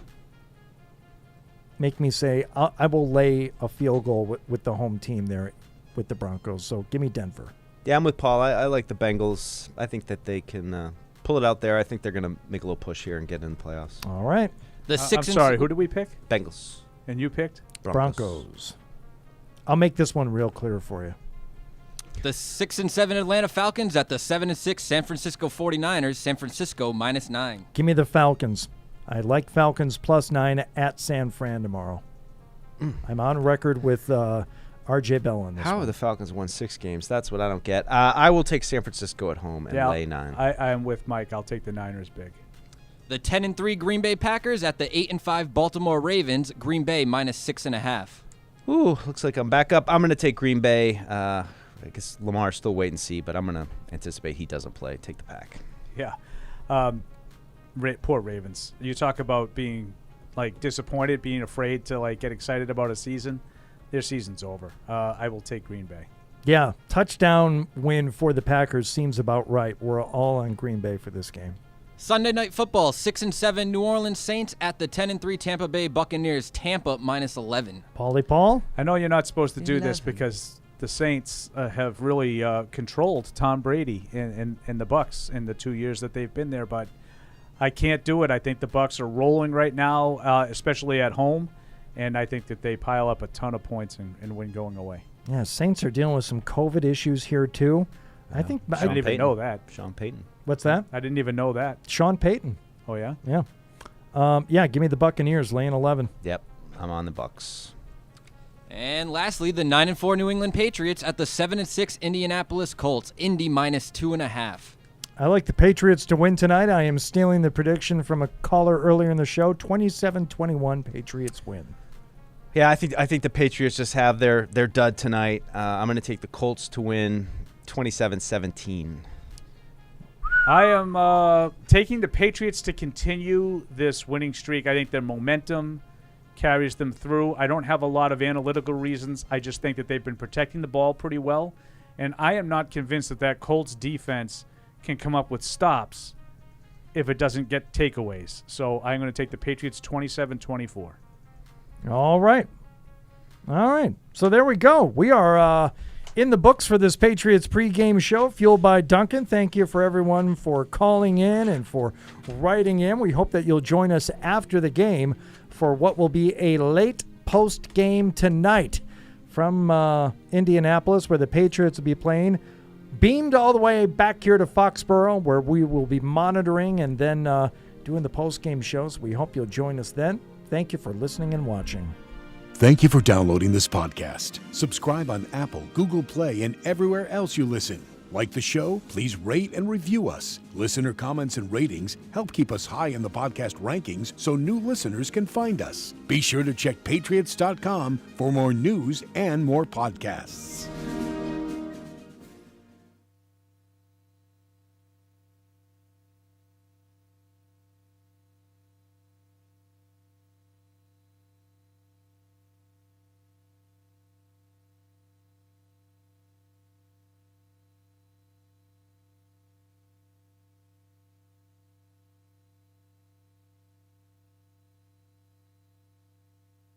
make me say I will lay a field goal with the home team there with the Broncos. So give me Denver. Yeah, I'm with Paul. I like the Bengals. I think that they can pull it out there. I think they're going to make a little push here and get in the playoffs. All right. The I'm sorry, who did we pick? Bengals. And you picked? Broncos. I'll make this one real clear for you. The 6-7 Atlanta Falcons at the 7-6 San Francisco 49ers. San Francisco -9. Give me the Falcons. I like Falcons +9 at San Fran tomorrow. I'm on record with R.J. Bell on this How one. have the Falcons won 6 games? That's what I don't get. I will take San Francisco at home and lay 9. I am with Mike. I'll take the Niners big. The 10-3 Green Bay Packers at the 8-5 Baltimore Ravens. Green Bay -6.5. Ooh, looks like I'm back up. I'm going to take Green Bay. I guess Lamar's still wait and see, but I'm going to anticipate he doesn't play. Take the Pack. Yeah. Poor Ravens. You talk about being disappointed, being afraid to get excited about a season. Their season's over. I will take Green Bay. Yeah, touchdown win for the Packers seems about right. We're all on Green Bay for this game. Sunday Night Football, 6-7 New Orleans Saints at the 10-3 Tampa Bay Buccaneers. Tampa -11. Paulie Paul? I know you're not supposed to do this because the Saints have really controlled Tom Brady and the Bucs in the 2 years that they've been there, but I can't do it. I think the Bucs are rolling right now, especially at home, and I think that they pile up a ton of points and win going away. Yeah, Saints are dealing with some COVID issues here too. Yeah. I think I didn't even know that. Sean Payton. What's that? I didn't even know that. Sean Payton. Oh yeah. Yeah. Yeah. Give me the Buccaneers laying 11. Yep, I'm on the Bucs. And lastly, the 9-4 New England Patriots at the 7-6 Indianapolis Colts. Indy -2.5. I like the Patriots to win tonight. I am stealing the prediction from a caller earlier in the show. 27-21 Patriots win. Yeah, I think the Patriots just have their dud tonight. I'm going to take the Colts to win 27-17. I am taking the Patriots to continue this winning streak. I think their momentum carries them through. I don't have a lot of analytical reasons. I just think that they've been protecting the ball pretty well. And I am not convinced that Colts defense can come up with stops if it doesn't get takeaways. So I'm going to take the Patriots 27-24. All right. So there we go. We are in the books for this Patriots pregame show, fueled by Dunkin. Thank you for everyone for calling in and for writing in. We hope that you'll join us after the game for what will be a late post game tonight from Indianapolis, where the Patriots will be playing. Beamed all the way back here to Foxborough, where we will be monitoring and then doing the post-game shows. We hope you'll join us then. Thank you for listening and watching. Thank you for downloading this podcast. Subscribe on Apple, Google Play, and everywhere else you listen. Like the show? Please rate and review us. Listener comments and ratings help keep us high in the podcast rankings so new listeners can find us. Be sure to check Patriots.com for more news and more podcasts.